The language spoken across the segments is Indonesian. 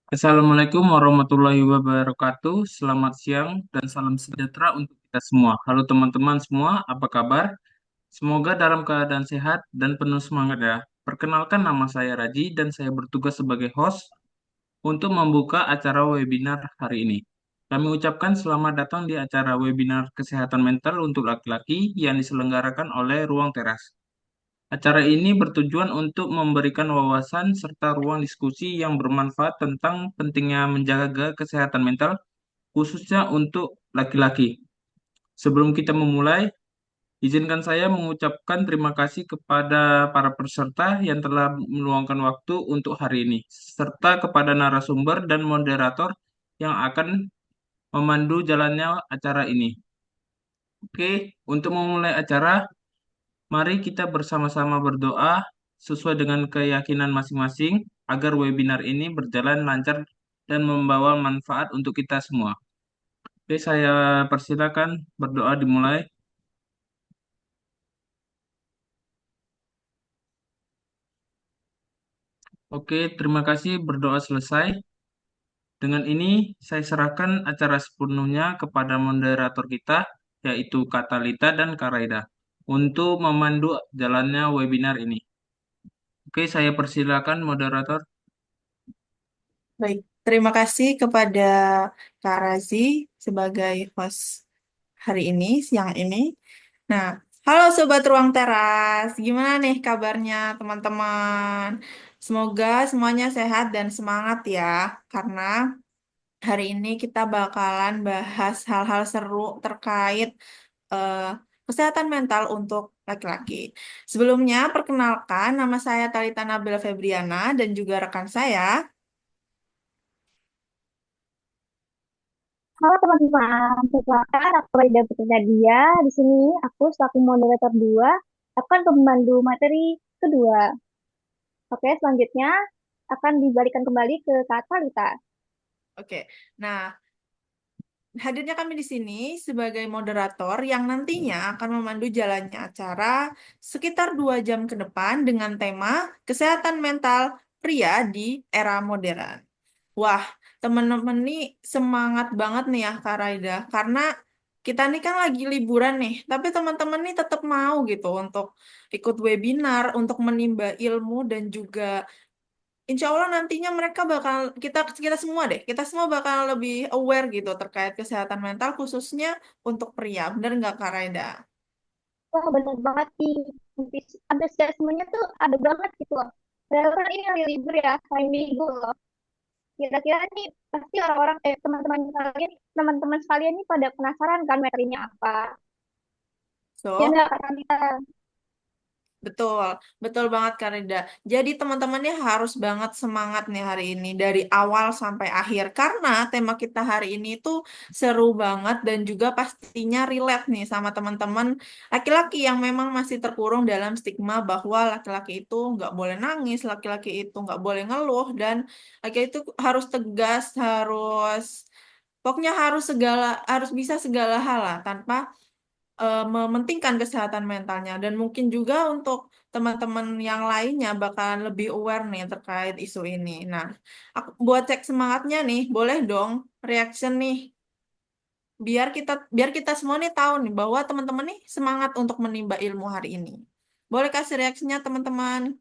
Assalamualaikum warahmatullahi wabarakatuh. Selamat siang dan salam sejahtera untuk kita semua. Halo teman-teman semua, apa kabar? Semoga dalam keadaan sehat dan penuh semangat ya. Perkenalkan nama saya Raji dan saya bertugas sebagai host untuk membuka acara webinar hari ini. Kami ucapkan selamat datang di acara webinar kesehatan mental untuk laki-laki yang diselenggarakan oleh Ruang Teras. Acara ini bertujuan untuk memberikan wawasan serta ruang diskusi yang bermanfaat tentang pentingnya menjaga kesehatan mental, khususnya untuk laki-laki. Sebelum kita memulai, izinkan saya mengucapkan terima kasih kepada para peserta yang telah meluangkan waktu untuk hari ini, serta kepada narasumber dan moderator yang akan memandu jalannya acara ini. Oke, untuk memulai acara, mari kita bersama-sama berdoa sesuai dengan keyakinan masing-masing agar webinar ini berjalan lancar dan membawa manfaat untuk kita semua. Oke, saya persilakan berdoa dimulai. Oke, terima kasih berdoa selesai. Dengan ini, saya serahkan acara sepenuhnya kepada moderator kita, yaitu Katalita dan Karaida, untuk memandu jalannya webinar ini. Oke, saya persilakan moderator. Baik, terima kasih kepada Kak Razi sebagai host hari ini, siang ini. Nah, halo Sobat Ruang Teras, gimana nih kabarnya teman-teman? Semoga semuanya sehat dan semangat ya, karena hari ini kita bakalan bahas hal-hal seru terkait eh, kesehatan mental untuk laki-laki. Sebelumnya, perkenalkan nama saya Talita Nabila Febriana dan juga rekan saya. Halo teman-teman, perkenalkan aku Rida Putri Nadia. Di sini aku selaku moderator 2 akan memandu materi kedua. Oke, selanjutnya akan dibalikan kembali ke Kak Talita. Oke, nah hadirnya kami di sini sebagai moderator yang nantinya akan memandu jalannya acara sekitar 2 jam ke depan dengan tema kesehatan mental pria di era modern. Wah, teman-teman nih semangat banget nih ya Kak Raida, karena kita nih kan lagi liburan nih, tapi teman-teman nih tetap mau gitu untuk ikut webinar, untuk menimba ilmu dan juga Insya Allah nantinya mereka bakal kita semua deh, kita semua bakal lebih aware gitu terkait kesehatan mental khususnya untuk pria. Bener nggak Kak Raida? Wah, bener banget sih. Antusiasmenya tuh ada banget gitu loh. Padahal kan ini hari libur ya, hari Minggu loh. Kira-kira nih pasti orang-orang, teman-teman sekalian nih pada penasaran kan materinya apa. Ya So, enggak, Kak Talita? betul, betul banget Kak Rida. Jadi teman-teman nih harus banget semangat nih hari ini dari awal sampai akhir karena tema kita hari ini tuh seru banget dan juga pastinya relate nih sama teman-teman laki-laki yang memang masih terkurung dalam stigma bahwa laki-laki itu nggak boleh nangis, laki-laki itu nggak boleh ngeluh dan laki itu harus tegas, harus pokoknya harus bisa segala hal lah tanpa mementingkan kesehatan mentalnya dan mungkin juga untuk teman-teman yang lainnya bakalan lebih aware nih terkait isu ini. Nah, aku buat cek semangatnya nih, boleh dong reaction nih biar kita semua nih tahu nih bahwa teman-teman nih semangat untuk menimba ilmu hari ini. Boleh kasih reaksinya teman-teman.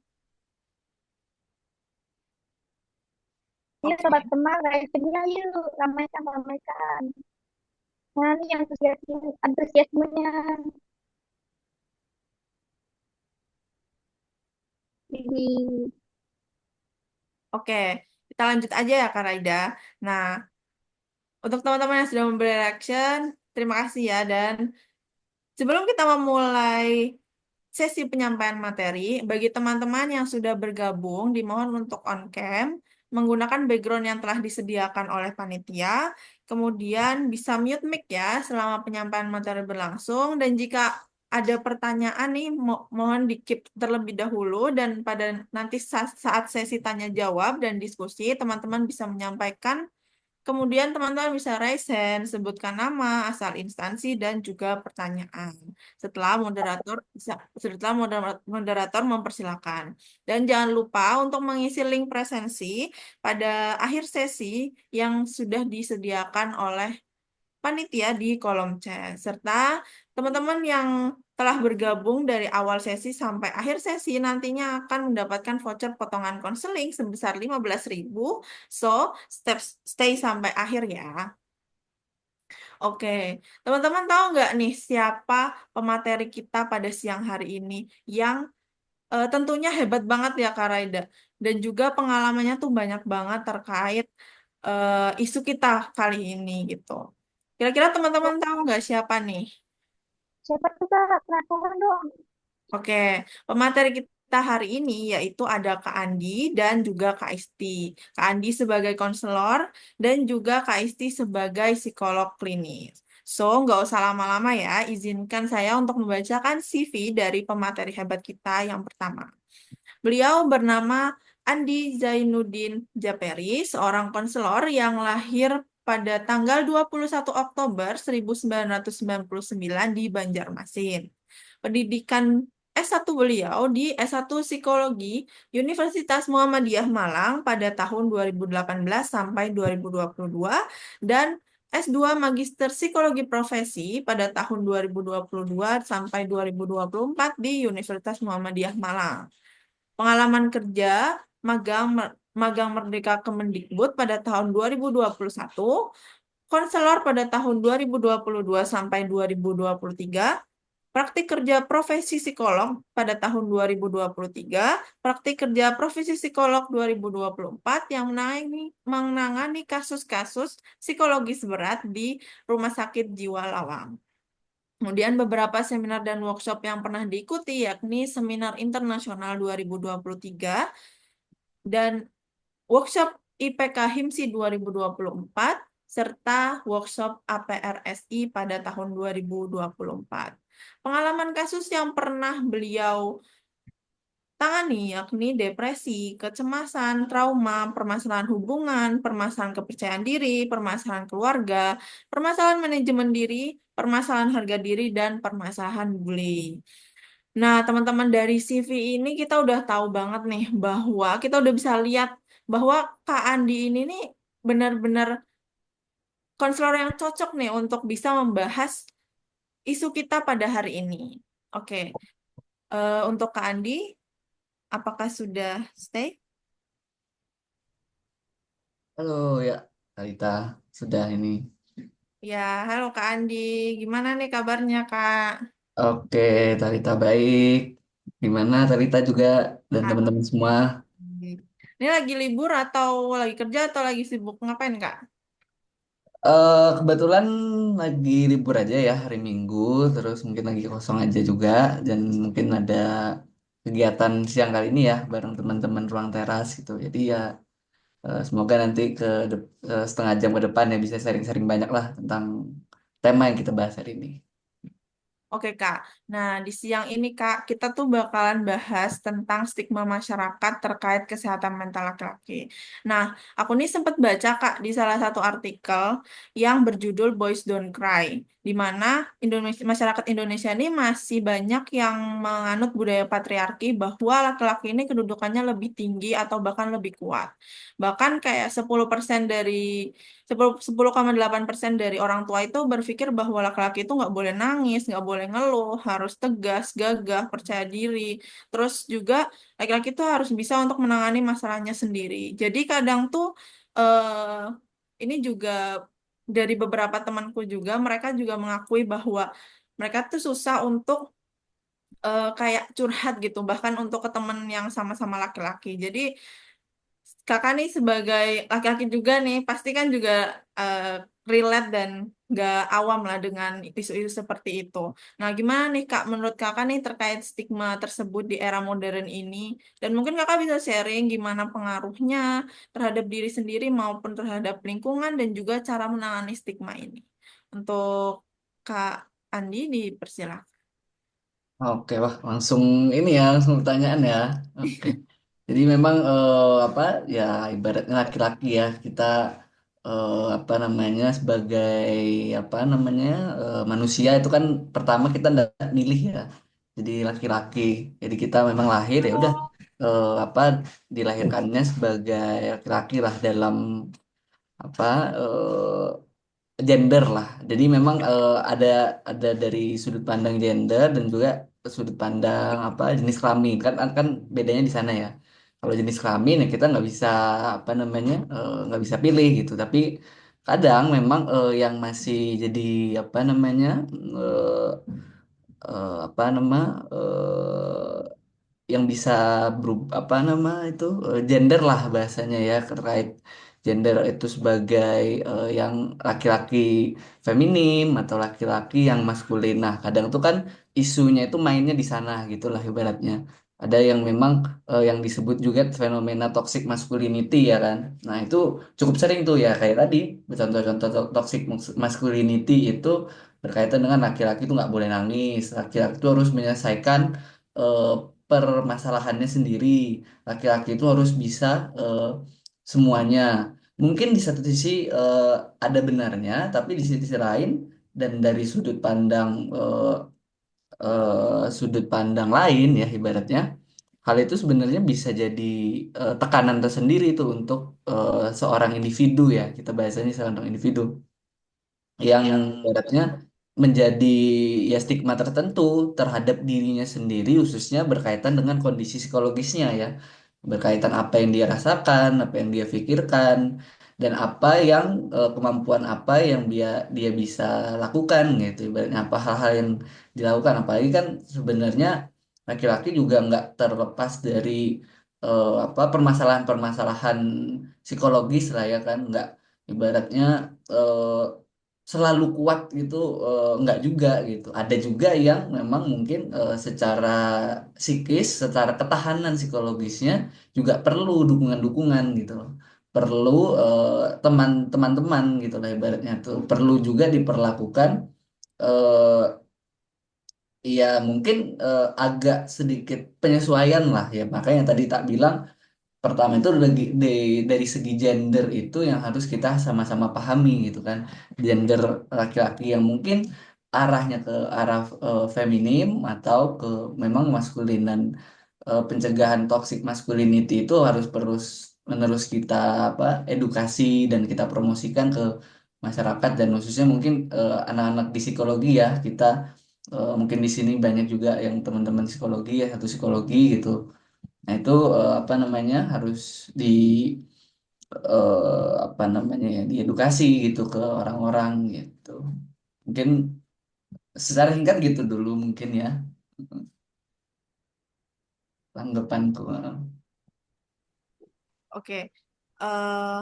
Ini Oke. sobat teman, reaksinya yuk, ramaikan. Nah, ini antusiasmenya. Jadi, Oke, kita lanjut aja ya Kak Raida. Nah, untuk teman-teman yang sudah memberi reaction, terima kasih ya dan sebelum kita memulai sesi penyampaian materi, bagi teman-teman yang sudah bergabung, dimohon untuk on cam, menggunakan background yang telah disediakan oleh panitia, kemudian bisa mute mic ya selama penyampaian materi berlangsung, dan jika ada pertanyaan nih, mohon di-keep terlebih dahulu, dan pada nanti saat sesi tanya jawab dan diskusi, teman-teman bisa menyampaikan Kemudian teman-teman bisa raise hand, sebutkan nama, asal instansi, dan juga pertanyaan. Setelah moderator mempersilahkan. Dan jangan lupa untuk mengisi link presensi pada akhir sesi yang sudah disediakan oleh panitia di kolom chat. Serta teman-teman yang telah bergabung dari awal sesi sampai akhir sesi nantinya akan mendapatkan voucher potongan konseling sebesar 15.000. So, stay sampai akhir ya. Oke, teman-teman tahu nggak nih siapa pemateri kita pada siang hari ini yang tentunya hebat banget ya Kak Raida. Dan juga pengalamannya tuh banyak banget terkait isu kita kali ini gitu. Kira-kira teman-teman tahu nggak siapa nih? Siapa tuh Kak? Penasaran dong. Oke, pemateri kita hari ini yaitu ada Kak Andi dan juga Kak Isti. Kak Andi sebagai konselor dan juga Kak Isti sebagai psikolog klinis. So, nggak usah lama-lama ya, izinkan saya untuk membacakan CV dari pemateri hebat kita yang pertama. Beliau bernama Andi Zainuddin Japeri, seorang konselor yang lahir pada tanggal 21 Oktober 1999 di Banjarmasin. Pendidikan S1 beliau di S1 Psikologi Universitas Muhammadiyah Malang pada tahun 2018 sampai 2022 dan S2 Magister Psikologi Profesi pada tahun 2022 sampai 2024 di Universitas Muhammadiyah Malang. Pengalaman kerja magang Merdeka Kemendikbud pada tahun 2021, konselor pada tahun 2022 sampai 2023, praktik kerja profesi psikolog pada tahun 2023, praktik kerja profesi psikolog 2024 yang menangani kasus-kasus psikologis berat di Rumah Sakit Jiwa Lawang. Kemudian beberapa seminar dan workshop yang pernah diikuti yakni Seminar Internasional 2023 dan workshop IPK HIMSI 2024 serta workshop APRSI pada tahun 2024. Pengalaman kasus yang pernah beliau tangani yakni depresi, kecemasan, trauma, permasalahan hubungan, permasalahan kepercayaan diri, permasalahan keluarga, permasalahan manajemen diri, permasalahan harga diri, dan permasalahan bullying. Nah, teman-teman dari CV ini kita udah tahu banget nih bahwa kita udah bisa lihat bahwa Kak Andi ini nih benar-benar konselor yang cocok nih untuk bisa membahas isu kita pada hari ini. Oke, untuk Kak Andi, apakah sudah stay? Halo ya, Talita, sudah ini. Ya, halo Kak Andi, gimana nih kabarnya Kak? Oke, Talita baik. Gimana Talita juga dan teman-teman semua? Ini lagi libur atau lagi kerja atau lagi sibuk ngapain Kak? Kebetulan lagi libur aja ya hari Minggu, terus mungkin lagi kosong aja juga, dan mungkin ada kegiatan siang kali ini ya bareng teman-teman ruang teras gitu. Jadi ya semoga nanti setengah jam ke depan ya bisa sharing-sharing banyak lah tentang tema yang kita bahas hari ini. Oke Kak, nah di siang ini Kak, kita tuh bakalan bahas tentang stigma masyarakat terkait kesehatan mental laki-laki. Nah, aku nih sempat baca Kak di salah satu artikel yang berjudul Boys Don't Cry, di mana masyarakat Indonesia ini masih banyak yang menganut budaya patriarki bahwa laki-laki ini kedudukannya lebih tinggi atau bahkan lebih kuat. Bahkan kayak 10% dari 10,8% dari orang tua itu berpikir bahwa laki-laki itu nggak boleh nangis, nggak boleh ngeluh, harus tegas, gagah, percaya diri. Terus juga laki-laki itu harus bisa untuk menangani masalahnya sendiri. Jadi kadang tuh ini juga dari beberapa temanku juga, mereka juga mengakui bahwa mereka tuh susah untuk kayak curhat gitu, bahkan untuk ke temen yang sama-sama laki-laki. Jadi kakak nih sebagai laki-laki juga nih pasti kan juga eh, relate dan gak awam lah dengan isu-isu seperti itu. Nah, gimana nih Kak menurut kakak nih terkait stigma tersebut di era modern ini? Dan mungkin kakak bisa sharing gimana pengaruhnya terhadap diri sendiri maupun terhadap lingkungan dan juga cara menangani stigma ini. Untuk Kak Andi dipersilakan. Oke, wah langsung ini ya, langsung pertanyaan ya. Oke. Jadi memang apa ya ibaratnya laki-laki ya kita apa namanya sebagai apa namanya manusia itu kan pertama kita nggak milih ya. Jadi laki-laki. Jadi kita memang lahir ya udah apa dilahirkannya sebagai laki-laki lah dalam apa gender lah. Jadi memang ada dari sudut pandang gender dan juga sudut pandang apa jenis kelamin kan kan bedanya di sana ya. Kalau jenis kelamin ya kita nggak bisa apa namanya nggak bisa pilih gitu. Tapi kadang memang yang masih jadi apa namanya eh, apa nama yang bisa apa nama itu gender lah bahasanya ya terkait gender itu sebagai yang laki-laki feminim atau laki-laki yang maskulin. Nah, kadang tuh kan isunya itu mainnya di sana gitulah ibaratnya. Ada yang memang yang disebut juga fenomena toxic masculinity ya kan. Nah, itu cukup sering tuh ya kayak tadi contoh-contoh toxic masculinity itu berkaitan dengan laki-laki itu nggak boleh nangis, laki-laki itu harus menyelesaikan eh, permasalahannya sendiri. Laki-laki itu harus bisa eh, semuanya. Mungkin di satu sisi ada benarnya, tapi di sisi lain dan dari sudut pandang lain ya ibaratnya hal itu sebenarnya bisa jadi tekanan tersendiri tuh untuk seorang individu ya. Kita bahasanya seorang individu yang ibaratnya menjadi ya stigma tertentu terhadap dirinya sendiri khususnya berkaitan dengan kondisi psikologisnya ya berkaitan apa yang dia rasakan apa yang dia pikirkan dan apa yang kemampuan apa yang dia dia bisa lakukan gitu ibaratnya apa hal-hal yang dilakukan apalagi kan sebenarnya laki-laki juga nggak terlepas dari apa permasalahan-permasalahan psikologis lah ya kan nggak ibaratnya selalu kuat gitu nggak juga gitu ada juga yang memang mungkin secara psikis secara ketahanan psikologisnya juga perlu dukungan-dukungan gitu loh perlu teman-teman gitu lah ibaratnya tuh perlu juga diperlakukan eh, ya mungkin agak sedikit penyesuaian lah ya makanya tadi tak bilang pertama itu dari segi gender itu yang harus kita sama-sama pahami gitu kan gender laki-laki yang mungkin arahnya ke arah feminim atau ke memang maskulin dan pencegahan toxic masculinity itu harus terus menerus kita apa edukasi dan kita promosikan ke masyarakat dan khususnya mungkin anak-anak di psikologi ya kita mungkin di sini banyak juga yang teman-teman psikologi ya satu psikologi gitu. Nah, itu apa namanya harus di apa namanya ya diedukasi gitu ke orang-orang gitu. Mungkin secara singkat gitu dulu mungkin ya tanggapanku. Oke, eh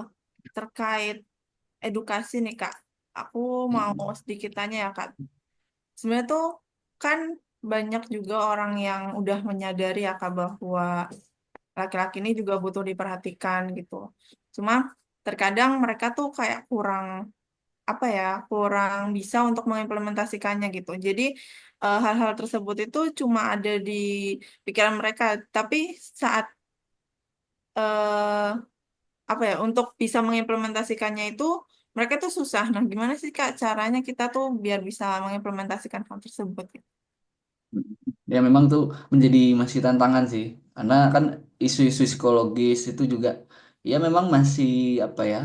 terkait edukasi nih Kak, aku mau sedikit tanya ya Kak. Sebenarnya tuh kan banyak juga orang yang udah menyadari ya Kak bahwa laki-laki ini juga butuh diperhatikan gitu. Cuma terkadang mereka tuh kayak kurang apa ya, kurang bisa untuk mengimplementasikannya gitu. Jadi hal-hal tersebut itu cuma ada di pikiran mereka, tapi saat eh, apa ya, untuk bisa mengimplementasikannya itu mereka tuh susah. Nah, gimana sih Kak caranya kita tuh biar bisa mengimplementasikan hal tersebut gitu? Ya memang tuh menjadi masih tantangan sih karena kan isu-isu psikologis itu juga ya memang masih apa ya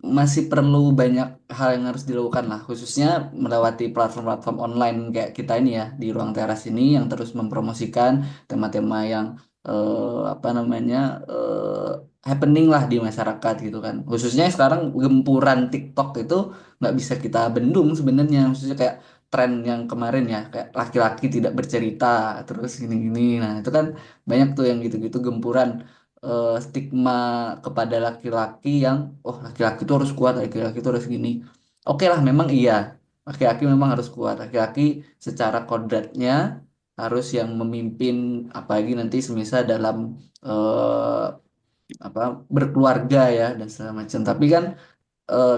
masih perlu banyak hal yang harus dilakukan lah, khususnya melewati platform-platform online kayak kita ini ya di Ruang Teras ini yang terus mempromosikan tema-tema yang apa namanya happening lah di masyarakat gitu kan. Khususnya sekarang gempuran TikTok itu nggak bisa kita bendung sebenarnya, khususnya kayak tren yang kemarin ya kayak laki-laki tidak bercerita terus gini-gini. Nah itu kan banyak tuh yang gitu-gitu gempuran stigma kepada laki-laki yang oh laki-laki itu harus kuat, laki-laki itu harus gini. Oke lah, memang iya. Laki-laki memang harus kuat. Laki-laki secara kodratnya harus yang memimpin apalagi nanti semisal dalam eh, apa berkeluarga ya dan segala macam. Tapi kan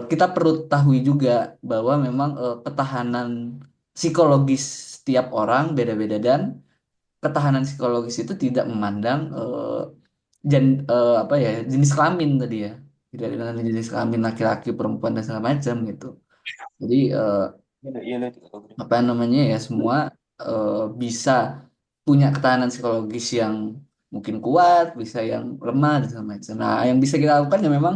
kita perlu tahu juga bahwa memang ketahanan psikologis setiap orang beda-beda dan ketahanan psikologis itu tidak memandang apa ya jenis kelamin tadi ya. tidak dengan jenis kelamin laki-laki, perempuan dan segala macam gitu. Jadi apa namanya ya semua bisa punya ketahanan psikologis yang mungkin kuat, bisa yang lemah dan segala macam. Nah, yang bisa kita lakukan ya memang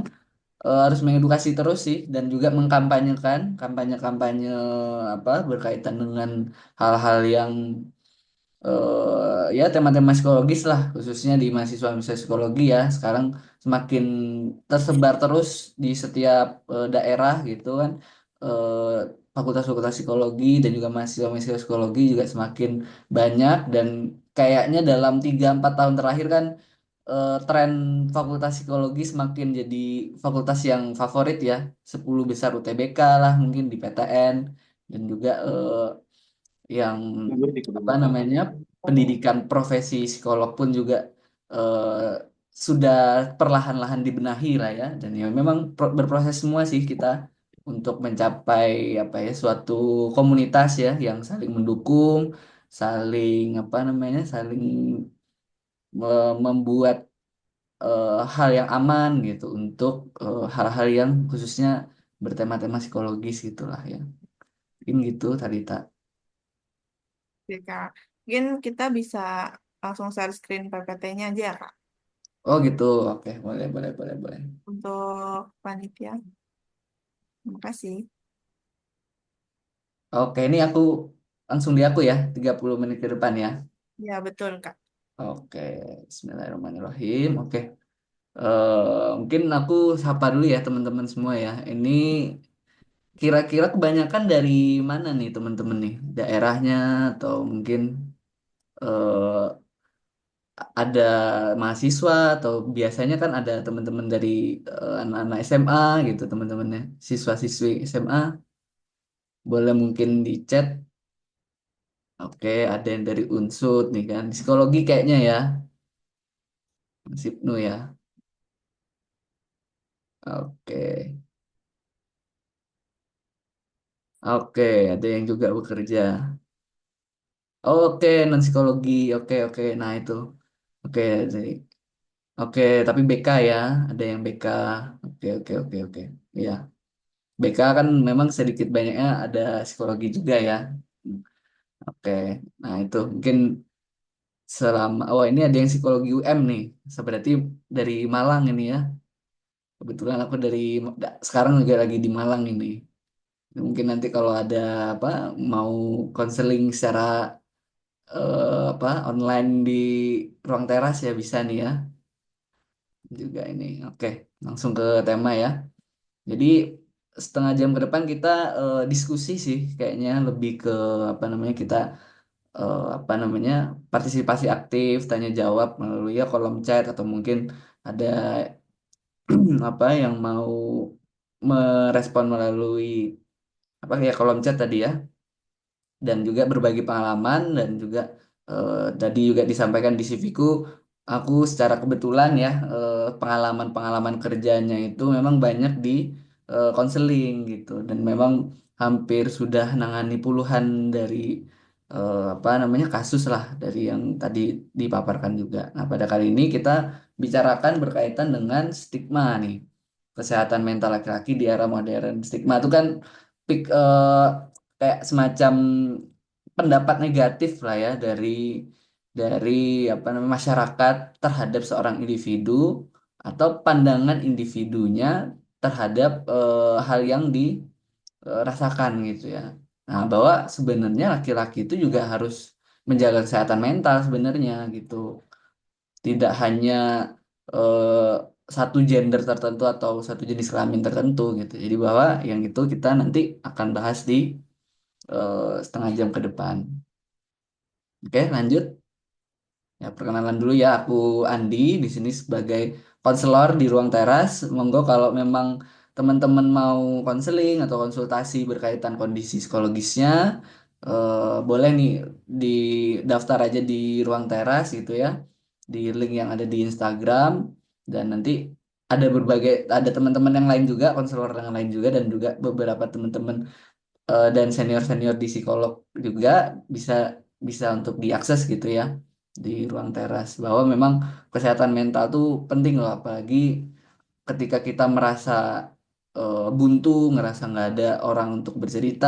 harus mengedukasi terus sih dan juga mengkampanyekan kampanye-kampanye apa berkaitan dengan hal-hal yang ya tema-tema psikologis lah khususnya di mahasiswa-mahasiswa psikologi ya sekarang semakin tersebar terus di setiap daerah gitu kan eh, fakultas-fakultas psikologi dan juga mahasiswa-mahasiswa psikologi juga semakin banyak dan kayaknya dalam 3-4 tahun terakhir kan tren fakultas psikologi semakin jadi fakultas yang favorit ya 10 besar UTBK lah mungkin di PTN dan juga yang apa namanya pendidikan profesi psikolog pun juga eh, sudah perlahan-lahan dibenahi lah ya dan ya memang berproses semua sih kita untuk mencapai apa ya suatu komunitas ya yang saling mendukung saling apa namanya saling membuat hal yang aman gitu untuk hal-hal yang khususnya bertema-tema psikologis gitulah ya mungkin gitu tadi tak. Oke, Kak. Mungkin kita bisa langsung share screen PPT-nya aja ya, Kak, Oh gitu, oke, boleh, boleh, boleh, boleh. untuk panitia. Terima kasih. Oke, ini aku langsung di aku ya, 30 menit ke depan ya. Ya, betul, Kak. Oke, Bismillahirrahmanirrahim. Oke, mungkin aku sapa dulu ya teman-teman semua ya. Ini kira-kira kebanyakan dari mana nih teman-teman nih? Daerahnya atau mungkin eh, ada mahasiswa atau biasanya kan ada teman-teman dari anak-anak SMA gitu teman-temannya, siswa-siswi SMA. Boleh mungkin di chat. Oke, ada yang dari Unsud nih kan. Psikologi kayaknya ya. Mas Ibnu ya. Oke. Oke, ada yang juga bekerja. Oke, non psikologi. Oke, oke. Nah, itu. Oke, oke, tapi BK ya. Ada yang BK. Oke, oke, oke, oke. Iya. BK kan memang sedikit banyaknya ada psikologi juga ya. Oke. Nah, itu mungkin selama oh ini ada yang psikologi UM nih. Berarti dari Malang ini ya. Kebetulan aku dari sekarang juga lagi di Malang ini. Mungkin nanti kalau ada apa mau konseling secara apa online di ruang teras ya bisa nih ya. Juga ini. Oke, langsung ke tema ya. Jadi 1/2 jam ke depan kita diskusi sih kayaknya lebih ke apa namanya kita apa namanya partisipasi aktif, tanya jawab melalui ya kolom chat atau mungkin ada apa yang mau merespon melalui apa ya kolom chat tadi ya dan juga berbagi pengalaman dan juga tadi juga disampaikan di CV-ku aku secara kebetulan ya pengalaman-pengalaman kerjanya itu memang banyak di konseling gitu dan memang hampir sudah nangani puluhan dari apa namanya kasus lah dari yang tadi dipaparkan juga. Nah, pada kali ini kita bicarakan berkaitan dengan stigma nih kesehatan mental laki-laki di era modern. Stigma itu kan kayak semacam pendapat negatif lah ya dari apa namanya masyarakat terhadap seorang individu atau pandangan individunya terhadap hal yang dirasakan gitu ya. Nah, bahwa sebenarnya laki-laki itu juga harus menjaga kesehatan mental sebenarnya gitu. Tidak hanya eh, satu gender tertentu atau satu jenis kelamin tertentu gitu. Jadi bahwa yang itu kita nanti akan bahas di 1/2 jam ke depan. Oke, lanjut. Ya, perkenalan dulu ya. Aku Andi di sini sebagai konselor di ruang teras. Monggo kalau memang teman-teman mau konseling atau konsultasi berkaitan kondisi psikologisnya, boleh nih di daftar aja di ruang teras gitu ya. Di link yang ada di Instagram dan nanti ada teman-teman yang lain juga, konselor yang lain juga dan juga beberapa teman-teman dan senior-senior di psikolog juga bisa bisa untuk diakses gitu ya di ruang teras bahwa memang kesehatan mental tuh penting loh apalagi ketika kita merasa buntu, ngerasa nggak ada orang untuk bercerita,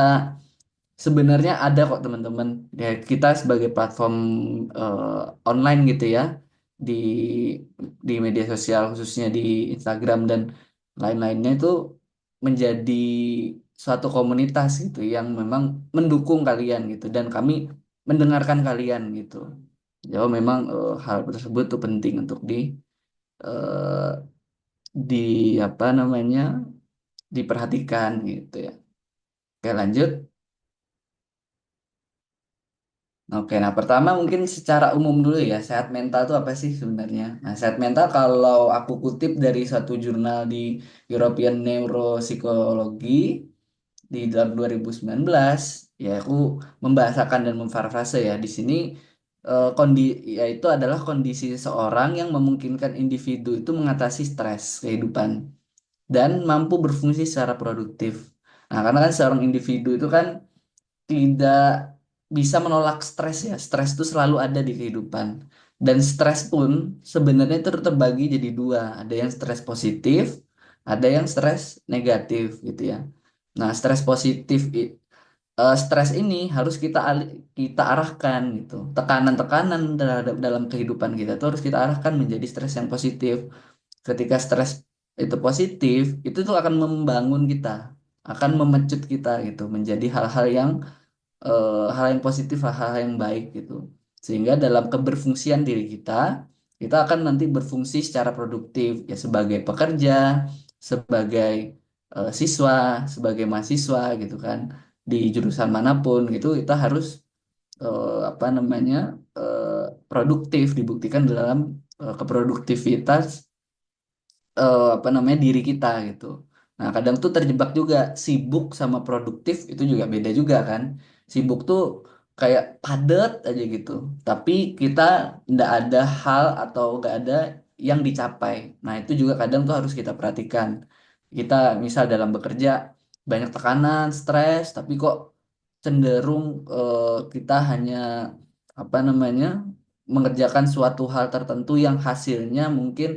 sebenarnya ada kok teman-teman. Ya, kita sebagai platform online gitu ya di media sosial khususnya di Instagram dan lain-lainnya itu menjadi suatu komunitas gitu yang memang mendukung kalian gitu dan kami mendengarkan kalian gitu. Jadi memang hal tersebut tuh penting untuk eh, di apa namanya diperhatikan gitu ya. Oke, lanjut. Oke, nah pertama mungkin secara umum dulu ya, sehat mental itu apa sih sebenarnya? Nah, sehat mental kalau aku kutip dari satu jurnal di European Neuropsychology di tahun 2019, ya aku membahasakan dan memparafrase ya. Di sini yaitu adalah kondisi seseorang yang memungkinkan individu itu mengatasi stres kehidupan dan mampu berfungsi secara produktif. Nah, karena kan seorang individu itu kan tidak bisa menolak stres ya. Stres itu selalu ada di kehidupan. Dan stres pun sebenarnya itu terbagi jadi dua. Ada yang stres positif, ada yang stres negatif gitu ya. Nah, stres positif, stres ini harus kita arahkan gitu. Tekanan-tekanan terhadap dalam kehidupan kita itu harus kita arahkan menjadi stres yang positif. Ketika stres itu positif, itu tuh akan membangun kita, akan memecut kita gitu menjadi hal-hal yang hal yang positif, hal-hal yang baik gitu. Sehingga dalam keberfungsian diri kita, kita akan nanti berfungsi secara produktif ya sebagai pekerja, sebagai siswa, sebagai mahasiswa gitu kan. Di jurusan manapun gitu kita harus apa namanya produktif dibuktikan dalam keproduktivitas apa namanya diri kita gitu. Nah, kadang tuh terjebak juga sibuk sama produktif itu juga beda juga kan. Sibuk tuh kayak padet aja gitu. Tapi kita ndak ada hal atau nggak ada yang dicapai. Nah, itu juga kadang tuh harus kita perhatikan. Kita misal dalam bekerja banyak tekanan, stres, tapi kok cenderung kita hanya apa namanya mengerjakan suatu hal tertentu yang hasilnya mungkin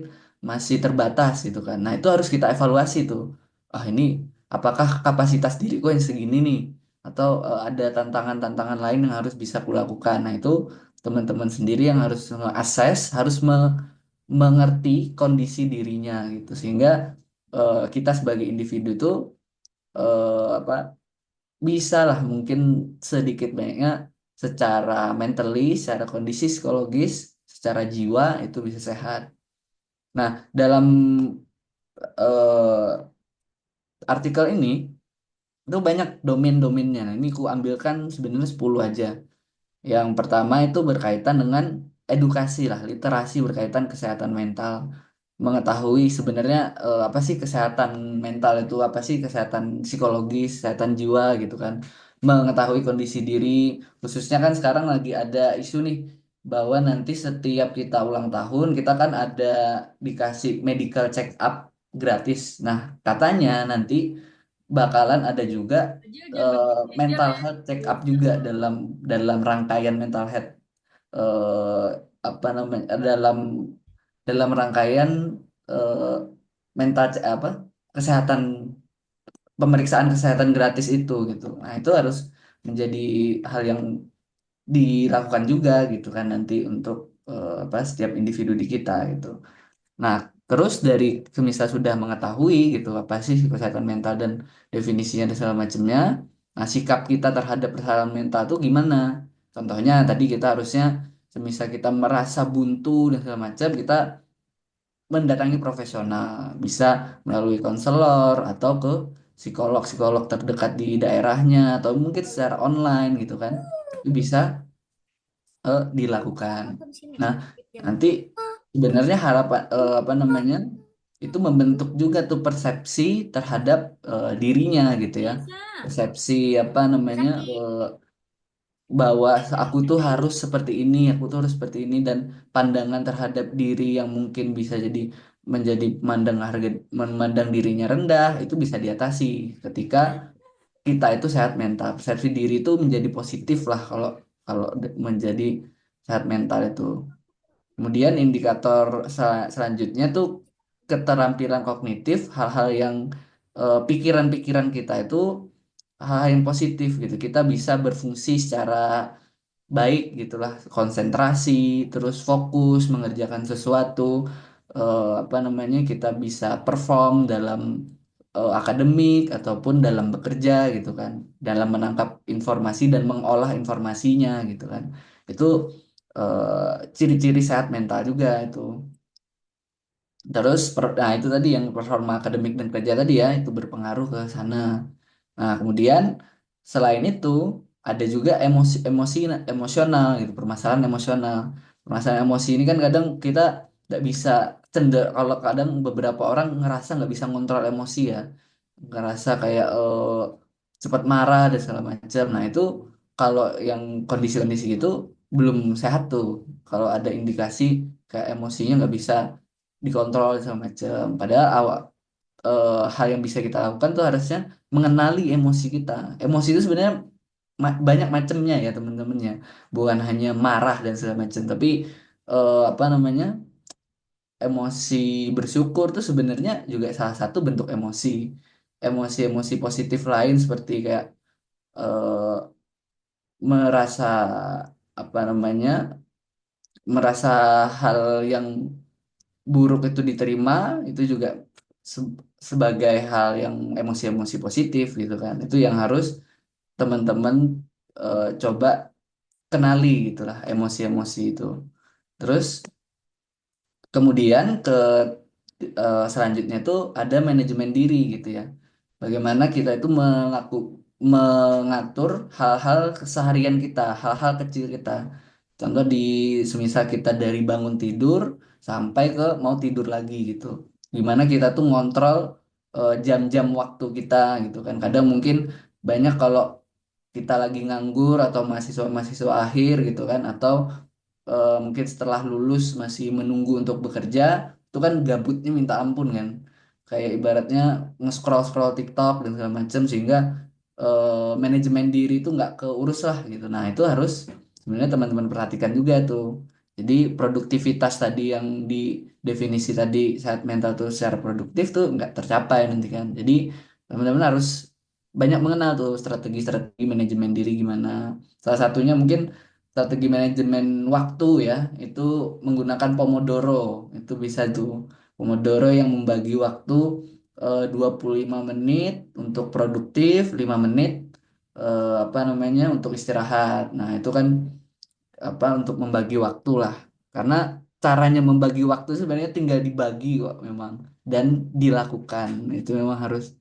masih terbatas gitu kan. Nah, itu harus kita evaluasi tuh. Ah, ini apakah kapasitas diriku yang segini nih atau ada tantangan-tantangan lain yang harus bisa kulakukan. Nah, itu teman-teman sendiri yang harus nge-assess, harus mengerti kondisi dirinya gitu. Sehingga kita sebagai individu tuh apa bisa lah mungkin sedikit banyaknya secara mentally, secara kondisi psikologis, secara jiwa itu bisa sehat. Nah, dalam eh, artikel ini itu banyak domain-domainnya. Nah, ini ku ambilkan sebenarnya 10 aja. Yang pertama itu berkaitan dengan edukasi lah, literasi berkaitan kesehatan mental. Mengetahui sebenarnya apa sih kesehatan mental itu, apa sih kesehatan psikologis, kesehatan jiwa gitu kan. Mengetahui kondisi diri, khususnya kan sekarang lagi ada isu nih bahwa nanti setiap kita ulang tahun kita kan ada dikasih medical check up gratis. Nah, katanya nanti bakalan ada juga mental health check up juga dalam rangkaian mental health eh, apa namanya dalam rangkaian eh, apa kesehatan pemeriksaan kesehatan gratis itu gitu. Nah, itu harus menjadi hal yang dilakukan juga gitu kan nanti untuk apa setiap individu di kita gitu. Nah, terus dari semisal sudah mengetahui gitu apa sih kesehatan mental dan definisinya dan segala macamnya, nah sikap kita terhadap kesehatan mental itu gimana? Contohnya tadi kita harusnya semisal kita merasa buntu dan segala macam, kita mendatangi profesional, bisa melalui konselor atau ke psikolog-psikolog terdekat di daerahnya atau mungkin secara online gitu kan. Itu bisa dilakukan. Nah, nanti sebenarnya harapan apa namanya itu membentuk juga tuh persepsi terhadap dirinya gitu ya. Persepsi apa namanya bahwa aku tuh harus seperti ini, aku tuh harus seperti ini dan pandangan terhadap diri yang mungkin bisa jadi menjadi memandang dirinya rendah itu bisa diatasi ketika kita itu sehat mental. Persepsi diri itu menjadi positif lah kalau kalau menjadi sehat mental itu. Kemudian indikator selanjutnya tuh keterampilan kognitif, hal-hal yang pikiran-pikiran kita itu hal yang positif gitu. Kita bisa berfungsi secara baik gitulah, konsentrasi, terus fokus mengerjakan sesuatu, apa namanya, kita bisa perform dalam akademik ataupun dalam bekerja gitu kan, dalam menangkap informasi dan mengolah informasinya gitu kan. Itu ciri-ciri sehat mental juga itu. Terus nah itu tadi yang performa akademik dan kerja tadi ya, itu berpengaruh ke sana. Nah, kemudian selain itu ada juga emosional gitu, permasalahan emosional. Permasalahan emosi ini kan kadang kita nggak bisa kalau kadang beberapa orang ngerasa nggak bisa ngontrol emosi ya, ngerasa kayak cepat marah dan segala macam. Nah, itu kalau yang kondisi-kondisi gitu belum sehat tuh. Kalau ada indikasi kayak emosinya nggak bisa dikontrol segala macam. Padahal hal yang bisa kita lakukan tuh harusnya mengenali emosi kita. Emosi itu sebenarnya banyak macamnya ya teman-temannya. Bukan hanya marah dan segala macam, tapi apa namanya, emosi bersyukur tuh sebenarnya juga salah satu bentuk emosi. Emosi-emosi positif lain seperti kayak eh, merasa apa namanya, merasa hal yang buruk itu diterima, itu juga sebagai hal yang emosi-emosi positif gitu kan. Itu yang harus teman-teman coba kenali gitulah emosi-emosi itu. Terus kemudian selanjutnya itu ada manajemen diri gitu ya. Bagaimana kita itu mengatur hal-hal keseharian kita, hal-hal kecil kita. Contoh di semisal kita dari bangun tidur sampai ke mau tidur lagi gitu. Gimana kita tuh ngontrol jam-jam waktu kita gitu kan. Kadang mungkin banyak kalau kita lagi nganggur atau mahasiswa-mahasiswa akhir gitu kan, atau mungkin setelah lulus masih menunggu untuk bekerja, itu kan gabutnya minta ampun kan, kayak ibaratnya nge-scroll TikTok dan segala macam, sehingga manajemen diri itu nggak keurus lah gitu. Nah, itu harus sebenarnya teman-teman perhatikan juga tuh. Jadi produktivitas tadi yang di definisi tadi, saat mental tuh secara produktif tuh nggak tercapai nanti kan. Jadi teman-teman harus banyak mengenal tuh strategi-strategi manajemen diri gimana. Salah satunya mungkin strategi manajemen waktu ya, itu menggunakan Pomodoro. Itu bisa tuh. Pomodoro yang membagi waktu 25 menit untuk produktif, 5 menit apa namanya, untuk istirahat. Nah, itu kan apa, untuk membagi waktu lah. Karena caranya membagi waktu sebenarnya tinggal dibagi kok memang, dan dilakukan. Itu memang harus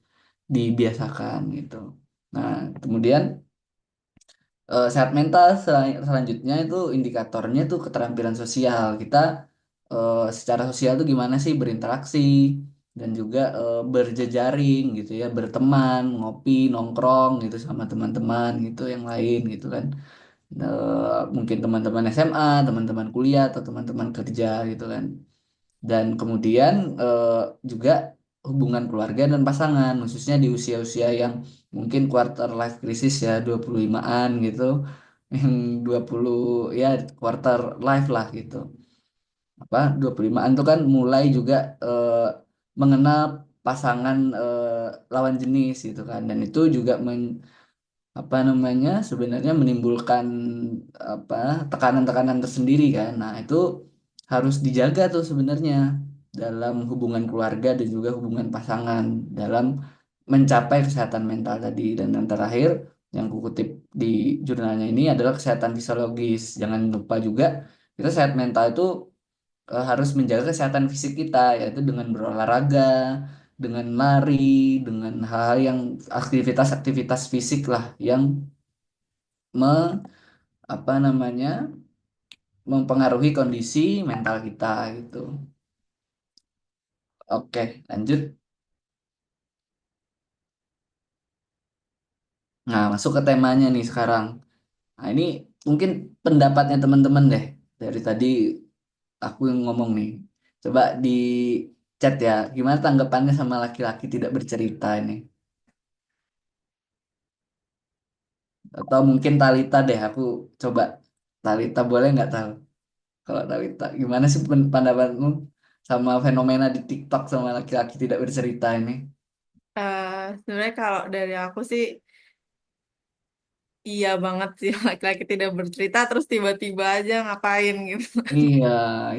dibiasakan gitu. Nah, kemudian sehat mental selanjutnya itu indikatornya tuh keterampilan sosial kita, secara sosial tuh gimana sih berinteraksi dan juga berjejaring gitu ya, berteman, ngopi, nongkrong gitu sama teman-teman gitu yang lain gitu kan. Mungkin teman-teman SMA, teman-teman kuliah atau teman-teman kerja gitu kan. Dan kemudian juga hubungan keluarga dan pasangan, khususnya di usia-usia yang mungkin quarter life crisis ya, 25-an gitu. Yang 20 ya quarter life lah gitu. Apa 25-an tuh kan mulai juga mengenal pasangan lawan jenis gitu kan. Dan itu juga apa namanya, sebenarnya menimbulkan apa, tekanan-tekanan tersendiri kan. Nah, itu harus dijaga tuh sebenarnya dalam hubungan keluarga dan juga hubungan pasangan, dalam mencapai kesehatan mental tadi. Dan yang terakhir yang kukutip di jurnalnya ini adalah kesehatan fisiologis. Jangan lupa juga kita sehat mental itu harus menjaga kesehatan fisik kita, yaitu dengan berolahraga, dengan lari, dengan hal-hal yang aktivitas-aktivitas fisik lah yang me, apa namanya, mempengaruhi kondisi mental kita gitu. Oke, lanjut. Nah, masuk ke temanya nih sekarang. Nah, ini mungkin pendapatnya teman-teman deh. Dari tadi aku yang ngomong nih. Coba di chat ya, gimana tanggapannya sama laki-laki tidak bercerita ini? Atau mungkin Talita deh, aku coba. Talita boleh nggak tahu? Kalau Talita, gimana sih pendapatmu? sama fenomena di TikTok sama laki-laki tidak bercerita ini? Sebenarnya kalau dari aku sih iya banget sih laki-laki tidak bercerita terus tiba-tiba aja ngapain gitu. Iya,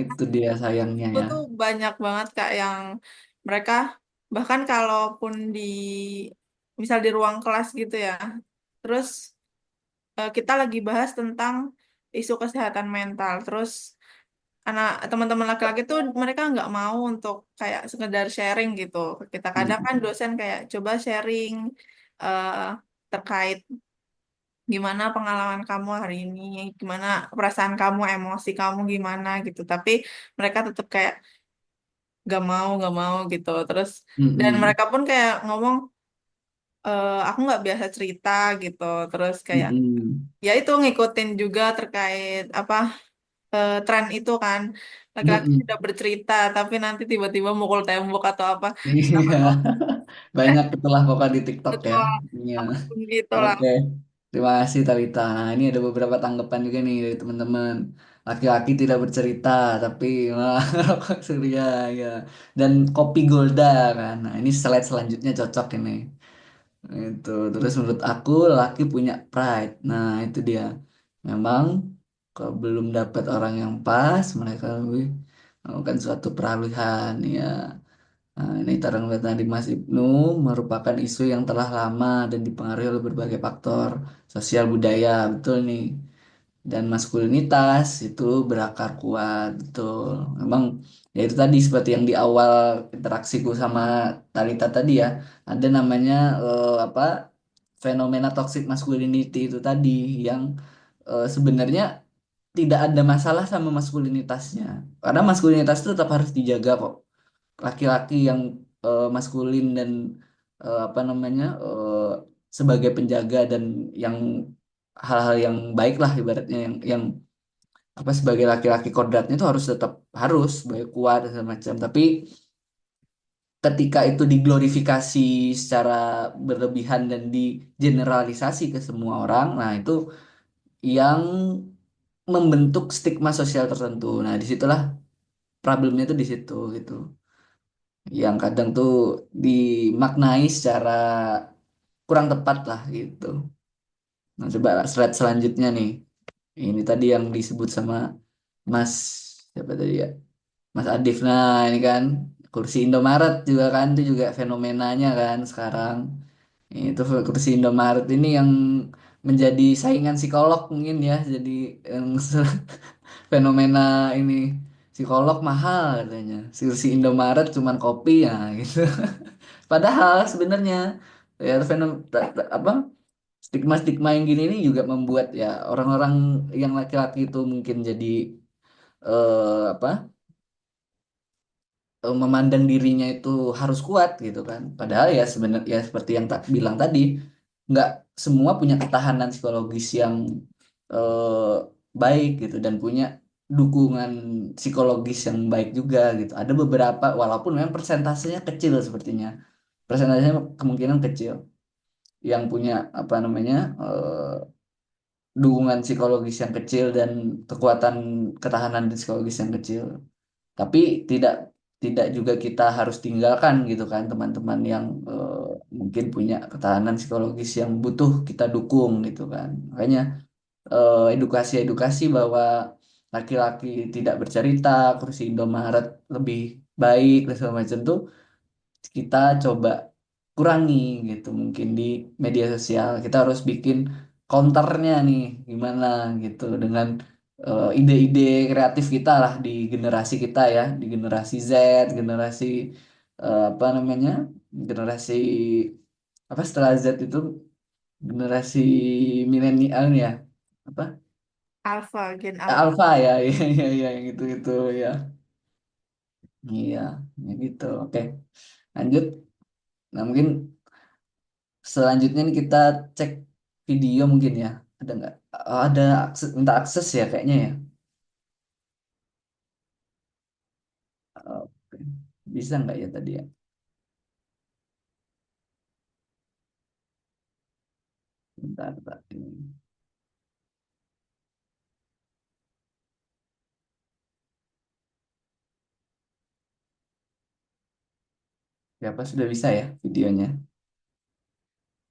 itu dia sayangnya Aku ya. tuh banyak banget Kak yang mereka bahkan kalaupun di misal di ruang kelas gitu ya. Terus kita lagi bahas tentang isu kesehatan mental. Terus anak teman-teman laki-laki tuh mereka nggak mau untuk kayak sekedar sharing gitu. Kita kadang kan Mm-mm. dosen kayak coba sharing eh, terkait gimana pengalaman kamu hari ini, gimana perasaan kamu, emosi kamu gimana gitu. Tapi mereka tetap kayak gak mau gitu. Terus dan Mm-mm. mereka pun kayak ngomong aku nggak biasa cerita gitu. Terus kayak Mm-mm. ya itu ngikutin juga terkait apa tren itu kan laki-laki Mm-mm. tidak bercerita tapi nanti tiba-tiba mukul tembok atau apa. Iya, banyak itulah pokok di TikTok ya. Betul, Iya. apapun itulah. Oke, terima kasih Talita. Nah, ini ada beberapa tanggapan juga nih dari teman-teman. Laki-laki tidak bercerita, tapi malah rokok surya ya. Dan kopi Golda kan. Nah, ini slide selanjutnya cocok ini. Itu. Terus menurut aku laki punya pride. Nah, itu dia. Memang kalau belum dapat orang yang pas, mereka lebih melakukan suatu peralihan ya. Nah, ini tarang tadi Mas Ibnu merupakan isu yang telah lama dan dipengaruhi oleh berbagai faktor sosial budaya, betul nih. Dan maskulinitas itu berakar kuat, betul. Memang ya itu tadi seperti yang di awal interaksiku sama Talita tadi ya, ada namanya apa fenomena toxic masculinity itu tadi yang sebenarnya tidak ada masalah sama maskulinitasnya. Karena maskulinitas itu tetap harus dijaga kok, laki-laki yang maskulin dan apa namanya sebagai penjaga dan yang hal-hal yang baik lah ibaratnya yang apa sebagai laki-laki kodratnya itu harus tetap harus sebagai kuat dan segala macam, tapi ketika itu diglorifikasi secara berlebihan dan digeneralisasi ke semua orang, nah itu yang membentuk stigma sosial tertentu. Nah disitulah problemnya tuh di situ gitu, yang kadang tuh dimaknai secara kurang tepat lah gitu. Nah, coba slide selanjutnya nih. Ini tadi yang disebut sama Mas siapa tadi ya? Mas Adif. Nah, ini kan kursi Indomaret juga kan itu juga fenomenanya kan sekarang. Itu kursi Indomaret ini yang menjadi saingan psikolog mungkin ya. Jadi yang fenomena ini psikolog mahal katanya. Kursi Indomaret cuman kopi ya gitu. Padahal sebenarnya ya apa stigma-stigma yang gini ini juga membuat ya orang-orang yang laki-laki itu mungkin jadi apa memandang dirinya itu harus kuat gitu kan. Padahal ya sebenarnya ya seperti yang tak bilang tadi, nggak semua punya ketahanan psikologis yang eh, baik gitu dan punya dukungan psikologis yang baik juga gitu. Ada beberapa walaupun memang persentasenya kecil sepertinya. Persentasenya kemungkinan kecil yang punya apa namanya dukungan psikologis yang kecil dan kekuatan ketahanan psikologis yang kecil. Tapi tidak tidak juga kita harus tinggalkan gitu kan teman-teman yang mungkin punya ketahanan psikologis yang butuh kita dukung gitu kan. Makanya edukasi-edukasi bahwa laki-laki tidak bercerita, kursi Indomaret lebih baik dan segala macam tuh kita coba kurangi gitu mungkin di media sosial. Kita harus bikin counternya nih gimana gitu dengan ide-ide kreatif kita lah di generasi kita ya, di generasi Z, generasi apa namanya? Generasi apa setelah Z itu generasi milenial ya. Apa? Alpha, gen alpha. Alpha ya, iya iya iya yang itu ya. Iya, ya gitu. Oke, lanjut. Nah, mungkin selanjutnya nih kita cek video mungkin ya. Ada nggak? Oh, ada akses, minta akses ya kayaknya ya. Oke. Bisa nggak ya tadi ya? Bentar, bentar. Ini. Ya, apa sudah bisa ya videonya?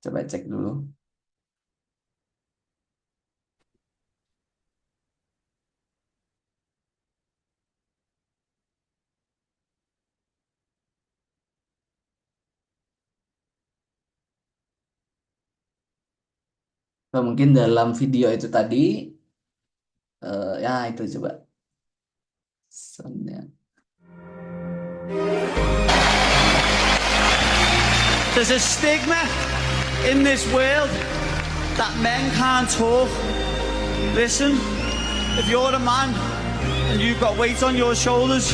Coba cek dulu. Atau mungkin dalam video itu tadi, ya itu coba. Soundnya. There's a stigma in this world that men can't talk. Listen, if you're a man and you've got weight on your shoulders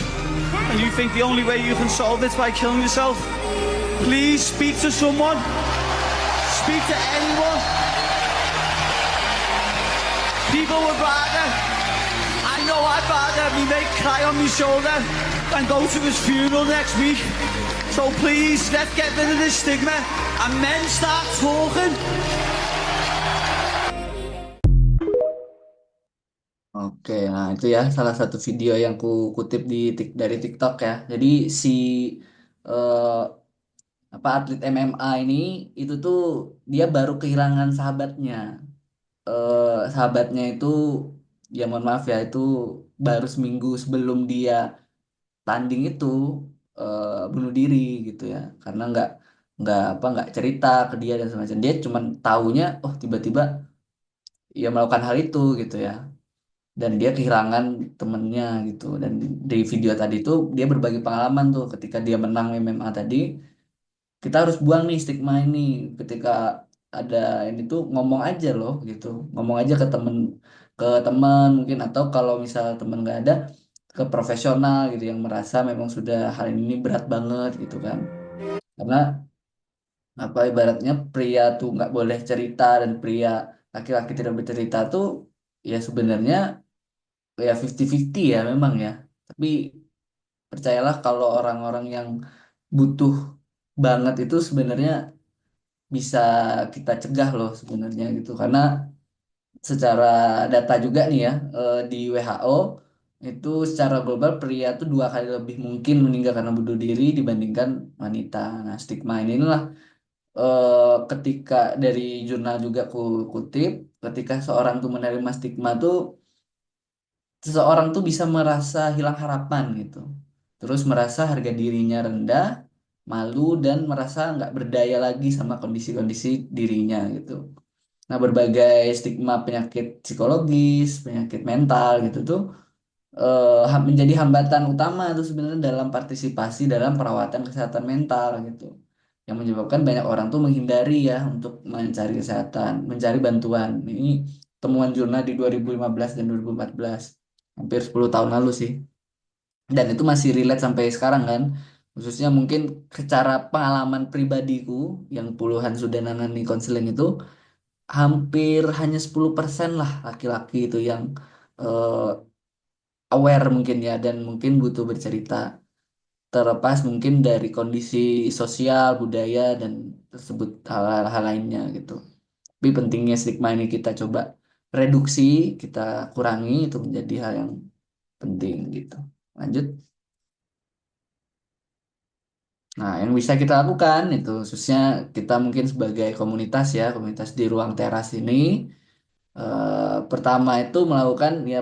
and you think the only way you can solve it is by killing yourself, please speak to someone. Speak to anyone. People would rather, I know I'd rather me mate cry on my shoulder than go to his funeral next week. So please, let's get rid of this stigma and men start talking. Oke, nah itu ya salah satu video yang ku kutip dari TikTok ya. Jadi si eh, apa atlet MMA ini itu tuh dia baru kehilangan sahabatnya. Sahabatnya itu ya mohon maaf ya itu baru seminggu sebelum dia tanding itu bunuh diri gitu ya. Karena nggak cerita ke dia dan semacam dia cuman taunya oh tiba-tiba ya melakukan hal itu gitu ya dan dia kehilangan temennya gitu dan di video tadi tuh dia berbagi pengalaman tuh ketika dia menang MMA tadi kita harus buang nih stigma ini ketika ada ini tuh ngomong aja loh gitu ngomong aja ke temen mungkin atau kalau misal temen nggak ada ke profesional gitu yang merasa memang sudah hal ini berat banget gitu kan karena apa ibaratnya pria tuh nggak boleh cerita dan pria laki-laki tidak bercerita tuh ya sebenarnya ya 50-50 ya memang ya. Tapi percayalah kalau orang-orang yang butuh banget itu sebenarnya bisa kita cegah loh sebenarnya gitu. Karena secara data juga nih ya di WHO itu secara global pria tuh 2 kali lebih mungkin meninggal karena bunuh diri dibandingkan wanita. Nah stigma inilah ketika dari jurnal juga ku kutip ketika seorang tuh menerima stigma tuh seseorang tuh bisa merasa hilang harapan gitu. Terus merasa harga dirinya rendah, malu dan merasa nggak berdaya lagi sama kondisi-kondisi dirinya gitu. Nah, berbagai stigma penyakit psikologis, penyakit mental gitu tuh menjadi hambatan utama tuh sebenarnya dalam partisipasi dalam perawatan kesehatan mental gitu. Yang menyebabkan banyak orang tuh menghindari ya untuk mencari kesehatan, mencari bantuan. Ini temuan jurnal di 2015 dan 2014 hampir 10 tahun lalu sih dan itu masih relate sampai sekarang kan khususnya mungkin secara pengalaman pribadiku yang puluhan sudah nangani konseling itu hampir hanya 10% lah laki-laki itu yang eh, aware mungkin ya dan mungkin butuh bercerita terlepas mungkin dari kondisi sosial budaya dan tersebut hal-hal lainnya gitu tapi pentingnya stigma ini kita coba reduksi kita kurangi itu menjadi hal yang penting gitu lanjut. Nah, yang bisa kita lakukan itu khususnya kita mungkin sebagai komunitas ya, komunitas di ruang teras ini pertama itu melakukan ya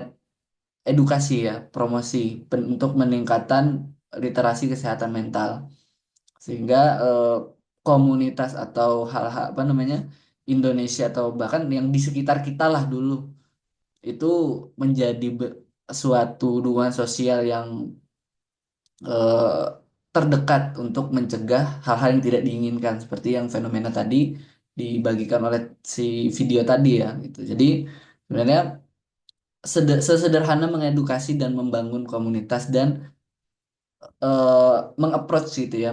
edukasi ya, promosi untuk meningkatkan literasi kesehatan mental sehingga komunitas atau hal-hal apa namanya Indonesia atau bahkan yang di sekitar kita lah dulu itu menjadi suatu dukungan sosial yang eh, terdekat untuk mencegah hal-hal yang tidak diinginkan seperti yang fenomena tadi dibagikan oleh si video tadi ya gitu. Jadi sebenarnya sesederhana mengedukasi dan membangun komunitas dan eh, mengapproach gitu ya,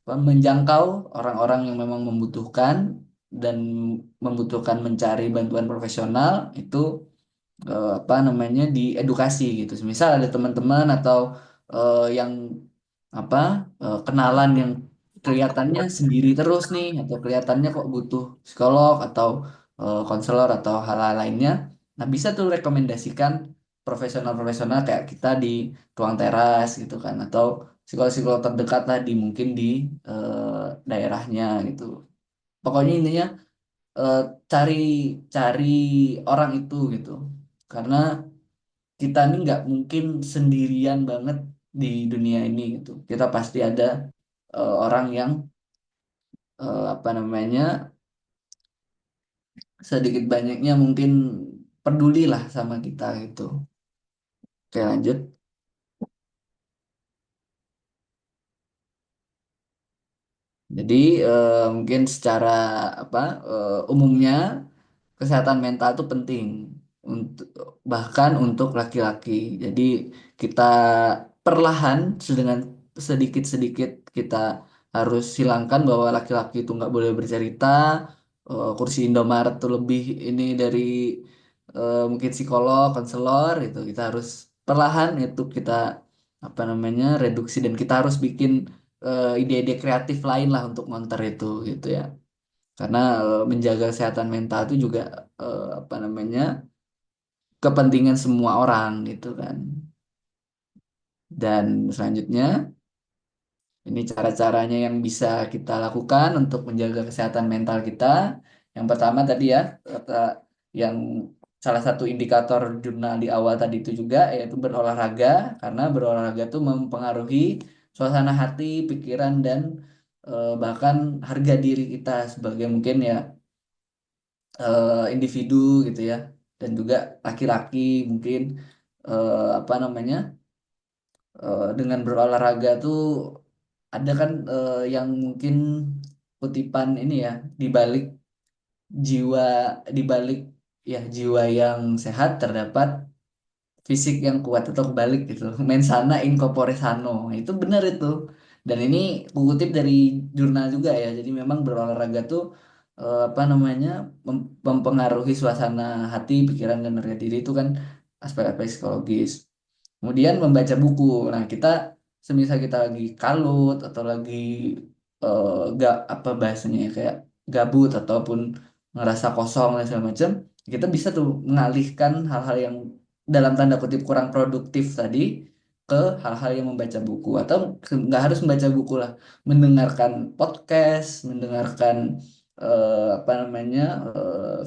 menjangkau orang-orang yang memang membutuhkan dan membutuhkan mencari bantuan profesional itu apa namanya diedukasi gitu. Misal ada teman-teman atau yang apa kenalan yang kelihatannya sendiri terus nih atau kelihatannya kok butuh psikolog atau konselor atau hal-hal lainnya. Nah, bisa tuh rekomendasikan profesional-profesional kayak kita di ruang teras gitu kan atau psikolog-psikolog terdekat lah di mungkin di daerahnya gitu. Pokoknya intinya eh, cari cari orang itu gitu. Karena kita ini nggak mungkin sendirian banget di dunia ini gitu. Kita pasti ada orang yang apa namanya sedikit banyaknya mungkin peduli lah sama kita gitu. Oke lanjut. Jadi mungkin secara apa umumnya kesehatan mental itu penting untuk bahkan untuk laki-laki. Jadi kita perlahan dengan sedikit-sedikit kita harus hilangkan bahwa laki-laki itu nggak boleh bercerita. Kursi Indomaret tuh lebih ini dari mungkin psikolog, konselor itu kita harus perlahan itu kita apa namanya reduksi dan kita harus bikin ide-ide kreatif lain lah untuk monter itu gitu ya. Karena menjaga kesehatan mental itu juga apa namanya kepentingan semua orang gitu kan. Dan selanjutnya ini cara-caranya yang bisa kita lakukan untuk menjaga kesehatan mental kita. Yang pertama tadi ya kata yang salah satu indikator jurnal di awal tadi itu juga yaitu berolahraga karena berolahraga itu mempengaruhi suasana hati, pikiran dan bahkan harga diri kita sebagai mungkin ya individu gitu ya dan juga laki-laki mungkin apa namanya dengan berolahraga tuh ada kan yang mungkin kutipan ini ya di balik jiwa di balik ya jiwa yang sehat terdapat fisik yang kuat atau kebalik gitu mens sana in corpore sano. Nah, itu benar itu dan ini kukutip dari jurnal juga ya jadi memang berolahraga tuh apa namanya mempengaruhi suasana hati pikiran dan harga diri itu kan aspek-aspek psikologis. Kemudian membaca buku. Nah, kita semisal kita lagi kalut atau lagi gak apa bahasanya ya, kayak gabut ataupun ngerasa kosong dan segala macam, kita bisa tuh mengalihkan hal-hal yang dalam tanda kutip kurang produktif tadi ke hal-hal yang membaca buku atau nggak harus membaca buku lah, mendengarkan podcast, mendengarkan apa namanya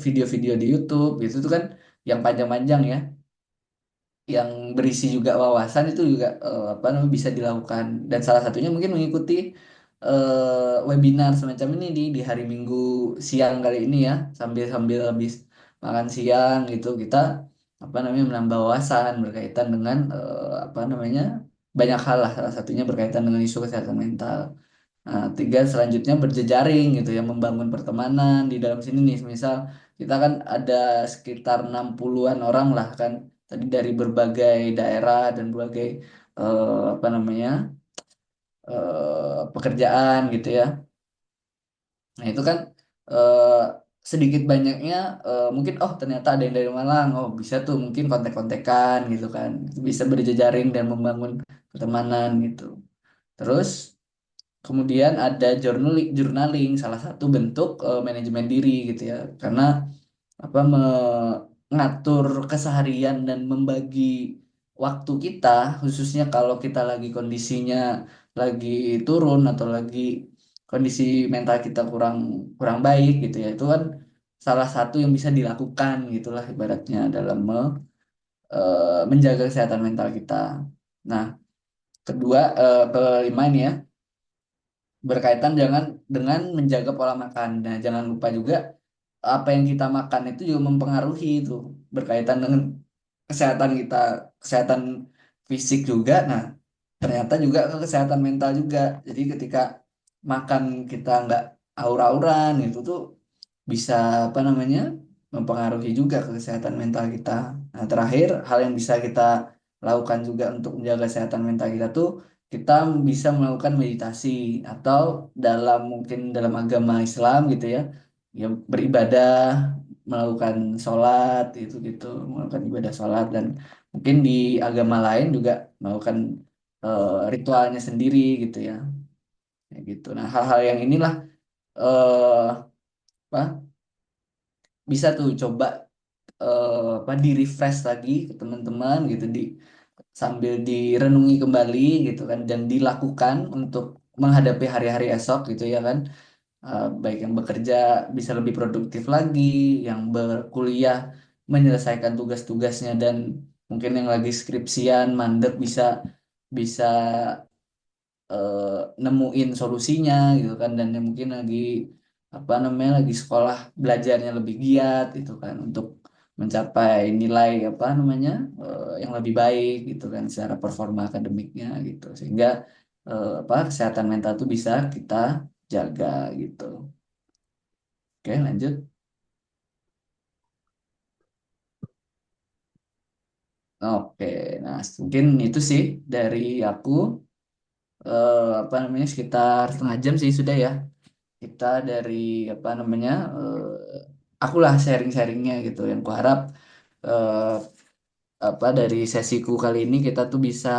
video-video di YouTube gitu tuh kan yang panjang-panjang ya yang berisi juga wawasan itu juga apa namanya bisa dilakukan dan salah satunya mungkin mengikuti webinar semacam ini di hari Minggu siang kali ini ya sambil sambil habis makan siang gitu kita apa namanya menambah wawasan berkaitan dengan apa namanya banyak hal lah salah satunya berkaitan dengan isu kesehatan mental. Nah, tiga selanjutnya berjejaring gitu ya, membangun pertemanan di dalam sini nih. Misal kita kan ada sekitar 60-an orang lah kan tadi dari berbagai daerah dan berbagai apa namanya pekerjaan gitu ya. Nah, itu kan eh, sedikit banyaknya mungkin oh ternyata ada yang dari Malang. Oh, bisa tuh mungkin kontek-kontekan gitu kan. Bisa berjejaring dan membangun pertemanan gitu. Terus kemudian ada journaling, salah satu bentuk manajemen diri gitu ya. Karena apa mengatur keseharian dan membagi waktu kita, khususnya kalau kita lagi kondisinya lagi turun atau lagi kondisi mental kita kurang kurang baik gitu ya. Itu kan salah satu yang bisa dilakukan gitulah ibaratnya dalam menjaga kesehatan mental kita. Nah, kedua kelima ini ya berkaitan jangan dengan menjaga pola makan. Nah, jangan lupa juga apa yang kita makan itu juga mempengaruhi itu berkaitan dengan kesehatan kita, kesehatan fisik juga. Nah, ternyata juga ke kesehatan mental juga. Jadi ketika makan kita nggak aur-auran itu tuh bisa apa namanya mempengaruhi juga ke kesehatan mental kita. Nah, terakhir hal yang bisa kita lakukan juga untuk menjaga kesehatan mental kita tuh kita bisa melakukan meditasi atau dalam mungkin dalam agama Islam gitu ya, ya beribadah, melakukan sholat itu gitu, melakukan ibadah sholat dan mungkin di agama lain juga melakukan ritualnya sendiri gitu ya, kayak gitu. Nah hal-hal yang inilah eh apa bisa tuh coba apa di refresh lagi ke teman-teman gitu sambil direnungi kembali gitu kan dan dilakukan untuk menghadapi hari-hari esok gitu ya kan. Baik yang bekerja bisa lebih produktif lagi, yang berkuliah menyelesaikan tugas-tugasnya dan mungkin yang lagi skripsian mandek bisa bisa nemuin solusinya gitu kan dan yang mungkin lagi apa namanya lagi sekolah belajarnya lebih giat gitu kan untuk mencapai nilai apa namanya yang lebih baik gitu kan secara performa akademiknya gitu sehingga apa kesehatan mental tuh bisa kita jaga gitu. Oke, lanjut. Oke, nah mungkin itu sih dari aku apa namanya sekitar setengah jam sih sudah ya. Kita dari apa namanya akulah sharing-sharingnya gitu yang kuharap eh, apa dari sesiku kali ini kita tuh bisa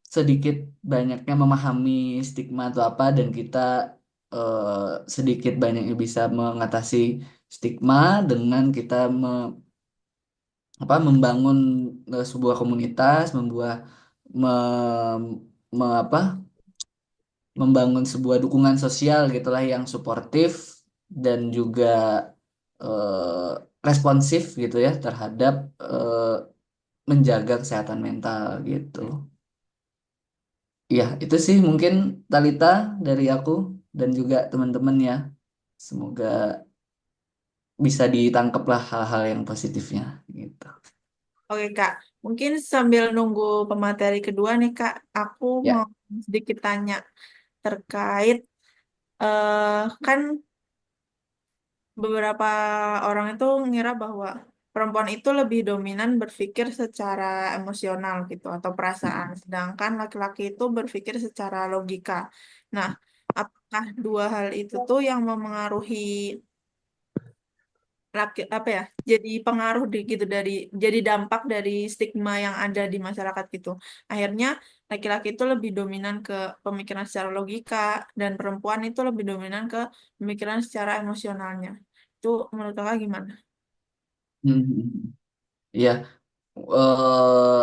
sedikit banyaknya memahami stigma atau apa dan kita sedikit banyaknya bisa mengatasi stigma dengan kita apa membangun sebuah komunitas, apa membangun sebuah dukungan sosial gitulah yang suportif dan juga responsif gitu ya terhadap menjaga kesehatan mental gitu. Ya, itu sih mungkin Talita dari aku dan juga teman-teman ya. Semoga bisa ditangkap lah hal-hal yang positifnya gitu. Oke Kak, mungkin sambil nunggu pemateri kedua nih Kak, aku mau Ya. sedikit tanya terkait kan beberapa orang itu ngira bahwa perempuan itu lebih dominan berpikir secara emosional gitu atau perasaan, sedangkan laki-laki itu berpikir secara logika. Nah, apakah dua hal itu tuh yang memengaruhi laki apa ya? Jadi pengaruh di gitu dari jadi dampak dari stigma yang ada di masyarakat gitu. Akhirnya laki-laki itu lebih dominan ke pemikiran secara logika dan perempuan itu lebih dominan ke pemikiran secara emosionalnya. Itu menurut kakak gimana? Hmm. Ya, eh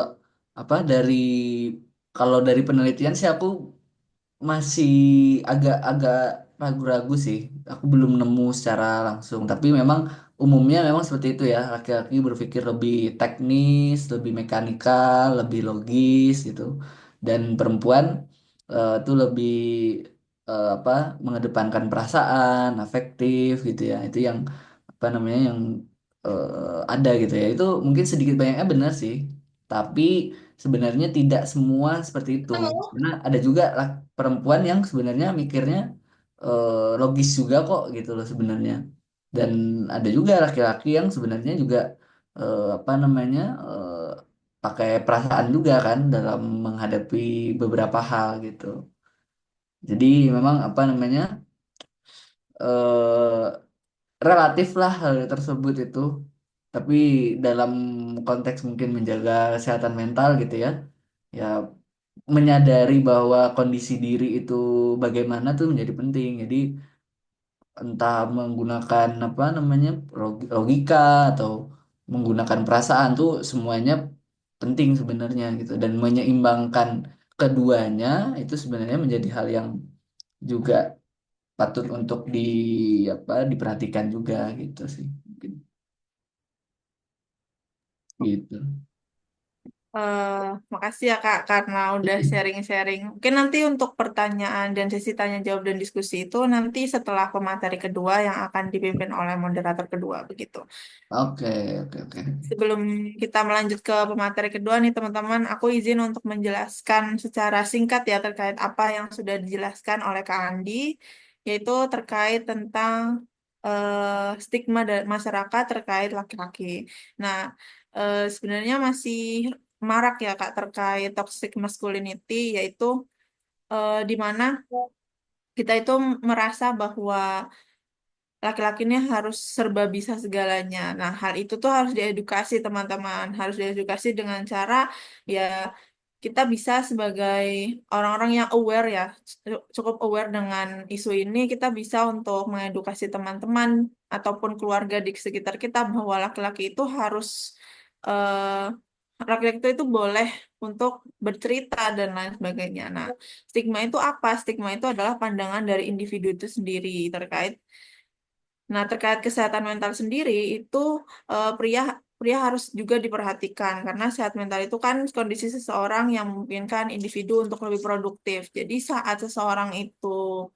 apa dari kalau dari penelitian sih aku masih agak-agak ragu-ragu sih. Aku belum nemu secara langsung, tapi memang umumnya memang seperti itu ya. Laki-laki berpikir lebih teknis, lebih mekanikal, lebih logis gitu. Dan perempuan itu lebih apa mengedepankan perasaan, afektif gitu ya. Itu yang apa namanya yang ada gitu ya. Itu mungkin sedikit banyaknya benar sih. Tapi sebenarnya tidak semua seperti itu. Karena ada juga perempuan yang sebenarnya mikirnya logis juga kok gitu loh sebenarnya. Dan ada juga laki-laki yang sebenarnya juga apa namanya pakai perasaan juga kan dalam menghadapi beberapa hal gitu. Jadi memang apa namanya eh relatif lah hal tersebut itu. Tapi dalam konteks mungkin menjaga kesehatan mental gitu ya. Ya menyadari bahwa kondisi diri itu bagaimana tuh menjadi penting. Jadi entah menggunakan apa namanya logika atau menggunakan perasaan tuh semuanya penting sebenarnya gitu dan menyeimbangkan keduanya itu sebenarnya menjadi hal yang juga patut untuk apa diperhatikan juga gitu sih mungkin gitu. Eh, Makasih ya Kak karena udah sharing-sharing. Mungkin nanti untuk pertanyaan dan sesi tanya jawab dan diskusi itu nanti setelah pemateri kedua yang akan dipimpin oleh moderator kedua begitu. Oke, oke, oke. Sebelum kita melanjut ke pemateri kedua nih teman-teman, aku izin untuk menjelaskan secara singkat ya terkait apa yang sudah dijelaskan oleh Kak Andi, yaitu terkait tentang stigma dari masyarakat terkait laki-laki. Nah, sebenarnya masih marak ya Kak terkait toxic masculinity, yaitu di mana kita itu merasa bahwa laki-laki ini harus serba bisa segalanya. Nah, hal itu tuh harus diedukasi teman-teman, harus diedukasi dengan cara ya kita bisa sebagai orang-orang yang aware ya, cukup aware dengan isu ini, kita bisa untuk mengedukasi teman-teman ataupun keluarga di sekitar kita bahwa laki-laki itu harus eh, laki-laki itu boleh untuk bercerita dan lain sebagainya. Nah, stigma itu apa? Stigma itu adalah pandangan dari individu itu sendiri terkait. Nah, terkait kesehatan mental sendiri itu pria pria harus juga diperhatikan karena sehat mental itu kan kondisi seseorang yang memungkinkan individu untuk lebih produktif. Jadi saat seseorang itu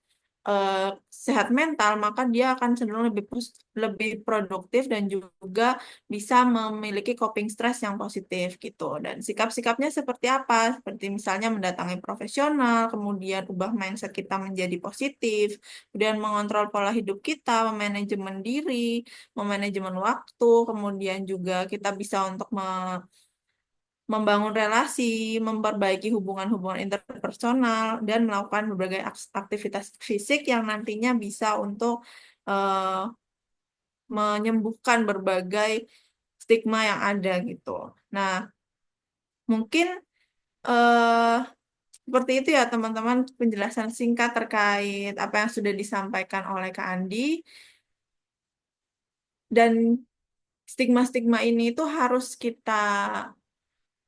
eh, sehat mental, maka dia akan cenderung lebih produktif dan juga bisa memiliki coping stress yang positif gitu. Dan sikap-sikapnya seperti apa? Seperti misalnya mendatangi profesional, kemudian ubah mindset kita menjadi positif, kemudian mengontrol pola hidup kita, memanajemen diri, memanajemen waktu, kemudian juga kita bisa untuk membangun relasi, memperbaiki hubungan-hubungan interpersonal, dan melakukan berbagai aktivitas fisik yang nantinya bisa untuk eh, menyembuhkan berbagai stigma yang ada gitu. Nah, mungkin eh, seperti itu ya teman-teman penjelasan singkat terkait apa yang sudah disampaikan oleh Kak Andi. Dan stigma-stigma ini itu harus kita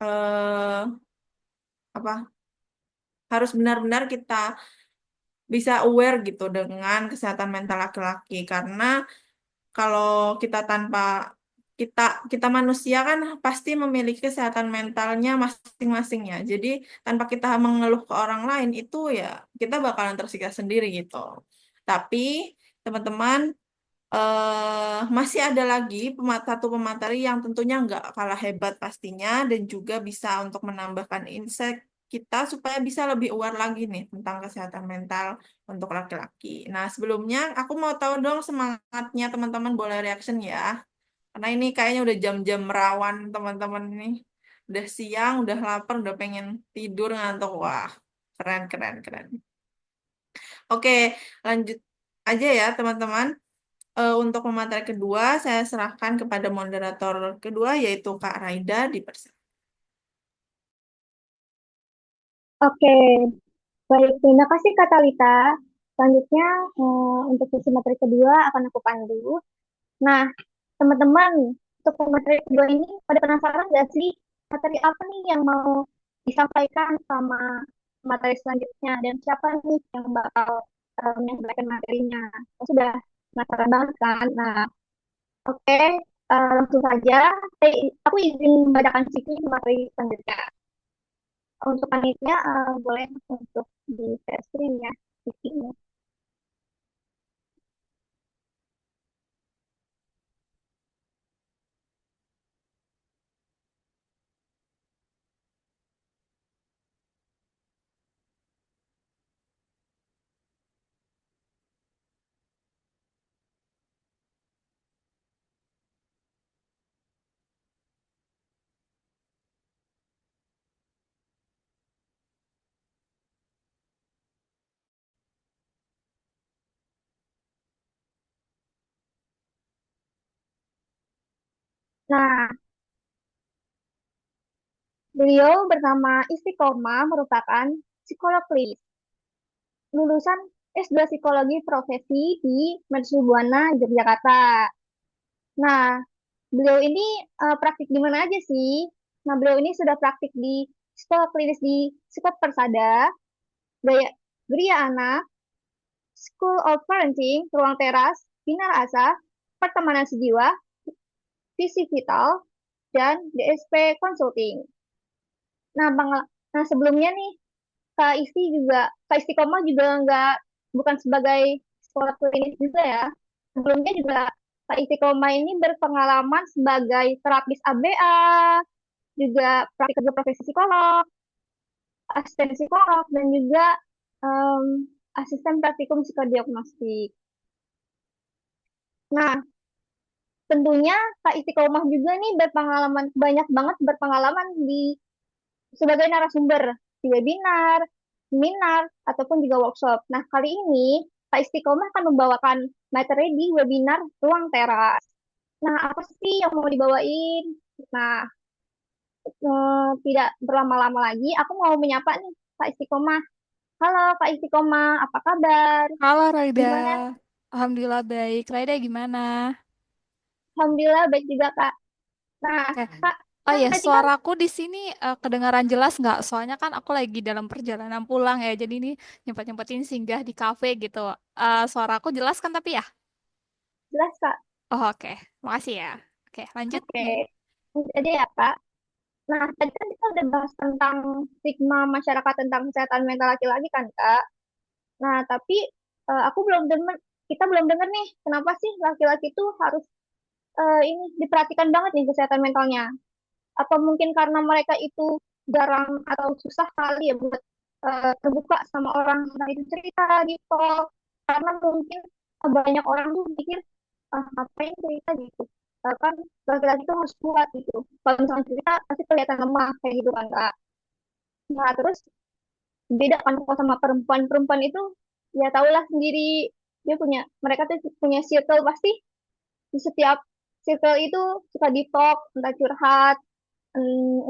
eh, apa? Harus benar-benar kita bisa aware gitu dengan kesehatan mental laki-laki karena kalau kita tanpa kita kita manusia kan pasti memiliki kesehatan mentalnya masing-masing ya. Jadi tanpa kita mengeluh ke orang lain itu ya kita bakalan tersiksa sendiri gitu. Tapi teman-teman masih ada lagi satu pemateri yang tentunya nggak kalah hebat pastinya dan juga bisa untuk menambahkan insight kita supaya bisa lebih aware lagi nih tentang kesehatan mental untuk laki-laki. Nah, sebelumnya aku mau tahu dong semangatnya teman-teman boleh reaction ya. Karena ini kayaknya udah jam-jam rawan teman-teman ini. Udah siang, udah lapar, udah pengen tidur ngantuk. Wah, keren, keren, keren. Oke, lanjut aja ya teman-teman. Untuk pemateri kedua, saya serahkan kepada moderator kedua, yaitu Kak Raida di Oke, baik. Terima kasih Kak Talita. Selanjutnya, untuk sesi materi kedua akan aku pandu. Nah, teman-teman, untuk materi kedua ini, pada penasaran nggak sih materi apa nih yang mau disampaikan sama materi selanjutnya dan siapa nih yang bakal menyampaikan materinya? Sudah penasaran banget kan? Nah, oke, langsung saja. Aku izin membacakan CV materi selanjutnya. Untuk panitia, boleh untuk di share screen ya CV-nya. Nah, beliau bernama Istiqomah merupakan psikolog klinis, lulusan S2 Psikologi Profesi di Mercu Buana, Yogyakarta. Nah, beliau ini praktik di mana aja sih? Nah, beliau ini sudah praktik di psikolog klinis di Psikot Persada, Gaya, Geria Anak, School of Parenting, Ruang Teras, Bina Asa, Pertemanan Sejiwa, Visi Vital, dan DSP Consulting. Nah, nah sebelumnya nih, Kak Istiqomah juga bukan sebagai psikolog klinis juga ya. Sebelumnya juga Kak Istiqomah ini berpengalaman sebagai terapis ABA, juga praktik kerja profesi psikolog, asisten psikolog, dan juga em, asisten praktikum psikodiagnostik. Nah, tentunya Kak Istiqomah juga nih banyak banget berpengalaman sebagai narasumber di webinar, seminar, ataupun juga workshop. Nah, kali ini Kak Istiqomah akan membawakan materi di webinar Ruang Teras. Nah, apa sih yang mau dibawain? Nah, tidak berlama-lama lagi, aku mau menyapa nih Kak Istiqomah. Halo Kak Istiqomah, apa kabar? Halo Raida, Gimana? Alhamdulillah baik. Raida gimana? Alhamdulillah baik juga Kak. Nah, Oke, Kak, Oh Kan ya, tadi kan suaraku di sini kedengaran jelas nggak? Soalnya kan aku lagi dalam perjalanan pulang ya, jadi ini nyempet-nyempetin singgah di kafe gitu. Suaraku jelas kan tapi ya? jelas Kak. Oh oke, makasih ya. Oke, lanjut. Oke. Jadi ya Kak. Nah, tadi kan kita udah bahas tentang stigma masyarakat tentang kesehatan mental laki-laki kan Kak. Nah, tapi aku belum denger, kita belum denger nih, kenapa sih laki-laki itu harus ini diperhatikan banget nih kesehatan mentalnya? Apa mungkin karena mereka itu jarang atau susah kali ya buat terbuka sama orang tentang itu cerita gitu. Karena mungkin banyak orang tuh pikir ngapain cerita gitu. Kan laki-laki itu harus kuat gitu. Kalau misalnya cerita pasti kelihatan lemah kayak gitu kan Kak. Nah terus beda kan kalau sama perempuan. Perempuan itu ya tahulah sendiri, dia punya, mereka tuh punya circle pasti, di setiap circle itu suka di talk entah curhat,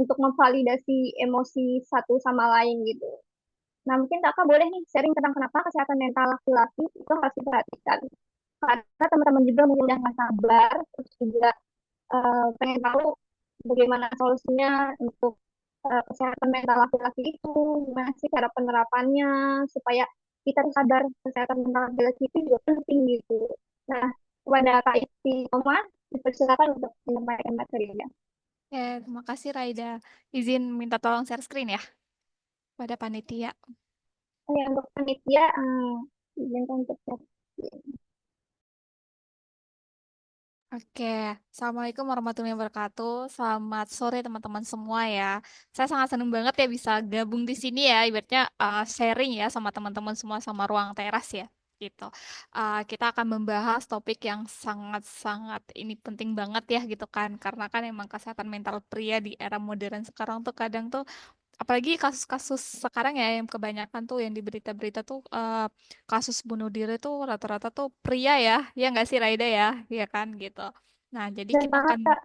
untuk memvalidasi emosi satu sama lain gitu. Nah, mungkin kakak boleh nih sharing tentang kenapa kesehatan mental laki-laki itu harus diperhatikan. Karena teman-teman juga mungkin udah nggak sabar, terus juga pengen tahu bagaimana solusinya untuk kesehatan mental laki-laki itu, gimana sih cara penerapannya, supaya kita sadar kesehatan mental laki-laki itu juga penting gitu. Nah, kepada Kak Istiqomah, dipersilakan untuk menyampaikan materinya. Oke, terima kasih Raida. Izin minta tolong share screen ya pada panitia. Oh ya, untuk panitia, izinkan untuk Oke, Assalamualaikum warahmatullahi wabarakatuh. Selamat sore teman-teman semua ya. Saya sangat senang banget ya bisa gabung di sini ya, ibaratnya sharing ya sama teman-teman semua sama ruang teras ya. Gitu. Kita akan membahas topik yang sangat-sangat ini penting banget ya gitu kan, karena kan emang kesehatan mental pria di era modern sekarang tuh kadang tuh apalagi kasus-kasus sekarang ya yang kebanyakan tuh yang di berita-berita tuh kasus bunuh diri tuh rata-rata tuh pria ya nggak sih Raida ya kan gitu. Nah jadi dan kita banget akan Kak.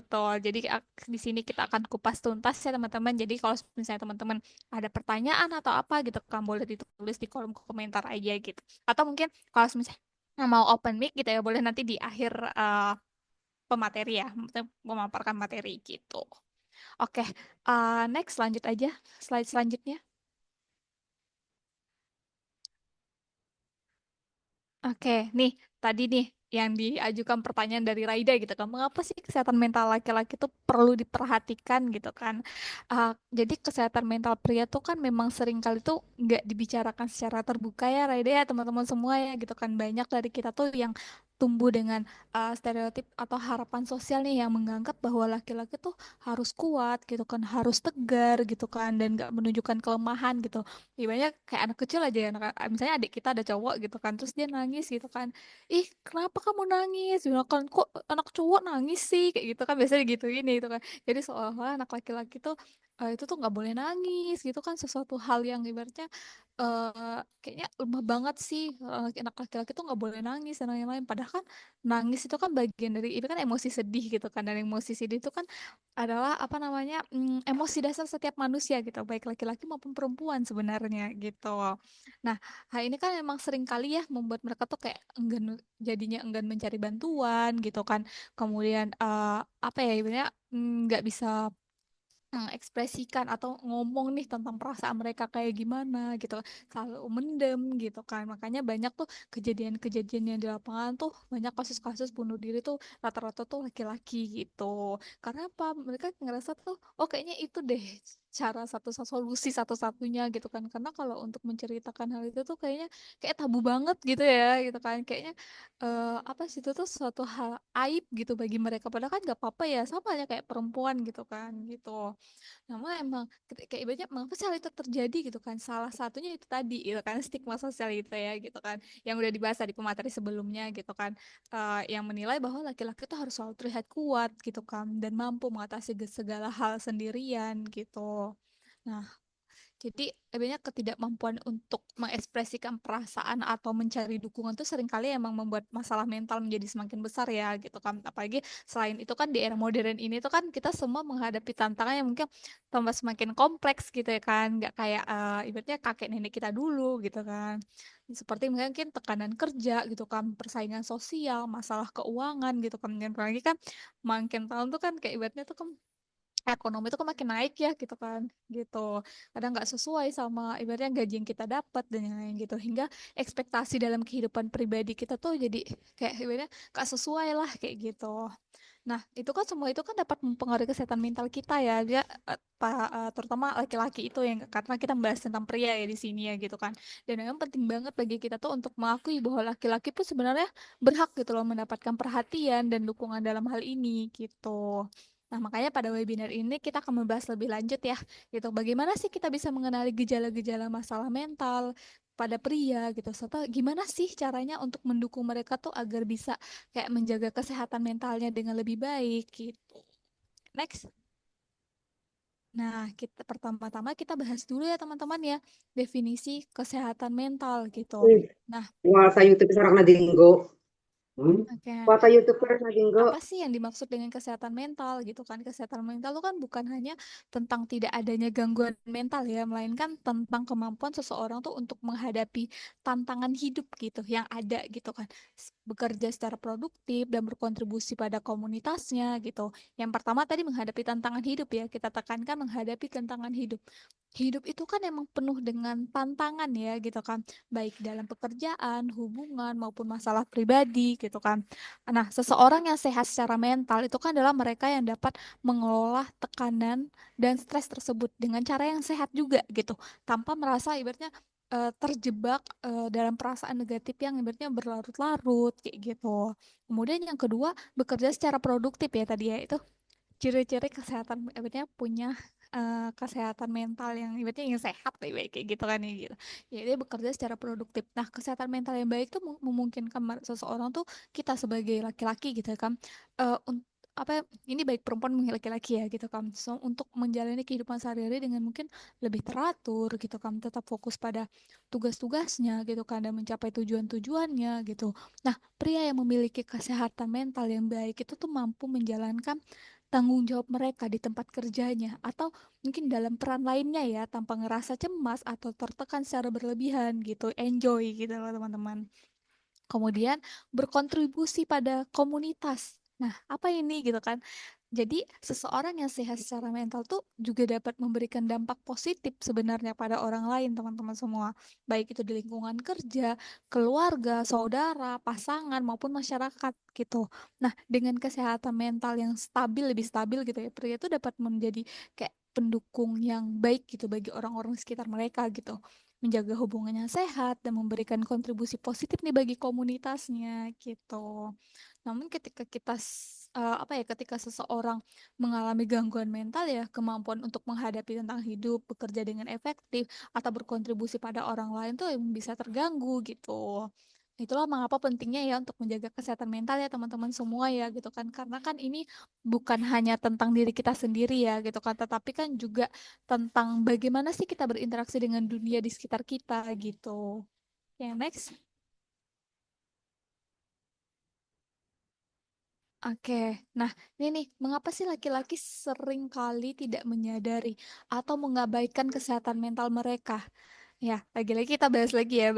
betul. Jadi di sini kita akan kupas tuntas ya teman-teman. Jadi kalau misalnya teman-teman ada pertanyaan atau apa gitu kan boleh ditulis di kolom komentar aja gitu. Atau mungkin kalau misalnya mau open mic gitu ya boleh nanti di akhir pemateri ya, maksudnya memaparkan materi gitu. Oke, next lanjut aja slide selanjutnya. Oke, nih tadi nih yang diajukan pertanyaan dari Raida gitu kan, mengapa sih kesehatan mental laki-laki itu perlu diperhatikan gitu kan? Jadi kesehatan mental pria tuh kan memang sering kali tuh nggak dibicarakan secara terbuka ya Raida ya teman-teman semua ya gitu kan, banyak dari kita tuh yang tumbuh dengan stereotip atau harapan sosial nih yang menganggap bahwa laki-laki tuh harus kuat gitu kan, harus tegar gitu kan, dan nggak menunjukkan kelemahan gitu. Ya banyak kayak anak kecil aja ya, misalnya adik kita ada cowok gitu kan, terus dia nangis gitu kan, ih kenapa kamu nangis? Bilang kan kok anak cowok nangis sih kayak gitu kan, biasanya gitu ini gitu kan. Jadi seolah-olah anak laki-laki tuh itu tuh nggak boleh nangis gitu kan, sesuatu hal yang ibaratnya kayaknya lemah banget sih, anak laki-laki tuh nggak boleh nangis dan lain-lain. Padahal kan nangis itu kan bagian dari itu kan emosi sedih gitu kan, dan emosi sedih itu kan adalah apa namanya emosi dasar setiap manusia gitu, baik laki-laki maupun perempuan sebenarnya gitu. Nah, hal ini kan memang sering kali ya membuat mereka tuh kayak enggan, jadinya enggan mencari bantuan gitu kan. Kemudian apa ya ibaratnya nggak bisa mengekspresikan atau ngomong nih tentang perasaan mereka kayak gimana gitu, selalu mendem gitu kan. Makanya banyak tuh kejadian-kejadian yang di lapangan tuh, banyak kasus-kasus bunuh diri tuh rata-rata tuh laki-laki gitu. Karena apa, mereka ngerasa tuh oh kayaknya itu deh cara satu solusi satu-satunya gitu kan, karena kalau untuk menceritakan hal itu tuh kayaknya kayak tabu banget gitu ya gitu kan, kayaknya apa sih itu tuh suatu hal aib gitu bagi mereka, padahal kan gak apa-apa ya, sama aja kayak perempuan gitu kan gitu. Namun emang kayak ibaratnya mengapa sih hal itu terjadi gitu kan? Salah satunya itu tadi gitu kan, stigma sosial itu ya gitu kan, yang udah dibahas di pemateri sebelumnya gitu kan. Yang menilai bahwa laki-laki itu harus selalu terlihat kuat gitu kan dan mampu mengatasi segala hal sendirian gitu. Nah, jadi banyak ketidakmampuan untuk mengekspresikan perasaan atau mencari dukungan tuh seringkali emang membuat masalah mental menjadi semakin besar ya gitu kan. Apalagi selain itu kan di era modern ini tuh kan kita semua menghadapi tantangan yang mungkin tambah semakin kompleks gitu ya kan. Nggak kayak ibaratnya kakek nenek kita dulu gitu kan. Seperti mungkin tekanan kerja gitu kan, persaingan sosial, masalah keuangan gitu kan. Dan apalagi kan makin tahun tuh kan kayak ibaratnya tuh kan ekonomi itu kan makin naik ya gitu kadang nggak sesuai sama ibaratnya gaji yang kita dapat dan yang lain gitu hingga ekspektasi dalam kehidupan pribadi kita tuh jadi kayak ibaratnya nggak sesuai lah kayak gitu. Nah, itu kan semua itu kan dapat mempengaruhi kesehatan mental kita ya. Dia terutama laki-laki itu yang karena kita membahas tentang pria ya di sini ya gitu kan. Dan memang penting banget bagi kita tuh untuk mengakui bahwa laki-laki pun sebenarnya berhak gitu loh mendapatkan perhatian dan dukungan dalam hal ini gitu. Nah, makanya pada webinar ini kita akan membahas lebih lanjut ya, gitu. Bagaimana sih kita bisa mengenali gejala-gejala masalah mental pada pria gitu, serta gimana sih caranya untuk mendukung mereka tuh agar bisa kayak menjaga kesehatan mentalnya dengan lebih baik gitu. Next. Nah, kita pertama-tama kita bahas dulu ya teman-teman ya, definisi kesehatan mental gitu. Nah, Kuasa YouTube sekarang nadinggo. oke. Kuasa YouTuber nadinggo. Apa sih yang dimaksud dengan kesehatan mental gitu kan? Kesehatan mental itu kan bukan hanya tentang tidak adanya gangguan mental ya, melainkan tentang kemampuan seseorang tuh untuk menghadapi tantangan hidup gitu yang ada gitu kan. Bekerja secara produktif dan berkontribusi pada komunitasnya gitu. Yang pertama tadi menghadapi tantangan hidup ya, kita tekankan menghadapi tantangan hidup. Hidup itu kan emang penuh dengan tantangan ya gitu kan, baik dalam pekerjaan, hubungan maupun masalah pribadi gitu kan. Nah, seseorang yang sehat secara mental itu kan adalah mereka yang dapat mengelola tekanan dan stres tersebut dengan cara yang sehat juga gitu, tanpa merasa ibaratnya terjebak dalam perasaan negatif yang ibaratnya berlarut-larut kayak gitu. Kemudian yang kedua, bekerja secara produktif ya tadi ya itu ciri-ciri kesehatan ibaratnya punya kesehatan mental yang ibaratnya yang sehat kayak gitu kan ya gitu. Ya dia bekerja secara produktif. Nah, kesehatan mental yang baik tuh memungkinkan seseorang tuh kita sebagai laki-laki gitu kan eh, un- apa ini baik perempuan maupun laki-laki ya gitu kan. So, untuk menjalani kehidupan sehari-hari dengan mungkin lebih teratur gitu kan, tetap fokus pada tugas-tugasnya gitu kan dan mencapai tujuan-tujuannya gitu. Nah, pria yang memiliki kesehatan mental yang baik itu tuh mampu menjalankan tanggung jawab mereka di tempat kerjanya atau mungkin dalam peran lainnya ya tanpa ngerasa cemas atau tertekan secara berlebihan gitu, enjoy gitu loh teman-teman. Kemudian berkontribusi pada komunitas. Nah, apa ini gitu kan? Jadi, seseorang yang sehat secara mental tuh juga dapat memberikan dampak positif sebenarnya pada orang lain, teman-teman semua. Baik itu di lingkungan kerja, keluarga, saudara, pasangan, maupun masyarakat gitu. Nah, dengan kesehatan mental yang stabil, lebih stabil gitu ya, pria itu dapat menjadi kayak pendukung yang baik gitu bagi orang-orang sekitar mereka gitu. Menjaga hubungannya sehat dan memberikan kontribusi positif nih bagi komunitasnya gitu. Namun ketika ketika seseorang mengalami gangguan mental ya, kemampuan untuk menghadapi tentang hidup, bekerja dengan efektif atau berkontribusi pada orang lain tuh yang bisa terganggu gitu. Itulah mengapa pentingnya ya untuk menjaga kesehatan mental ya teman-teman semua ya gitu kan. Karena kan ini bukan hanya tentang diri kita sendiri ya gitu kan, tetapi kan juga tentang bagaimana sih kita berinteraksi dengan dunia di sekitar kita gitu. Yang next. Oke, nah ini nih, mengapa sih laki-laki sering kali tidak menyadari atau mengabaikan kesehatan mental mereka? Ya, lagi-lagi kita bahas lagi ya,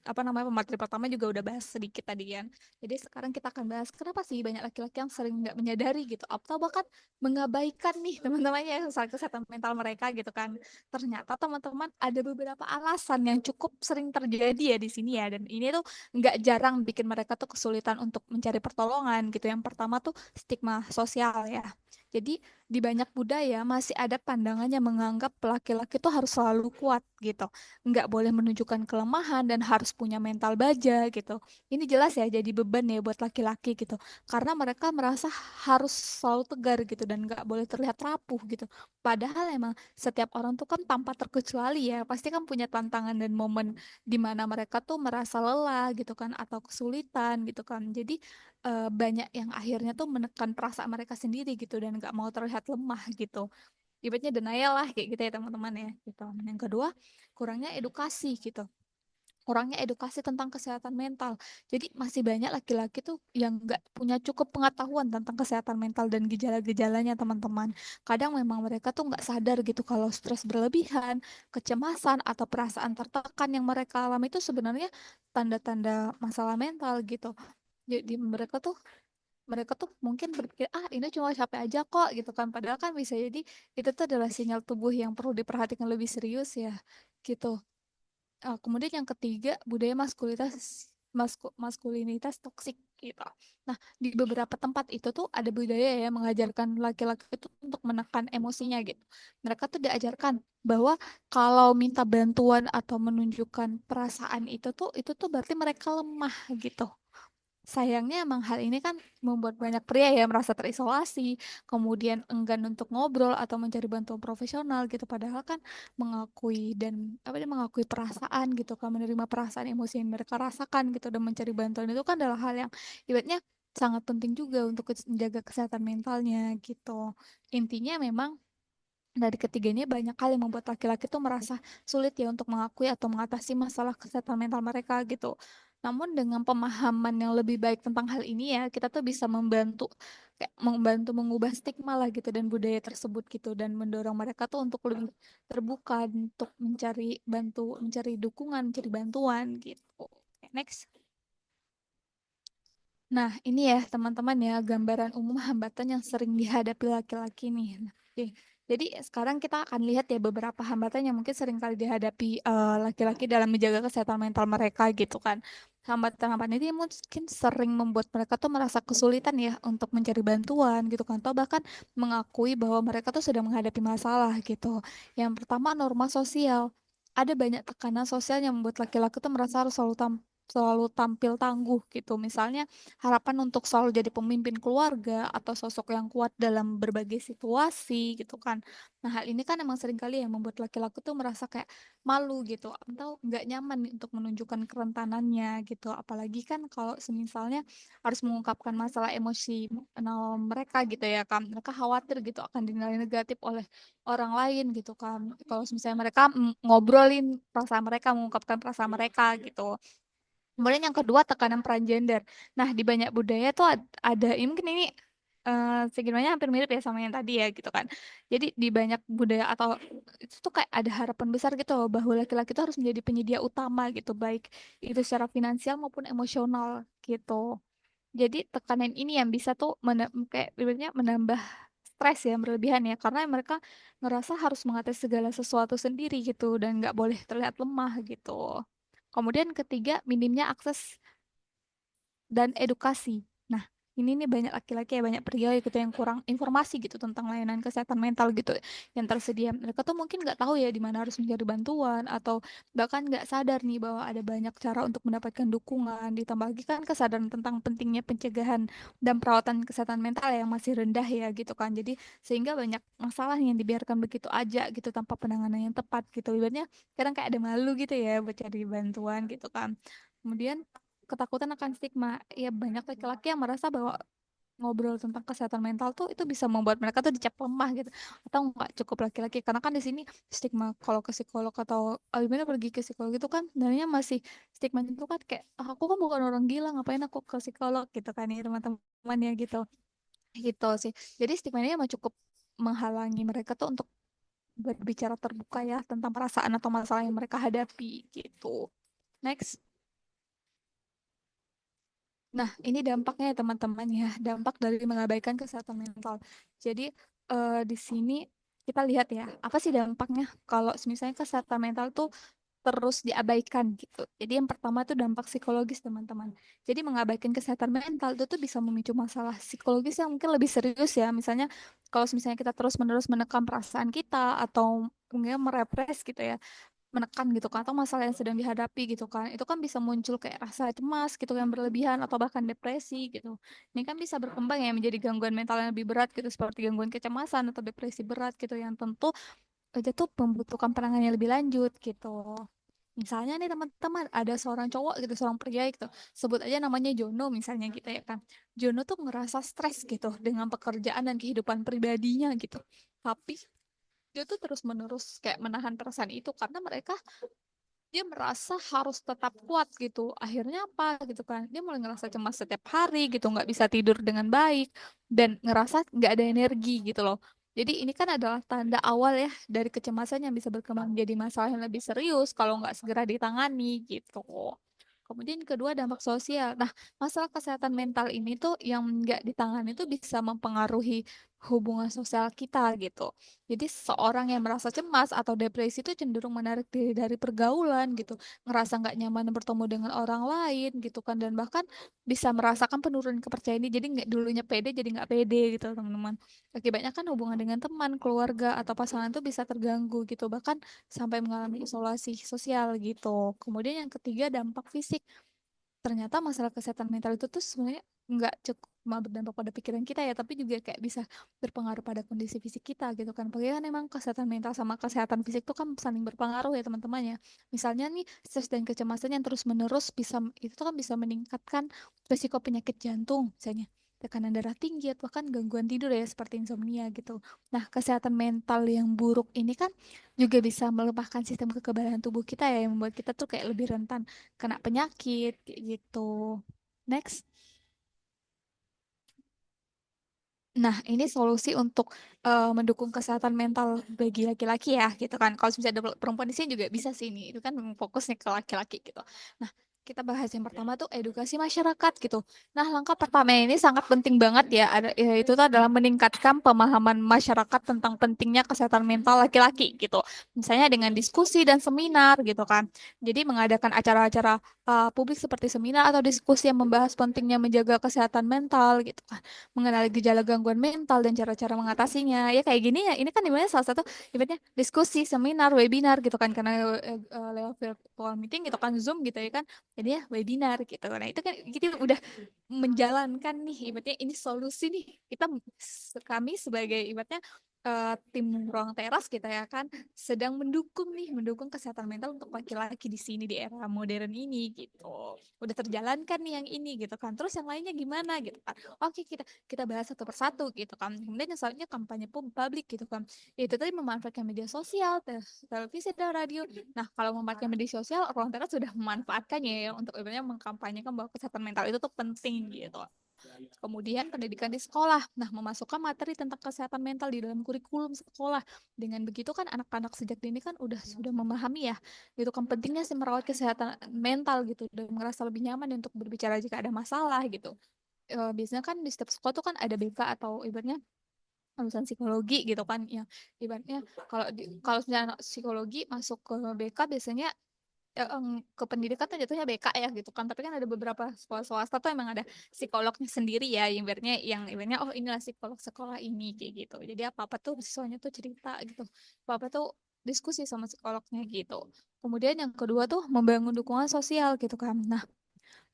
apa namanya pemateri pertama juga udah bahas sedikit tadi kan. Jadi sekarang kita akan bahas kenapa sih banyak laki-laki yang sering nggak menyadari gitu, atau bahkan mengabaikan nih teman-temannya soal kesehatan mental mereka gitu kan. Ternyata teman-teman ada beberapa alasan yang cukup sering terjadi ya di sini ya, dan ini tuh nggak jarang bikin mereka tuh kesulitan untuk mencari pertolongan gitu. Yang pertama tuh stigma sosial ya. Jadi di banyak budaya masih ada pandangan yang menganggap laki-laki itu harus selalu kuat gitu, nggak boleh menunjukkan kelemahan dan harus punya mental baja gitu. Ini jelas ya jadi beban ya buat laki-laki gitu, karena mereka merasa harus selalu tegar gitu dan nggak boleh terlihat rapuh gitu. Padahal emang setiap orang tuh kan tanpa terkecuali ya pasti kan punya tantangan dan momen di mana mereka tuh merasa lelah gitu kan atau kesulitan gitu kan. Jadi banyak yang akhirnya tuh menekan perasaan mereka sendiri gitu dan nggak mau terlihat lemah gitu. Ibaratnya denial lah kayak gitu ya teman-teman ya gitu. Yang kedua, kurangnya edukasi gitu. Kurangnya edukasi tentang kesehatan mental. Jadi masih banyak laki-laki tuh yang nggak punya cukup pengetahuan tentang kesehatan mental dan gejala-gejalanya teman-teman. Kadang memang mereka tuh nggak sadar gitu kalau stres berlebihan, kecemasan atau perasaan tertekan yang mereka alami itu sebenarnya tanda-tanda masalah mental gitu. Jadi mereka tuh mereka tuh mungkin berpikir ini cuma capek aja kok gitu kan, padahal kan bisa jadi itu tuh adalah sinyal tubuh yang perlu diperhatikan lebih serius ya gitu. Kemudian yang ketiga, budaya maskulinitas toksik gitu. Nah, di beberapa tempat itu tuh ada budaya ya mengajarkan laki-laki itu untuk menekan emosinya gitu. Mereka tuh diajarkan bahwa kalau minta bantuan atau menunjukkan perasaan itu tuh berarti mereka lemah gitu. Sayangnya emang hal ini kan membuat banyak pria ya merasa terisolasi, kemudian enggan untuk ngobrol atau mencari bantuan profesional gitu. Padahal kan mengakui dan apa dia mengakui perasaan gitu kan, menerima perasaan emosi yang mereka rasakan gitu dan mencari bantuan itu kan adalah hal yang ibaratnya sangat penting juga untuk menjaga kesehatan mentalnya gitu. Intinya memang dari ketiganya banyak hal yang membuat laki-laki tuh merasa sulit ya untuk mengakui atau mengatasi masalah kesehatan mental mereka gitu. Namun dengan pemahaman yang lebih baik tentang hal ini ya, kita tuh bisa membantu mengubah stigma lah gitu dan budaya tersebut gitu dan mendorong mereka tuh untuk lebih terbuka untuk mencari dukungan, mencari bantuan gitu. Oke, next. Nah, ini ya teman-teman ya gambaran umum hambatan yang sering dihadapi laki-laki nih. Nah, oke. Jadi sekarang kita akan lihat ya beberapa hambatan yang mungkin sering kali dihadapi laki-laki dalam menjaga kesehatan mental mereka gitu kan. Hambatan-hambatan ini mungkin sering membuat mereka tuh merasa kesulitan ya untuk mencari bantuan gitu kan. Atau bahkan mengakui bahwa mereka tuh sedang menghadapi masalah gitu. Yang pertama norma sosial. Ada banyak tekanan sosial yang membuat laki-laki tuh merasa harus selalu tampil tangguh gitu. Misalnya harapan untuk selalu jadi pemimpin keluarga atau sosok yang kuat dalam berbagai situasi gitu kan. Nah, hal ini kan emang sering kali yang membuat laki-laki tuh merasa kayak malu gitu atau nggak nyaman nih untuk menunjukkan kerentanannya gitu. Apalagi kan kalau semisalnya harus mengungkapkan masalah emosional mereka gitu ya kan. Mereka khawatir gitu akan dinilai negatif oleh orang lain gitu kan. Kalau misalnya mereka ngobrolin perasaan mereka, mengungkapkan perasaan mereka gitu. Kemudian yang kedua tekanan peran gender. Nah, di banyak budaya tuh ada ini mungkin ini segmennya hampir mirip ya sama yang tadi ya gitu kan. Jadi di banyak budaya atau itu tuh kayak ada harapan besar gitu loh bahwa laki-laki itu harus menjadi penyedia utama gitu, baik itu secara finansial maupun emosional gitu. Jadi tekanan ini yang bisa tuh kayak ibaratnya menambah stres ya berlebihan ya karena mereka ngerasa harus mengatasi segala sesuatu sendiri gitu dan nggak boleh terlihat lemah gitu. Kemudian ketiga, minimnya akses dan edukasi. Nah, ini nih banyak laki-laki ya, banyak pria gitu yang kurang informasi gitu tentang layanan kesehatan mental gitu yang tersedia. Mereka tuh mungkin nggak tahu ya di mana harus mencari bantuan atau bahkan nggak sadar nih bahwa ada banyak cara untuk mendapatkan dukungan. Ditambah lagi kan kesadaran tentang pentingnya pencegahan dan perawatan kesehatan mental yang masih rendah ya gitu kan. Jadi sehingga banyak masalah yang dibiarkan begitu aja gitu tanpa penanganan yang tepat gitu. Ibaratnya kadang kayak ada malu gitu ya buat cari bantuan gitu kan. Kemudian ketakutan akan stigma. Ya banyak laki-laki yang merasa bahwa ngobrol tentang kesehatan mental tuh itu bisa membuat mereka tuh dicap lemah gitu atau nggak cukup laki-laki karena kan di sini stigma kalau ke psikolog atau gimana pergi ke psikolog itu kan sebenarnya masih stigma itu kan kayak aku kan bukan orang gila ngapain aku ke psikolog gitu kan ya teman-teman ya gitu gitu sih jadi stigma ini emang cukup menghalangi mereka tuh untuk berbicara terbuka ya tentang perasaan atau masalah yang mereka hadapi gitu next. Nah, ini dampaknya ya teman-teman ya, dampak dari mengabaikan kesehatan mental. Jadi di sini kita lihat ya, apa sih dampaknya kalau misalnya kesehatan mental tuh terus diabaikan gitu. Jadi yang pertama itu dampak psikologis teman-teman. Jadi mengabaikan kesehatan mental itu tuh bisa memicu masalah psikologis yang mungkin lebih serius ya. Misalnya kalau misalnya kita terus-menerus menekan perasaan kita atau mungkin merepres gitu ya menekan gitu kan atau masalah yang sedang dihadapi gitu kan itu kan bisa muncul kayak rasa cemas gitu yang berlebihan atau bahkan depresi gitu ini kan bisa berkembang ya menjadi gangguan mental yang lebih berat gitu seperti gangguan kecemasan atau depresi berat gitu yang tentu itu tuh membutuhkan penanganan yang lebih lanjut gitu misalnya nih teman-teman ada seorang cowok gitu seorang pria gitu sebut aja namanya Jono misalnya gitu ya kan Jono tuh ngerasa stres gitu dengan pekerjaan dan kehidupan pribadinya gitu tapi dia tuh terus-menerus kayak menahan perasaan itu karena dia merasa harus tetap kuat gitu. Akhirnya apa gitu kan? Dia mulai ngerasa cemas setiap hari gitu, nggak bisa tidur dengan baik dan ngerasa nggak ada energi gitu loh. Jadi ini kan adalah tanda awal ya dari kecemasan yang bisa berkembang menjadi masalah yang lebih serius kalau nggak segera ditangani gitu. Kemudian yang kedua dampak sosial. Nah, masalah kesehatan mental ini tuh yang nggak ditangani itu bisa mempengaruhi hubungan sosial kita gitu. Jadi seorang yang merasa cemas atau depresi itu cenderung menarik diri dari pergaulan gitu, ngerasa nggak nyaman bertemu dengan orang lain gitu kan, dan bahkan bisa merasakan penurunan kepercayaan diri. Jadi nggak dulunya pede jadi nggak pede gitu teman-teman. Akibatnya kan hubungan dengan teman, keluarga atau pasangan itu bisa terganggu gitu, bahkan sampai mengalami isolasi sosial gitu. Kemudian yang ketiga dampak fisik. Ternyata masalah kesehatan mental itu tuh sebenarnya nggak cukup cuma berdampak pada pikiran kita ya, tapi juga kayak bisa berpengaruh pada kondisi fisik kita gitu kan. Apalagi kan emang kesehatan mental sama kesehatan fisik tuh kan saling berpengaruh ya teman-teman ya. Misalnya nih stres dan kecemasan yang terus-menerus bisa itu tuh kan bisa meningkatkan risiko penyakit jantung misalnya, tekanan darah tinggi atau bahkan gangguan tidur ya seperti insomnia gitu. Nah, kesehatan mental yang buruk ini kan juga bisa melemahkan sistem kekebalan tubuh kita ya, yang membuat kita tuh kayak lebih rentan kena penyakit kayak gitu. Next. Nah, ini solusi untuk mendukung kesehatan mental bagi laki-laki ya, gitu kan. Kalau misalnya ada perempuan di sini juga bisa sih ini. Itu kan memang fokusnya ke laki-laki gitu. Nah, kita bahas yang pertama tuh edukasi masyarakat gitu. Nah, langkah pertama ini sangat penting banget ya. Itu tuh adalah meningkatkan pemahaman masyarakat tentang pentingnya kesehatan mental laki-laki gitu. Misalnya dengan diskusi dan seminar gitu kan. Jadi mengadakan acara-acara publik seperti seminar atau diskusi yang membahas pentingnya menjaga kesehatan mental gitu kan, mengenali gejala gangguan mental dan cara-cara mengatasinya. Ya kayak gini ya, ini kan dimana salah satu ibaratnya diskusi, seminar, webinar gitu kan, karena lewat virtual meeting gitu kan, Zoom gitu ya kan. Jadi ya webinar gitu. Nah, itu kan kita udah menjalankan nih ibaratnya ini solusi nih. Kami sebagai ibaratnya tim ruang teras kita ya kan sedang mendukung kesehatan mental untuk laki-laki di sini di era modern ini gitu. Udah terjalankan nih yang ini gitu kan. Terus yang lainnya gimana gitu kan. Oke, kita bahas satu persatu gitu kan. Kemudian yang selanjutnya kampanye publik gitu kan. Itu tadi memanfaatkan media sosial, televisi dan radio. Nah, kalau memanfaatkan media sosial, ruang teras sudah memanfaatkannya ya untuk ibaratnya mengkampanyekan bahwa kesehatan mental itu tuh penting gitu. Kemudian pendidikan di sekolah. Nah, memasukkan materi tentang kesehatan mental di dalam kurikulum sekolah. Dengan begitu kan anak-anak sejak dini kan sudah memahami ya, gitu kan pentingnya sih merawat kesehatan mental gitu dan merasa lebih nyaman untuk berbicara jika ada masalah gitu. Biasanya kan di setiap sekolah tuh kan ada BK atau ibaratnya lulusan psikologi gitu kan ya, ibaratnya kalau misalnya anak psikologi masuk ke BK biasanya ke pendidikan tuh jatuhnya BK ya gitu kan, tapi kan ada beberapa sekolah swasta tuh emang ada psikolognya sendiri ya, yang ibaratnya oh inilah psikolog sekolah ini kayak gitu. Jadi apa apa tuh siswanya tuh cerita gitu, apa apa tuh diskusi sama psikolognya gitu. Kemudian yang kedua tuh membangun dukungan sosial gitu kan. Nah,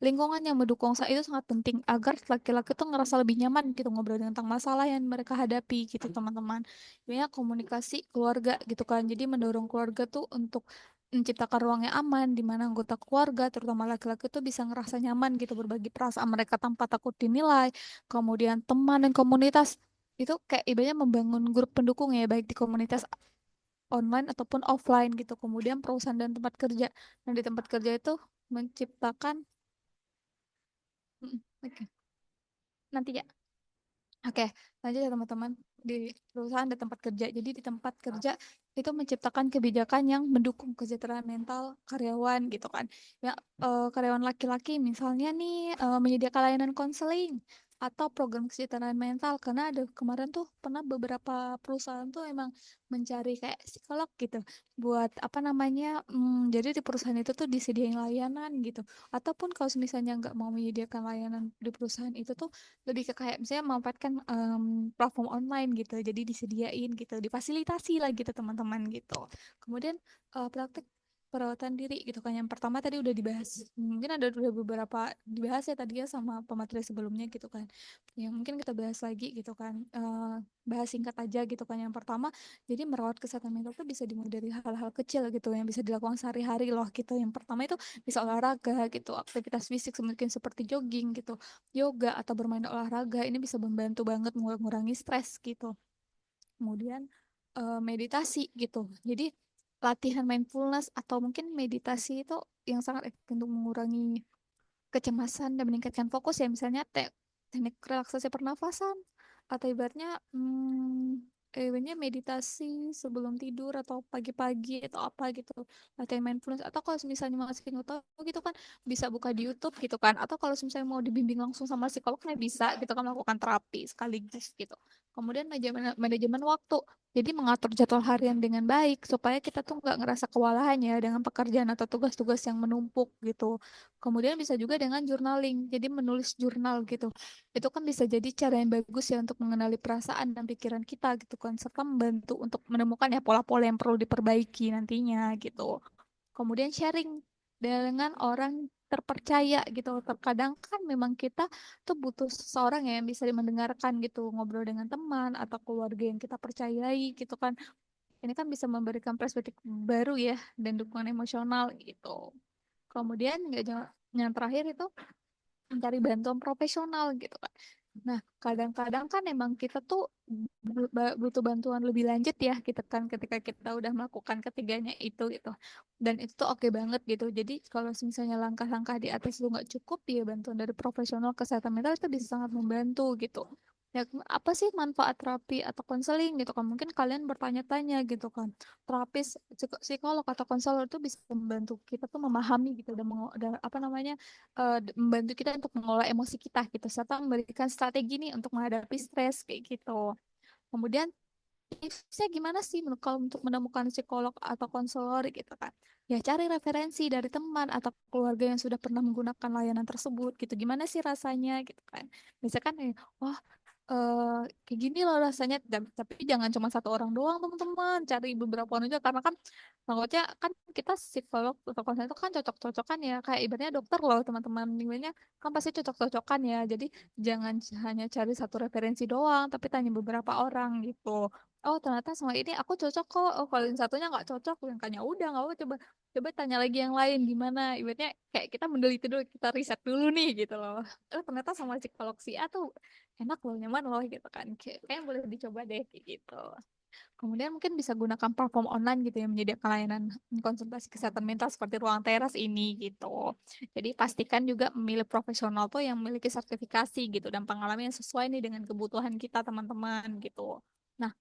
lingkungan yang mendukung saat itu sangat penting agar laki-laki tuh ngerasa lebih nyaman gitu ngobrol tentang masalah yang mereka hadapi gitu teman-teman. Banyak komunikasi keluarga gitu kan. Jadi mendorong keluarga tuh untuk menciptakan ruang yang aman di mana anggota keluarga terutama laki-laki tuh bisa ngerasa nyaman gitu berbagi perasaan mereka tanpa takut dinilai. Kemudian teman dan komunitas itu kayak ibaratnya membangun grup pendukung ya baik di komunitas online ataupun offline gitu. Kemudian perusahaan dan tempat kerja. Nah, di tempat kerja itu menciptakan oke. Nanti ya. Oke, lanjut ya teman-teman. Di perusahaan dan tempat kerja. Jadi di tempat kerja itu menciptakan kebijakan yang mendukung kesejahteraan mental karyawan gitu kan. Ya, karyawan laki-laki misalnya nih menyediakan layanan konseling atau program kesejahteraan mental, karena ada kemarin tuh pernah beberapa perusahaan tuh emang mencari kayak psikolog gitu buat apa namanya, jadi di perusahaan itu tuh disediain layanan gitu, ataupun kalau misalnya nggak mau menyediakan layanan di perusahaan itu tuh lebih ke kayak misalnya memanfaatkan platform online gitu, jadi disediain gitu, difasilitasi lah gitu teman-teman gitu. Kemudian praktek perawatan diri gitu kan, yang pertama tadi udah dibahas, mungkin udah beberapa dibahas ya tadi ya sama pemateri sebelumnya gitu kan, yang mungkin kita bahas lagi gitu kan. Bahas singkat aja gitu kan. Yang pertama, jadi merawat kesehatan mental itu bisa dimulai dari hal-hal kecil gitu yang bisa dilakukan sehari-hari loh gitu. Yang pertama itu bisa olahraga gitu, aktivitas fisik mungkin seperti jogging gitu, yoga atau bermain olahraga, ini bisa membantu banget mengurangi stres gitu. Kemudian meditasi gitu. Jadi latihan mindfulness atau mungkin meditasi itu yang sangat efektif untuk mengurangi kecemasan dan meningkatkan fokus ya, misalnya teknik relaksasi pernafasan atau ibaratnya meditasi sebelum tidur atau pagi-pagi atau apa gitu, latihan mindfulness. Atau kalau misalnya masih nggak tahu gitu kan, bisa buka di YouTube gitu kan. Atau kalau misalnya mau dibimbing langsung sama psikolog kan bisa gitu kan, melakukan terapi sekaligus gitu. Kemudian manajemen waktu. Jadi mengatur jadwal harian dengan baik supaya kita tuh nggak ngerasa kewalahan ya dengan pekerjaan atau tugas-tugas yang menumpuk gitu. Kemudian bisa juga dengan journaling, jadi menulis jurnal gitu. Itu kan bisa jadi cara yang bagus ya untuk mengenali perasaan dan pikiran kita gitu kan, serta membantu untuk menemukan ya pola-pola yang perlu diperbaiki nantinya gitu. Kemudian sharing dengan orang terpercaya gitu. Terkadang kan memang kita tuh butuh seseorang ya yang bisa mendengarkan gitu, ngobrol dengan teman atau keluarga yang kita percayai gitu kan. Ini kan bisa memberikan perspektif baru ya dan dukungan emosional gitu. Kemudian nggak yang terakhir itu mencari bantuan profesional gitu kan. Nah, kadang-kadang kan emang kita tuh butuh bantuan lebih lanjut ya gitu kan ketika kita udah melakukan ketiganya itu gitu. Dan itu tuh oke banget gitu. Jadi kalau misalnya langkah-langkah di atas itu nggak cukup ya, bantuan dari profesional kesehatan mental itu bisa sangat membantu gitu. Ya, apa sih manfaat terapi atau konseling gitu kan? Mungkin kalian bertanya-tanya gitu kan. Terapis, psikolog atau konselor itu bisa membantu kita tuh memahami gitu dan apa namanya, membantu kita untuk mengelola emosi kita gitu, serta memberikan strategi nih untuk menghadapi stres kayak gitu. Kemudian tipsnya gimana sih kalau untuk menemukan psikolog atau konselor gitu kan? Ya cari referensi dari teman atau keluarga yang sudah pernah menggunakan layanan tersebut gitu. Gimana sih rasanya gitu kan? Misalkan oh, kayak gini loh rasanya. Tapi jangan cuma satu orang doang teman-teman, cari beberapa orang juga, karena kan takutnya kan kita psikolog atau konselor itu kan cocok-cocokan ya, kayak ibaratnya dokter loh teman-teman, ibaratnya kan pasti cocok-cocokan ya. Jadi jangan hanya cari satu referensi doang, tapi tanya beberapa orang gitu. Oh ternyata sama ini aku cocok kok, oh kalau yang satunya nggak cocok, yang kayaknya udah nggak apa, coba coba tanya lagi yang lain gimana, ibaratnya kayak kita meneliti dulu, kita riset dulu nih gitu loh. Oh ternyata sama psikolog si A tuh enak loh, nyaman loh gitu kan, kayak boleh dicoba deh kayak gitu. Kemudian mungkin bisa gunakan platform online gitu yang menyediakan layanan konsultasi kesehatan mental seperti Ruang Teras ini gitu. Jadi pastikan juga memilih profesional tuh yang memiliki sertifikasi gitu dan pengalaman yang sesuai nih dengan kebutuhan kita teman-teman gitu. Nah,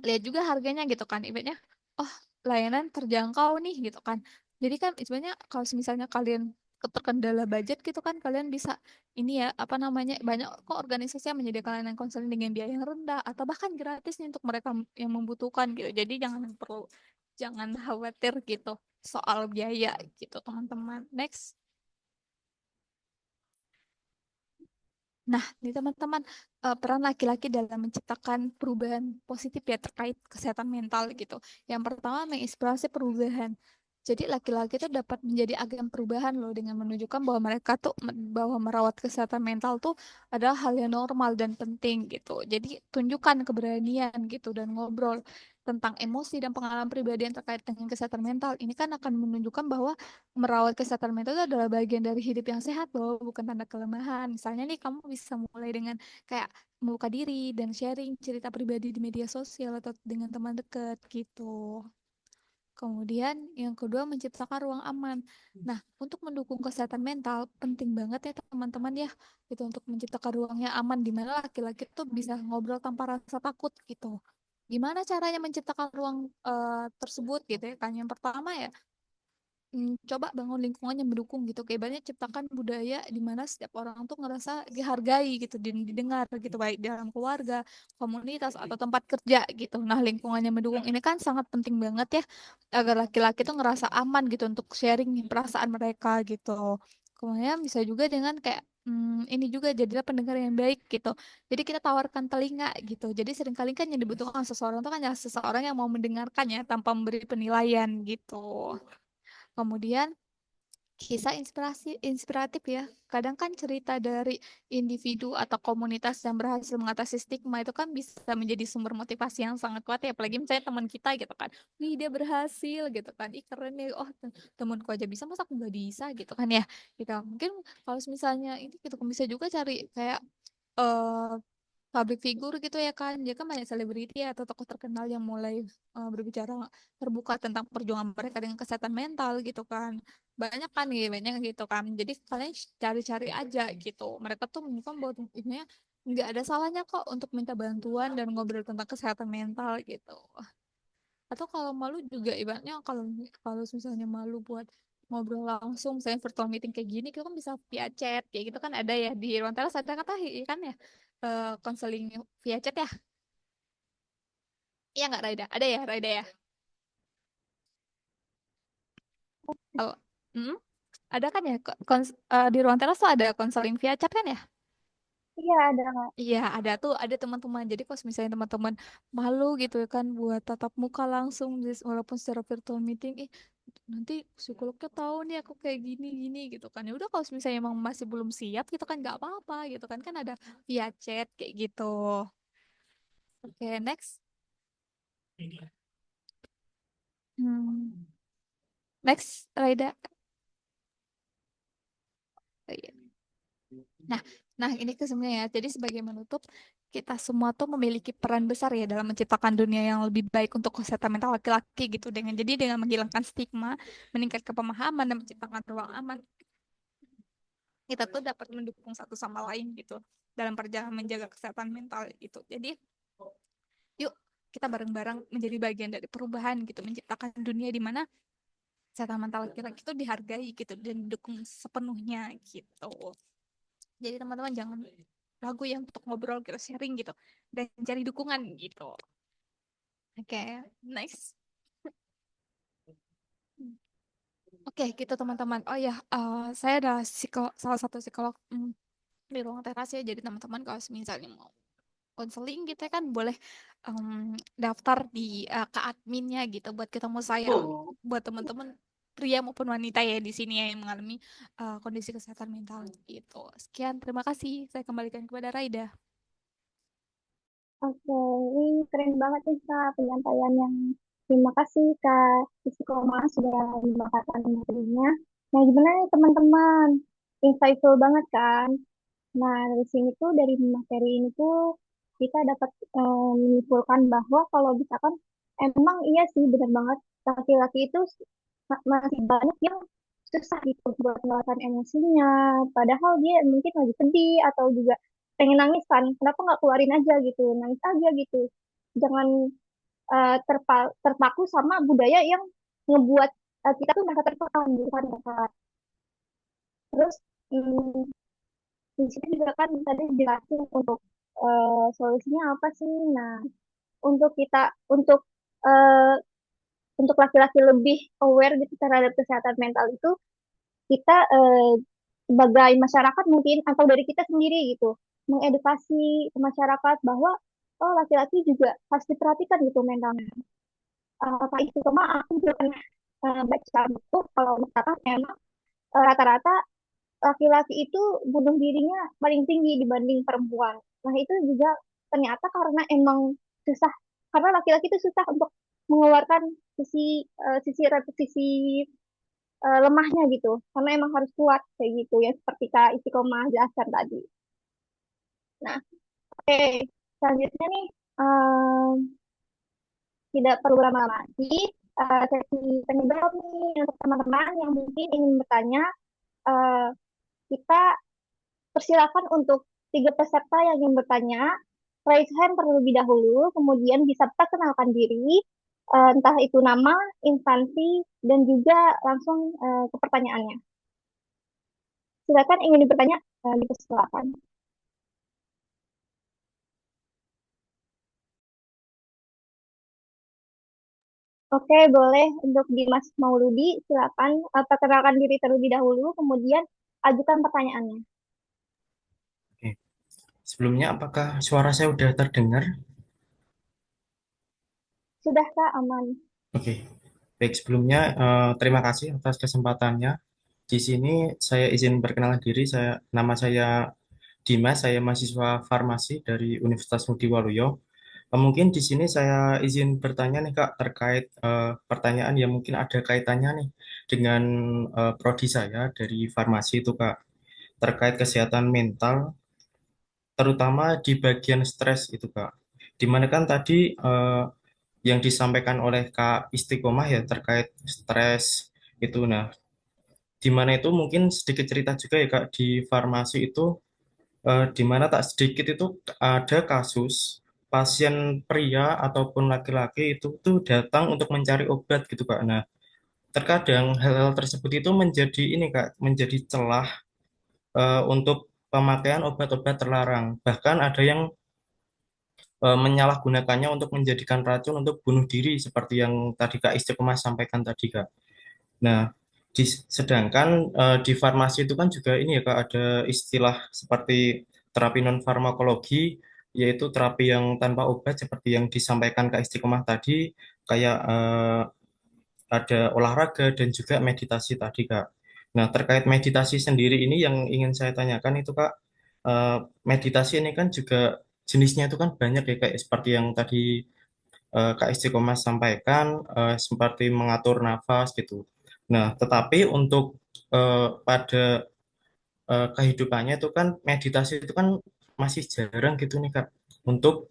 lihat juga harganya gitu kan, ibaratnya oh layanan terjangkau nih gitu kan. Jadi kan sebenarnya kalau misalnya kalian terkendala budget gitu kan, kalian bisa ini ya apa namanya, banyak kok organisasi yang menyediakan layanan konseling dengan biaya yang rendah atau bahkan gratis nih untuk mereka yang membutuhkan gitu. Jadi jangan khawatir gitu soal biaya gitu teman-teman. Next. Nah, nih teman-teman, peran laki-laki dalam menciptakan perubahan positif ya terkait kesehatan mental gitu. Yang pertama, menginspirasi perubahan. Jadi laki-laki itu dapat menjadi agen perubahan loh dengan menunjukkan bahwa mereka tuh bahwa merawat kesehatan mental tuh adalah hal yang normal dan penting gitu. Jadi tunjukkan keberanian gitu dan ngobrol tentang emosi dan pengalaman pribadi yang terkait dengan kesehatan mental. Ini kan akan menunjukkan bahwa merawat kesehatan mental itu adalah bagian dari hidup yang sehat loh, bukan tanda kelemahan. Misalnya nih kamu bisa mulai dengan kayak membuka diri dan sharing cerita pribadi di media sosial atau dengan teman dekat gitu. Kemudian yang kedua menciptakan ruang aman. Nah, untuk mendukung kesehatan mental penting banget ya teman-teman ya, gitu untuk menciptakan ruang yang aman di mana laki-laki tuh bisa ngobrol tanpa rasa takut gitu. Gimana caranya menciptakan ruang tersebut gitu ya kan? Yang pertama ya, coba bangun lingkungan yang mendukung gitu, kayak banyak ciptakan budaya di mana setiap orang tuh ngerasa dihargai gitu, didengar gitu, baik dalam keluarga, komunitas atau tempat kerja gitu. Nah, lingkungan yang mendukung ini kan sangat penting banget ya agar laki-laki tuh ngerasa aman gitu untuk sharing perasaan mereka gitu. Kemudian bisa juga dengan kayak ini juga jadilah pendengar yang baik gitu. Jadi kita tawarkan telinga gitu. Jadi seringkali kan yang dibutuhkan seseorang tuh kan ya seseorang yang mau mendengarkan ya tanpa memberi penilaian gitu. Kemudian kisah inspiratif ya. Kadang kan cerita dari individu atau komunitas yang berhasil mengatasi stigma itu kan bisa menjadi sumber motivasi yang sangat kuat ya. Apalagi misalnya teman kita gitu kan. Wih dia berhasil gitu kan. Ih keren nih. Oh temanku aja bisa, masa aku nggak bisa gitu kan ya. Gitu. Mungkin kalau misalnya ini gitu kan bisa juga cari kayak eh public figure gitu ya kan, dia kan banyak selebriti atau tokoh terkenal yang mulai berbicara terbuka tentang perjuangan mereka dengan kesehatan mental gitu kan, banyak kan nih banyak gitu kan. Jadi kalian cari-cari aja gitu, mereka tuh menunjukkan bahwa nggak ada salahnya kok untuk minta bantuan dan ngobrol tentang kesehatan mental gitu. Atau kalau malu juga ibaratnya kalau kalau misalnya malu buat ngobrol langsung, misalnya virtual meeting kayak gini, kita kan bisa via chat kayak gitu kan ada ya di ruang teras ada kata kan ya konseling via chat ya. Iya nggak Raida? Ada ya Raida ya? Kalau mm, ada kan ya di ruang teras tuh ada konseling via chat kan ya? Iya, ada Kak. Iya, ada tuh, ada teman-teman. Jadi kalau misalnya teman-teman malu gitu ya kan buat tatap muka langsung, walaupun secara virtual meeting, nanti psikolognya tahu nih aku kayak gini-gini gitu kan. Ya udah kalau misalnya emang masih belum siap gitu kan nggak apa-apa gitu kan. Kan ada via chat kayak gitu. Oke, next. Hmm. Next, Raida. Oh, iya. Nah, nah ini kesemuanya ya. Jadi sebagai menutup, kita semua tuh memiliki peran besar ya dalam menciptakan dunia yang lebih baik untuk kesehatan mental laki-laki gitu. Dengan menghilangkan stigma, meningkatkan pemahaman dan menciptakan ruang aman, kita tuh dapat mendukung satu sama lain gitu dalam perjalanan menjaga kesehatan mental gitu. Jadi, yuk kita bareng-bareng menjadi bagian dari perubahan gitu, menciptakan dunia di mana kesehatan mental laki-laki itu dihargai gitu dan didukung sepenuhnya gitu. Jadi teman-teman jangan ragu ya untuk ngobrol kita sharing gitu dan cari dukungan gitu. Oke, nice. Oke, gitu teman-teman. Oh ya, saya adalah salah satu psikolog di ruang teras ya. Jadi teman-teman kalau misalnya mau konseling gitu ya kan boleh daftar di ke adminnya gitu buat ketemu saya buat teman-teman pria maupun wanita ya di sini ya yang mengalami kondisi kesehatan mental gitu. Sekian, terima kasih. Saya kembalikan kepada Raida. Oke, ini keren banget nih Kak penyampaian yang terima kasih Kak Istiqomah sudah membawakan materinya. Nah, gimana nih teman-teman? Insightful banget kan? Nah, dari sini tuh dari materi ini tuh kita dapat menyimpulkan bahwa kalau misalkan emang iya sih benar banget laki-laki itu masih banyak yang susah gitu buat meluapkan emosinya. Padahal dia mungkin lagi sedih atau juga pengen nangis kan. Kenapa nggak keluarin aja gitu, nangis aja gitu. Jangan terpaku sama budaya yang ngebuat kita tuh merasa tertekan gitu kan. Kak. Terus hmm, di sini juga kan tadi jelasin untuk solusinya apa sih. Nah, untuk kita eh, untuk laki-laki lebih aware gitu terhadap kesehatan mental itu kita sebagai masyarakat mungkin atau dari kita sendiri gitu mengedukasi ke masyarakat bahwa oh laki-laki juga harus diperhatikan gitu mentalnya. Apa itu cuma aku juga pernah baca buku kalau misalkan memang rata-rata laki-laki itu bunuh dirinya paling tinggi dibanding perempuan. Nah, itu juga ternyata karena emang susah, karena laki-laki itu susah untuk mengeluarkan sisi lemahnya gitu. Karena emang harus kuat kayak gitu ya seperti Kak Istiqomah jelaskan tadi. Nah, oke, selanjutnya nih tidak perlu lama-lama lagi. Sesi tanya jawab nih untuk teman-teman yang mungkin ingin bertanya. eh, kita persilakan untuk tiga peserta yang ingin bertanya, raise hand terlebih dahulu, kemudian bisa perkenalkan diri, entah itu nama, instansi, dan juga langsung ke pertanyaannya. Silakan ingin bertanya, dipersilakan. Oke, boleh untuk Dimas Mauludi, silakan perkenalkan diri terlebih dahulu, kemudian ajukan pertanyaannya. Oke. Sebelumnya, apakah suara saya udah terdengar? Sudah Kak, aman. Oke. Baik, sebelumnya terima kasih atas kesempatannya. Di sini saya izin perkenalan diri. Nama saya Dimas, saya mahasiswa farmasi dari Universitas Ngudi Waluyo. Mungkin di sini saya izin bertanya nih Kak terkait pertanyaan yang mungkin ada kaitannya nih dengan prodi saya dari farmasi itu Kak, terkait kesehatan mental terutama di bagian stres itu Kak. Dimana kan tadi yang disampaikan oleh Kak Istiqomah ya terkait stres itu. Nah, dimana itu mungkin sedikit cerita juga ya Kak di farmasi itu di mana tak sedikit itu ada kasus pasien pria ataupun laki-laki itu tuh datang untuk mencari obat gitu Kak. Nah, terkadang hal-hal tersebut itu menjadi ini Kak, menjadi celah untuk pemakaian obat-obat terlarang. Bahkan ada yang menyalahgunakannya untuk menjadikan racun untuk bunuh diri seperti yang tadi Kak Istiqomah sampaikan tadi Kak. Nah, sedangkan di farmasi itu kan juga ini ya Kak, ada istilah seperti terapi non farmakologi, yaitu terapi yang tanpa obat seperti yang disampaikan Kak Istiqomah tadi, kayak ada olahraga dan juga meditasi tadi Kak. Nah, terkait meditasi sendiri ini yang ingin saya tanyakan itu Kak, eh, meditasi ini kan juga jenisnya itu kan banyak ya Kak, seperti yang tadi Kak Istiqomah sampaikan, seperti mengatur nafas gitu. Nah, tetapi untuk pada kehidupannya itu kan meditasi itu kan masih jarang gitu nih Kak untuk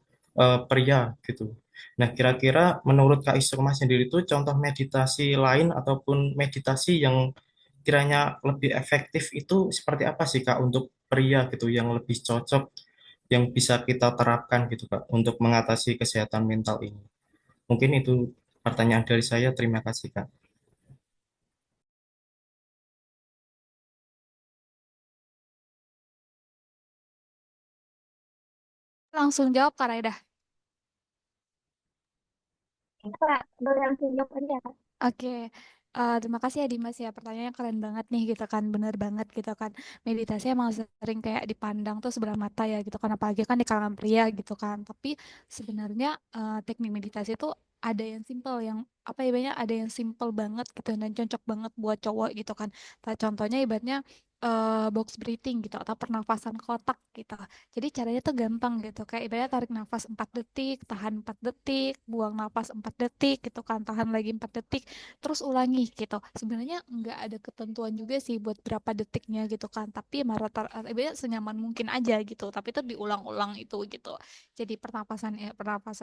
pria gitu. Nah, kira-kira menurut Kak Istiqomah sendiri itu contoh meditasi lain ataupun meditasi yang kiranya lebih efektif itu seperti apa sih Kak untuk pria gitu yang lebih cocok yang bisa kita terapkan gitu Kak untuk mengatasi kesehatan mental ini. Mungkin itu pertanyaan dari saya. Terima kasih, Kak. Langsung jawab Kak Raida. Kak, boleh langsung jawab aja, Kak. Oke, terima kasih ya Dimas ya, pertanyaannya keren banget nih gitu kan, bener banget gitu kan. Meditasi emang sering kayak dipandang tuh sebelah mata ya gitu kan, apalagi kan di kalangan pria gitu kan. Tapi sebenarnya teknik meditasi itu ada yang simple, yang apa ya, banyak ada yang simple banget gitu dan cocok banget buat cowok gitu kan. Contohnya ibaratnya box breathing gitu atau pernafasan kotak gitu. Jadi caranya tuh gampang gitu. Kayak ibaratnya tarik nafas 4 detik, tahan 4 detik, buang nafas 4 detik gitu kan, tahan lagi 4 detik, terus ulangi gitu. Sebenarnya nggak ada ketentuan juga sih buat berapa detiknya gitu kan. Tapi rata ibaratnya senyaman mungkin aja gitu. Tapi itu diulang-ulang itu gitu. Jadi pernapasan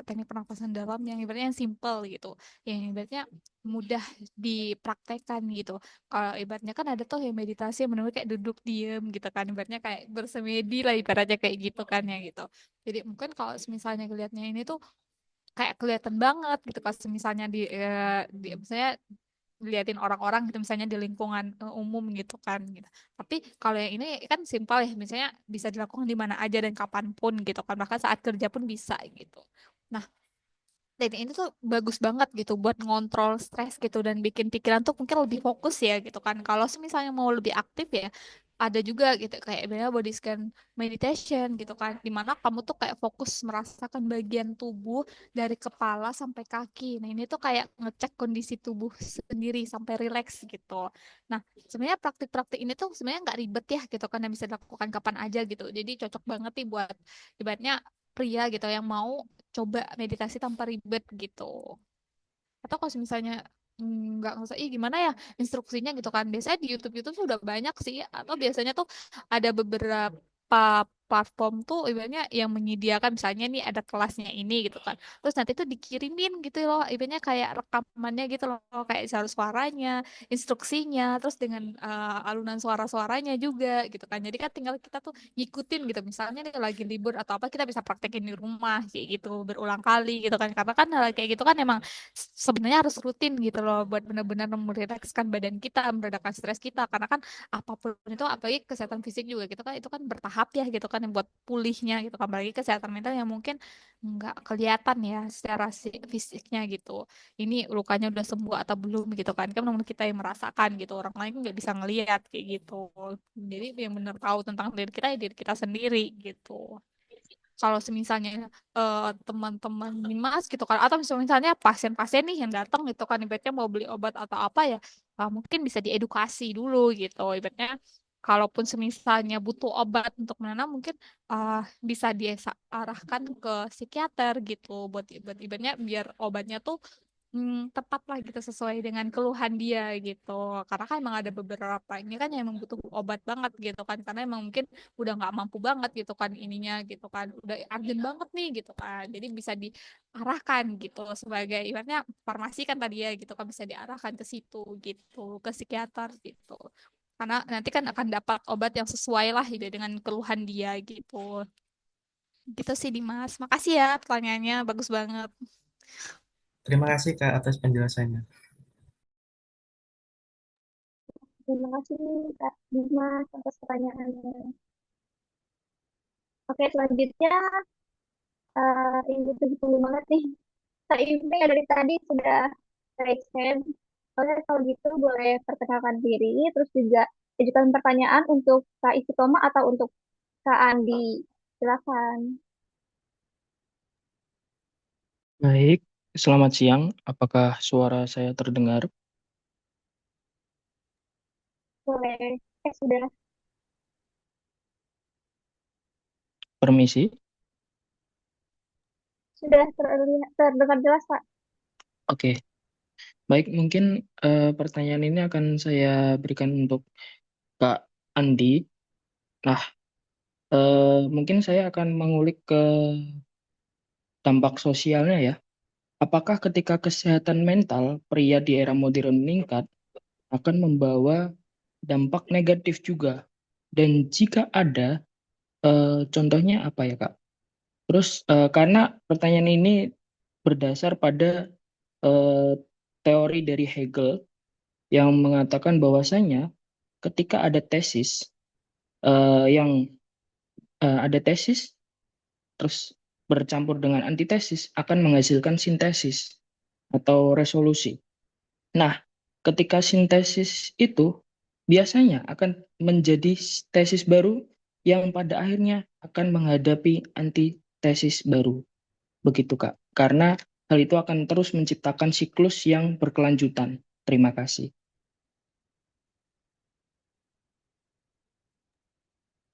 teknik pernapasan dalam yang ibaratnya yang simple gitu. Yang ibaratnya mudah dipraktekkan gitu. Kalau ibaratnya kan ada tuh yang meditasi yang benar kayak duduk diem gitu kan, ibaratnya kayak bersemedi lah ibaratnya kayak gitu kan ya gitu. Jadi mungkin kalau misalnya kelihatannya ini tuh kayak kelihatan banget gitu pas misalnya di misalnya diliatin orang-orang gitu, misalnya di lingkungan umum gitu kan gitu. Tapi kalau yang ini kan simpel ya, misalnya bisa dilakukan di mana aja dan kapanpun gitu kan, bahkan saat kerja pun bisa gitu. Nah, dan ini tuh bagus banget gitu buat ngontrol stres gitu dan bikin pikiran tuh mungkin lebih fokus ya gitu kan. Kalau misalnya mau lebih aktif ya ada juga gitu kayak misalnya body scan meditation gitu kan, dimana kamu tuh kayak fokus merasakan bagian tubuh dari kepala sampai kaki. Nah ini tuh kayak ngecek kondisi tubuh sendiri sampai rileks gitu. Nah, sebenarnya praktik-praktik ini tuh sebenarnya nggak ribet ya gitu kan, yang bisa dilakukan kapan aja gitu. Jadi cocok banget nih buat ibaratnya pria gitu yang mau coba meditasi tanpa ribet gitu. Atau kalau misalnya nggak usah, ih gimana ya instruksinya gitu kan. Biasanya di YouTube sudah banyak sih. Atau biasanya tuh ada beberapa platform tuh ibaratnya yang menyediakan misalnya nih ada kelasnya ini gitu kan. Terus nanti tuh dikirimin gitu loh. Ibaratnya kayak rekamannya gitu loh. Kayak suaranya, instruksinya, terus dengan alunan suara-suaranya juga gitu kan. Jadi kan tinggal kita tuh ngikutin gitu. Misalnya nih lagi libur atau apa kita bisa praktekin di rumah kayak gitu berulang kali gitu kan. Karena kan hal kayak gitu kan emang sebenarnya harus rutin gitu loh buat benar-benar merilekskan badan kita, meredakan stres kita, karena kan apapun itu apalagi kesehatan fisik juga gitu kan itu kan bertahap ya gitu kan yang buat pulihnya gitu kan, apalagi kesehatan mental yang mungkin nggak kelihatan ya secara fisiknya gitu, ini lukanya udah sembuh atau belum gitu kan benar kita yang merasakan gitu, orang lain nggak bisa ngelihat kayak gitu. Jadi yang benar tahu tentang diri kita ya diri kita sendiri gitu. Kalau misalnya teman-teman Dimas gitu kan, atau misalnya pasien-pasien nih yang datang gitu kan ibaratnya mau beli obat atau apa ya, mungkin bisa diedukasi dulu gitu ibaratnya. Kalaupun semisalnya butuh obat untuk menenang mungkin bisa diarahkan ke psikiater gitu buat ibaratnya biar obatnya tuh tepat lah gitu sesuai dengan keluhan dia gitu. Karena kan emang ada beberapa ini kan yang emang butuh obat banget gitu kan. Karena emang mungkin udah nggak mampu banget gitu kan ininya gitu kan. Udah urgent banget nih gitu kan. Jadi bisa diarahkan gitu sebagai ibaratnya farmasi kan tadi ya gitu kan bisa diarahkan ke situ gitu, ke psikiater gitu. Karena nanti kan akan dapat obat yang sesuai lah gitu dengan keluhan dia gitu. Gitu sih Dimas. Makasih ya pertanyaannya, bagus banget. Terima kasih Kak atas penjelasannya. Terima kasih Kak Dimas atas pertanyaannya. Oke, selanjutnya ini tuh ditunggu banget nih. Kak Impe dari tadi sudah raise hand. Oke, kalau gitu boleh perkenalkan diri, terus juga ajukan pertanyaan untuk Kak Istiqomah atau untuk Kak Andi. Silakan. Baik, selamat siang. Apakah suara saya terdengar? Boleh. Sudah Permisi. terdengar jelas, Pak. Oke, baik. Mungkin pertanyaan ini akan saya berikan untuk Kak Andi. Nah, mungkin saya akan mengulik ke dampak sosialnya ya. Apakah ketika kesehatan mental pria di era modern meningkat akan membawa dampak negatif juga? Dan jika ada, contohnya apa ya, Kak? Terus karena pertanyaan ini berdasar pada eh, teori dari Hegel yang mengatakan bahwasanya ketika yang ada tesis terus bercampur dengan antitesis akan menghasilkan sintesis atau resolusi. Nah, ketika sintesis itu biasanya akan menjadi tesis baru yang pada akhirnya akan menghadapi antitesis baru. Begitu, Kak. Karena hal itu akan terus menciptakan siklus yang berkelanjutan. Terima kasih.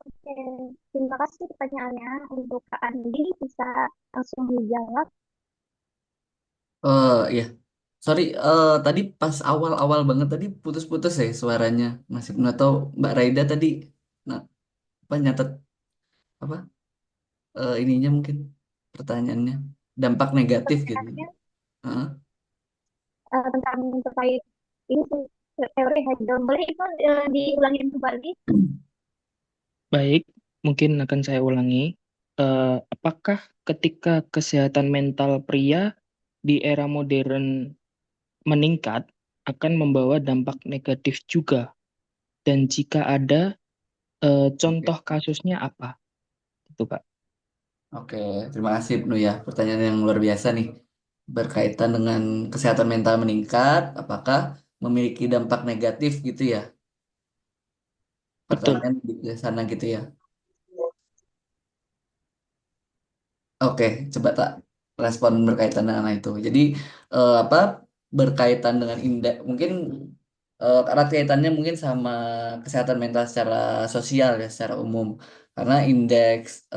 Oke, terima kasih pertanyaannya. Untuk Kak Andi, bisa langsung dijawab. Ya, sorry, tadi pas awal-awal banget tadi putus-putus ya suaranya, masih nggak tahu Mbak Raida tadi, nah, apa nyatet apa ininya mungkin pertanyaannya dampak negatif gitu. Pertanyaannya Heeh. tentang terkait ini sih, teori Hegel. Boleh itu diulangi kembali? Baik, mungkin akan saya ulangi. Apakah ketika kesehatan mental pria di era modern meningkat akan membawa dampak negatif juga? Dan jika ada, Oke, contoh kasusnya apa? Itu, Kak. oke, terima kasih Ibnu ya, pertanyaan yang luar biasa nih, berkaitan dengan kesehatan mental meningkat, apakah memiliki dampak negatif gitu ya? Betul. Pertanyaan di sana gitu ya. Oke, coba tak respon berkaitan dengan itu. Jadi apa berkaitan dengan indeks mungkin erat kaitannya mungkin sama kesehatan mental secara sosial ya secara umum. Karena indeks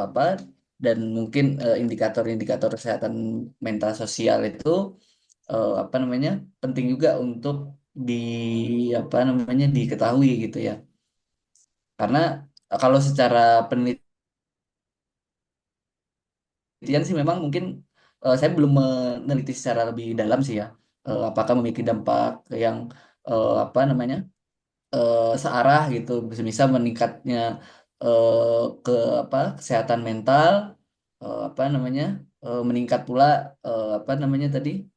apa dan mungkin indikator-indikator kesehatan mental sosial itu apa namanya penting juga untuk di apa namanya diketahui gitu ya. Karena kalau secara penelitian sih memang mungkin saya belum meneliti secara lebih dalam sih ya, apakah memiliki dampak yang apa namanya searah gitu bisa meningkatnya ke apa kesehatan mental, apa namanya meningkat pula apa namanya tadi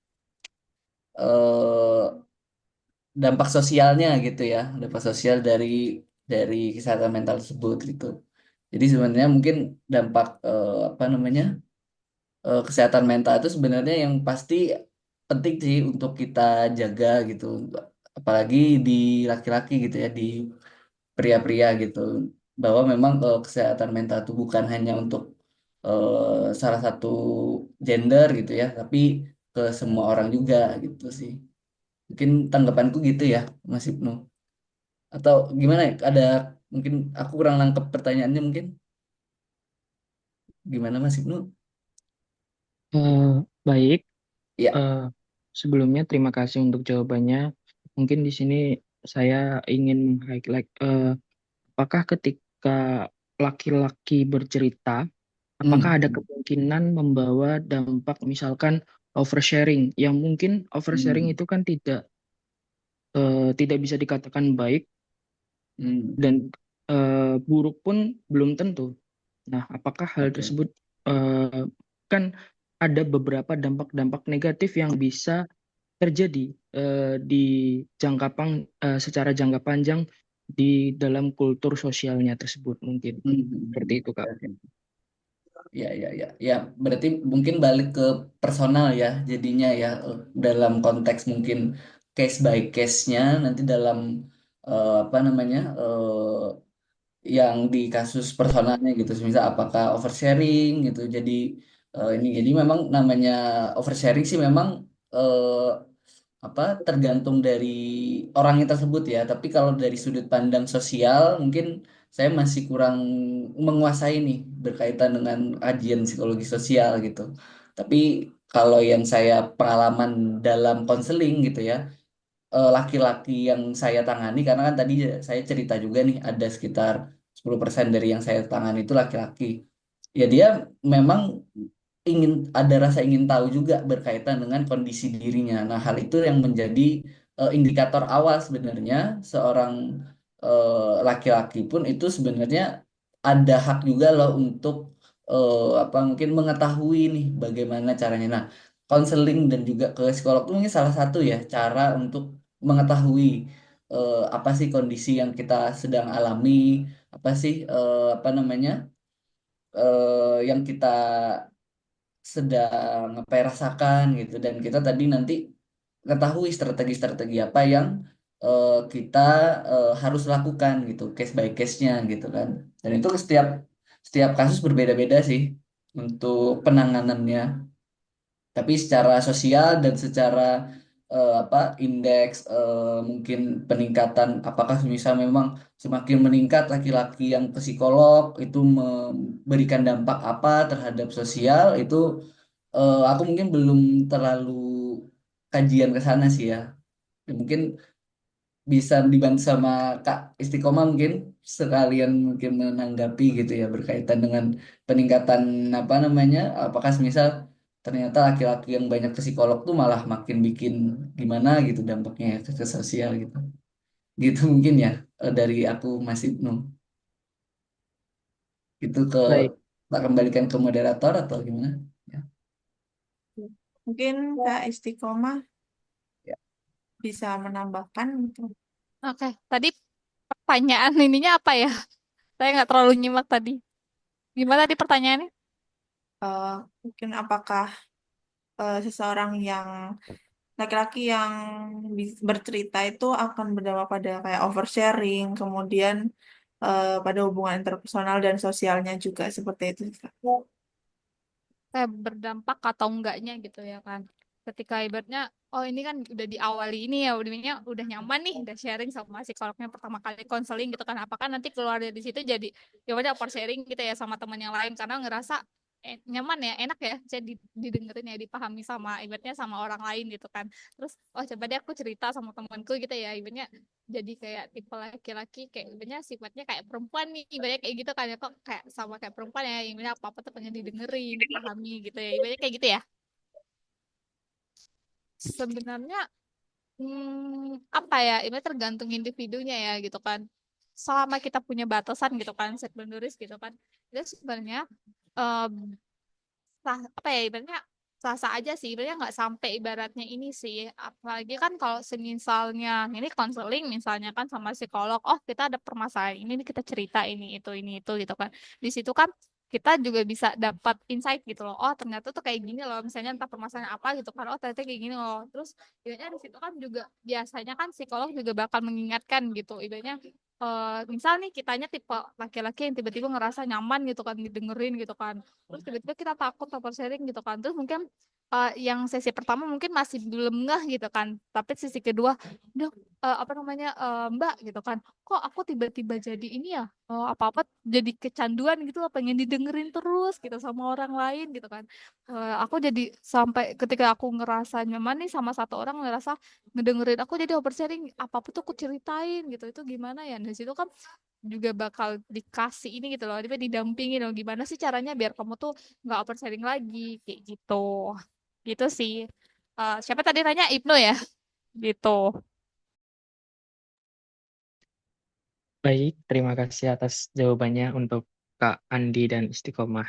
eh, dampak sosialnya gitu ya, dampak sosial dari kesehatan mental tersebut gitu. Jadi sebenarnya mungkin dampak apa namanya kesehatan mental itu sebenarnya yang pasti penting sih untuk kita jaga gitu, apalagi di laki-laki gitu ya, di pria-pria gitu, bahwa memang kesehatan mental itu bukan hanya untuk salah satu gender gitu ya, tapi ke semua orang juga gitu sih. Mungkin tanggapanku gitu ya, Mas Ibnu. Atau gimana ya? Ada mungkin aku kurang nangkep pertanyaannya mungkin. Gimana Mas Ibnu? Eh, Baik, Ya. eh, sebelumnya terima kasih untuk jawabannya. Mungkin di sini saya ingin meng-highlight, apakah ketika laki-laki bercerita, apakah ada Hmm. kemungkinan membawa dampak misalkan oversharing, yang mungkin oversharing Hmm. itu kan tidak bisa dikatakan baik Hmm, dan buruk pun belum tentu. Nah, apakah hal oke. tersebut eh, kan ada beberapa dampak-dampak negatif yang bisa terjadi di secara jangka panjang di dalam kultur sosialnya tersebut mungkin seperti itu, Kak. Oke. Ya, ya, ya, ya. Berarti mungkin balik ke personal ya, jadinya ya dalam konteks mungkin case by case-nya nanti dalam apa namanya yang di kasus personalnya gitu. Misal apakah oversharing gitu. Jadi memang namanya oversharing sih memang eh, apa tergantung dari orangnya tersebut ya. Tapi kalau dari sudut pandang sosial mungkin saya masih kurang menguasai nih berkaitan dengan kajian psikologi sosial gitu. Tapi kalau yang saya pengalaman dalam konseling gitu ya, laki-laki yang saya tangani karena kan tadi saya cerita juga nih ada sekitar 10% dari yang saya tangani itu laki-laki. Ya dia memang ada rasa ingin tahu juga berkaitan dengan kondisi dirinya. Nah, hal itu yang menjadi indikator awal sebenarnya seorang laki-laki pun itu sebenarnya ada hak juga loh untuk apa mungkin mengetahui nih bagaimana caranya. Nah, konseling dan juga ke psikolog itu mungkin salah satu ya cara untuk mengetahui apa sih kondisi yang kita sedang alami, apa sih apa namanya yang kita sedang apa ya, rasakan gitu dan kita tadi nanti ketahui strategi-strategi apa yang kita harus lakukan gitu case by case-nya gitu kan dan itu setiap setiap kasus berbeda-beda sih untuk penanganannya tapi secara sosial dan secara apa indeks mungkin peningkatan apakah misal memang semakin meningkat laki-laki yang ke psikolog itu memberikan dampak apa terhadap sosial itu aku mungkin belum terlalu kajian ke sana sih ya. Ya, mungkin bisa dibantu sama Kak Istiqomah mungkin sekalian mungkin menanggapi gitu ya berkaitan dengan peningkatan apa namanya apakah misal ternyata laki-laki yang banyak ke psikolog tuh malah makin bikin gimana gitu dampaknya ya ke sosial gitu. Gitu mungkin ya dari aku Mas Ibnu. Itu ke Baik, tak kembalikan ke moderator atau gimana? Ya. Mungkin Kak Istiqomah Ya. bisa menambahkan gitu. Oke, tadi pertanyaan ininya apa ya? Saya nggak terlalu nyimak tadi. Gimana tadi pertanyaannya? Eh, Mungkin apakah seseorang yang laki-laki yang bercerita itu akan berdampak pada kayak oversharing, kemudian pada hubungan interpersonal dan sosialnya juga seperti itu, Kak. Kayak berdampak atau enggaknya gitu ya kan. Ketika ibaratnya, oh ini kan udah diawali ini ya, udah nyaman nih, udah sharing sama psikolognya pertama kali konseling gitu kan. Apakah nanti keluar dari situ jadi ya udah over sharing gitu ya sama teman yang lain karena ngerasa nyaman ya, enak ya, saya didengerin ya, dipahami sama ibaratnya sama orang lain gitu kan. Terus oh coba deh aku cerita sama temanku gitu ya, ibaratnya jadi kayak tipe laki-laki kayak ibaratnya sifatnya kayak perempuan nih ibaratnya kayak gitu kan ya kok kayak sama kayak perempuan ya ibaratnya apa apa tuh pengen didengerin dipahami gitu ya ibaratnya kayak gitu ya sebenarnya apa ya ibaratnya tergantung individunya ya gitu kan selama kita punya batasan gitu kan set boundaries gitu kan itu sebenarnya em, apa ya ibaratnya sah-sah aja sih ibaratnya nggak sampai ibaratnya ini sih apalagi kan kalau semisalnya ini konseling misalnya kan sama psikolog oh kita ada permasalahan ini nih, kita cerita ini itu gitu kan di situ kan kita juga bisa dapat insight gitu loh oh ternyata tuh kayak gini loh misalnya entah permasalahan apa gitu kan oh ternyata kayak gini loh terus ibaratnya di situ kan juga biasanya kan psikolog juga bakal mengingatkan gitu ibaratnya misal nih kitanya tipe laki-laki yang tiba-tiba ngerasa nyaman gitu kan didengerin gitu kan terus tiba-tiba kita takut sharing gitu kan terus mungkin yang sesi pertama mungkin masih belum ngeh gitu kan tapi sesi kedua dok apa namanya mbak gitu kan kok aku tiba-tiba jadi ini ya apa-apa jadi kecanduan gitu loh, pengen didengerin terus gitu sama orang lain gitu kan aku jadi sampai ketika aku ngerasa nyaman nih sama satu orang ngerasa ngedengerin aku jadi oversharing apa-apa tuh aku ceritain gitu itu gimana ya dari situ kan juga bakal dikasih ini gitu loh dia didampingi loh gimana sih caranya biar kamu tuh nggak oversharing lagi kayak gitu gitu sih. Siapa tadi nanya Ibnu ya gitu. Baik, terima kasih atas jawabannya untuk Kak Andi dan Istiqomah.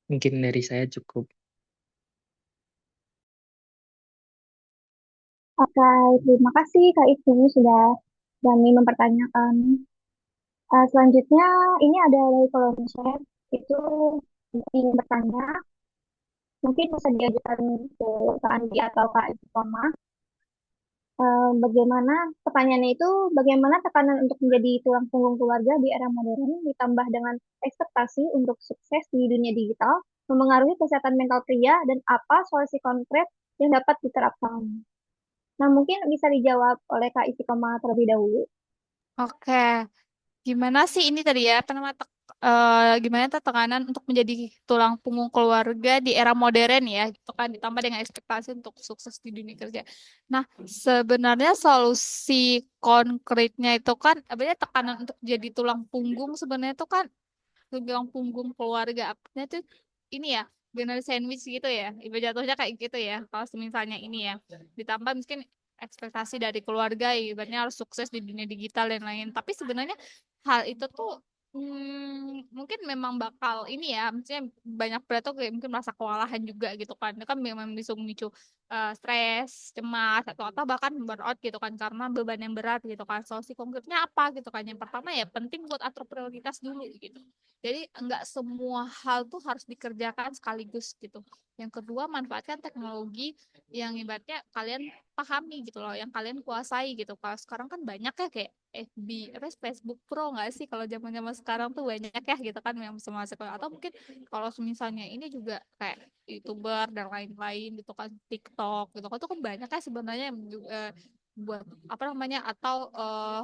Mungkin dari saya cukup. Oke, terima kasih Kak Ibu sudah berani mempertanyakan. Selanjutnya, ini ada dari kolom chat, itu ingin bertanya, mungkin bisa diajukan ke Kak Andi atau Kak Istiqomah. Bagaimana pertanyaannya itu bagaimana tekanan untuk menjadi tulang punggung keluarga di era modern ditambah dengan ekspektasi untuk sukses di dunia digital memengaruhi kesehatan mental pria dan apa solusi konkret yang dapat diterapkan. Nah, mungkin bisa dijawab oleh Kak Istiqomah terlebih dahulu. Oke, gimana sih ini tadi ya, gimana tuh tekanan untuk menjadi tulang punggung keluarga di era modern ya, gitu kan, ditambah dengan ekspektasi untuk sukses di dunia kerja. Nah, sebenarnya solusi konkretnya itu kan, sebenarnya tekanan untuk jadi tulang punggung sebenarnya itu kan tulang punggung keluarga. Artinya tuh ini ya, generasi sandwich gitu ya, ibu jatuhnya kayak gitu ya. Kalau misalnya ini ya, ditambah mungkin ekspektasi dari keluarga, ibaratnya harus sukses di dunia digital dan lain. Tapi sebenarnya hal itu tuh mungkin memang bakal ini ya, maksudnya banyak berat tuh kayak mungkin merasa kewalahan juga gitu kan. Itu kan memang bisa memicu stres, cemas atau bahkan burnout gitu kan karena beban yang berat gitu kan. Solusi konkretnya apa gitu kan? Yang pertama ya penting buat atur prioritas dulu gitu. Jadi enggak semua hal tuh harus dikerjakan sekaligus gitu. Yang kedua, manfaatkan teknologi yang ibaratnya kalian pahami gitu loh, yang kalian kuasai gitu. Kalau sekarang kan banyak ya kayak FB, apa Facebook Pro nggak sih? Kalau zaman-zaman sekarang tuh banyak ya gitu kan yang bisa masuk. Atau mungkin kalau misalnya ini juga kayak YouTuber dan lain-lain gitu kan, TikTok gitu kan, itu kan banyak ya sebenarnya yang buat apa namanya atau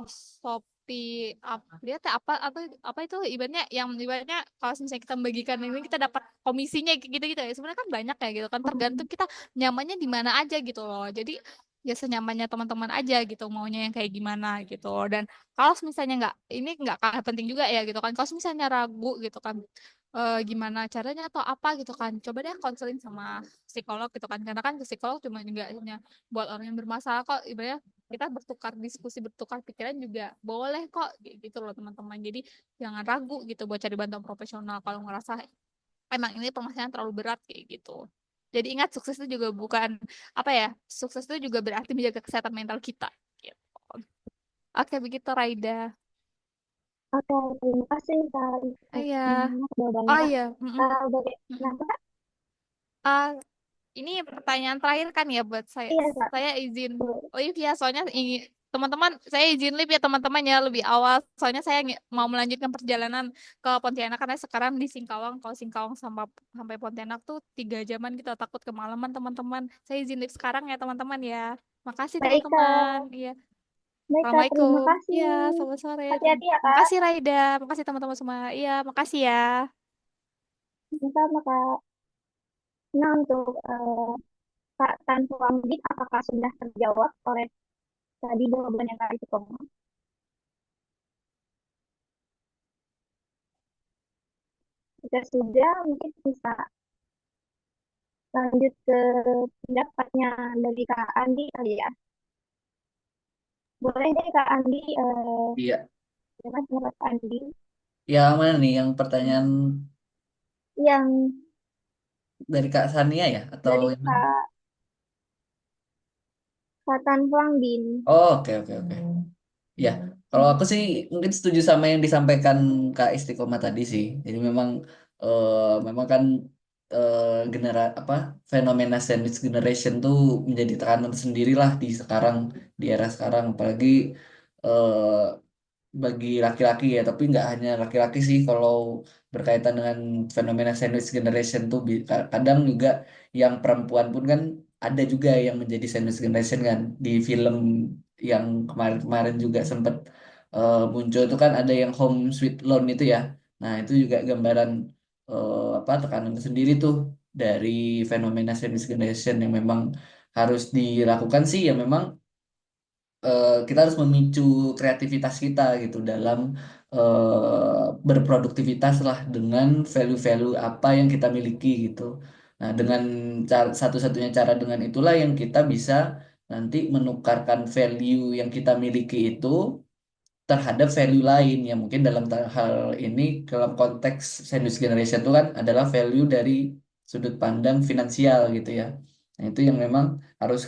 Shopee lihat ya apa itu ibaratnya yang ibaratnya kalau misalnya kita membagikan ini kita dapat komisinya gitu-gitu ya sebenarnya kan banyak ya gitu kan tergantung kita nyamannya di mana aja gitu loh jadi ya senyamannya teman-teman aja gitu maunya yang kayak gimana gitu dan kalau misalnya nggak ini nggak kalah penting juga ya gitu kan kalau misalnya ragu gitu kan gimana caranya atau apa gitu kan coba deh konseling sama psikolog gitu kan karena kan psikolog cuma juga hanya buat orang yang bermasalah kok ibaratnya kita bertukar diskusi bertukar pikiran juga boleh kok gitu loh teman-teman jadi jangan ragu gitu buat cari bantuan profesional kalau ngerasa emang ini permasalahan terlalu berat kayak gitu jadi ingat sukses itu juga bukan apa ya sukses itu juga berarti menjaga kesehatan mental kita gitu. Oke begitu Raida. Oke, terima kasih Kak Iya. Istiqomah Oh jawabannya. iya. Mm-mm. Mm-mm. Nah, Kak, Ah, ini pertanyaan terakhir kan ya buat saya. iya Kak. Saya izin. Oh iya, soalnya ingin teman-teman, saya izin live ya teman-teman ya lebih awal. Soalnya saya mau melanjutkan perjalanan ke Pontianak karena sekarang di Singkawang. Kalau Singkawang sampai Pontianak tuh 3 jaman kita takut kemalaman teman-teman. Saya izin live sekarang ya teman-teman ya. Makasih Baik teman-teman. Kak. Iya. Baik Kak, terima Assalamualaikum. kasih. Iya, selamat sore. Hati-hati ya Kak. Makasih Raida. Makasih teman-teman semua. Iya, makasih ya. Sama Kak. Nah, untuk Kak Tan Suambit, apakah sudah terjawab oleh tadi jawabannya Kak Istiqomah? Jika sudah, mungkin bisa lanjut ke pendapatnya dari Kak Andi kali ya. Boleh deh Kak Andi, Iya, gimana pendapat Kak Andi? yang mana nih? Yang pertanyaan Yang dari Kak Sania ya? Atau dari yang mana? Kak Tan Suambin. Oh, oke, oke, oke. Ya, kalau aku sih mungkin setuju sama yang disampaikan Kak Istiqomah tadi sih. Jadi eh, memang kan apa fenomena sandwich generation tuh menjadi tekanan sendiri lah di sekarang di era sekarang. Apalagi eh, bagi laki-laki ya, tapi nggak hanya laki-laki sih kalau berkaitan dengan fenomena sandwich generation tuh kadang juga yang perempuan pun kan ada juga yang menjadi sandwich generation kan di film yang kemarin-kemarin juga sempat muncul itu kan ada yang Home Sweet Loan itu ya. Nah, itu juga gambaran apa tekanan sendiri tuh dari fenomena sandwich generation yang memang harus dilakukan sih ya memang kita harus memicu kreativitas kita gitu dalam berproduktivitas lah dengan value-value apa yang kita miliki gitu. Nah, dengan satu-satunya cara dengan itulah yang kita bisa nanti menukarkan value yang kita miliki itu terhadap value lain yang mungkin dalam hal ini dalam konteks sandwich generation itu kan adalah value dari sudut pandang finansial gitu ya. Nah, itu yang memang harus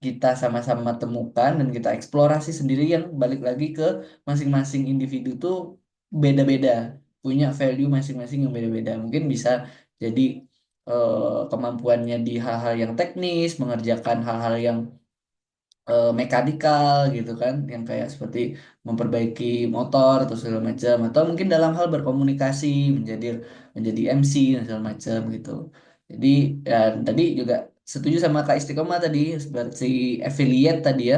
kita sama-sama temukan dan kita eksplorasi sendiri yang balik lagi ke masing-masing individu tuh beda-beda, punya value masing-masing yang beda-beda. Mungkin bisa jadi kemampuannya di hal-hal yang teknis, mengerjakan hal-hal yang mekanikal gitu kan, yang kayak seperti memperbaiki motor atau segala macam, atau mungkin dalam hal berkomunikasi menjadi MC dan segala macam gitu. Jadi dan tadi juga setuju sama Kak Istiqomah tadi seperti affiliate tadi ya,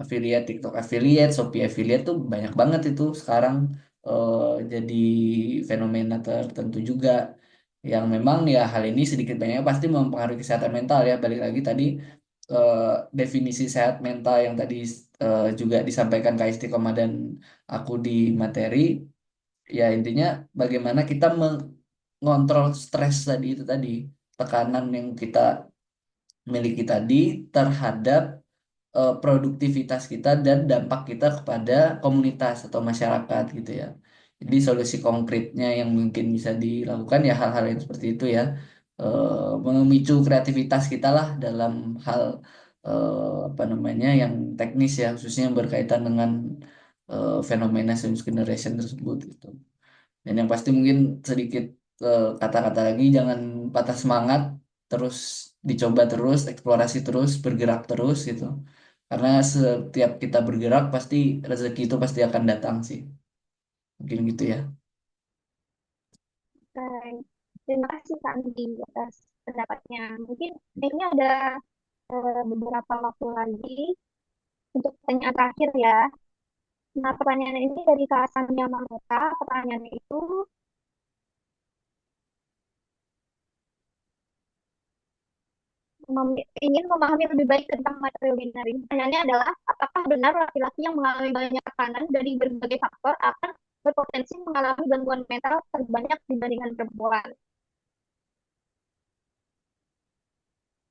affiliate TikTok affiliate, Shopee affiliate tuh banyak banget itu sekarang, jadi fenomena tertentu juga yang memang ya hal ini sedikit banyaknya pasti mempengaruhi kesehatan mental ya, balik lagi tadi eh, definisi sehat mental yang tadi juga disampaikan Kak Istiqomah dan aku di materi, ya intinya bagaimana kita mengontrol stres tadi itu tadi, tekanan yang kita miliki tadi terhadap produktivitas kita dan dampak kita kepada komunitas atau masyarakat gitu ya. Jadi solusi konkretnya yang mungkin bisa dilakukan ya hal-hal yang seperti itu ya. Memicu kreativitas kita lah dalam hal apa namanya yang teknis ya, khususnya yang berkaitan dengan fenomena science generation tersebut gitu. Dan yang pasti mungkin sedikit kata-kata lagi, jangan patah semangat, terus dicoba terus, eksplorasi terus, bergerak terus gitu. Karena setiap kita bergerak pasti rezeki itu pasti akan datang sih. Mungkin gitu ya. Baik. Terima kasih Kak Andi atas pendapatnya. Mungkin ini ada beberapa waktu lagi untuk pertanyaan terakhir ya. Nah, pertanyaan ini dari Kak Sania Mameta. Pertanyaannya itu ingin memahami lebih baik tentang material binary. Pertanyaannya adalah, apakah benar laki-laki yang mengalami banyak tekanan dari berbagai faktor akan berpotensi mengalami gangguan mental terbanyak dibandingkan perempuan?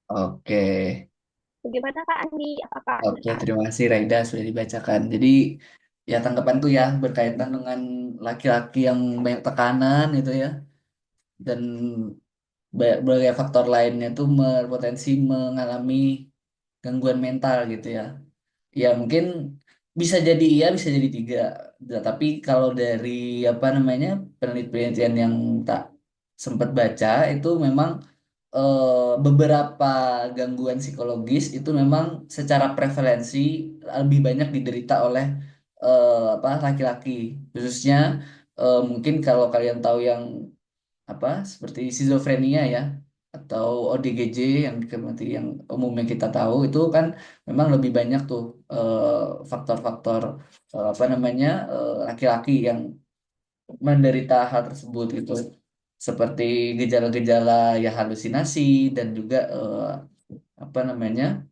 Oke. Bagaimana Kak Andi? Apakah Oke, benar? terima kasih Raida sudah dibacakan. Jadi ya tanggapanku ya berkaitan dengan laki-laki yang banyak tekanan gitu ya. Dan berbagai faktor lainnya itu berpotensi mengalami gangguan mental gitu ya. Ya mungkin bisa jadi iya, bisa jadi tidak. Tapi kalau dari apa namanya penelitian yang tak sempat baca itu memang beberapa gangguan psikologis itu memang secara prevalensi lebih banyak diderita oleh apa laki-laki, khususnya mungkin kalau kalian tahu yang apa seperti skizofrenia ya atau ODGJ yang seperti yang umumnya kita tahu itu kan memang lebih banyak tuh faktor-faktor apa namanya laki-laki yang menderita hal tersebut gitu, seperti gejala-gejala ya halusinasi dan juga apa namanya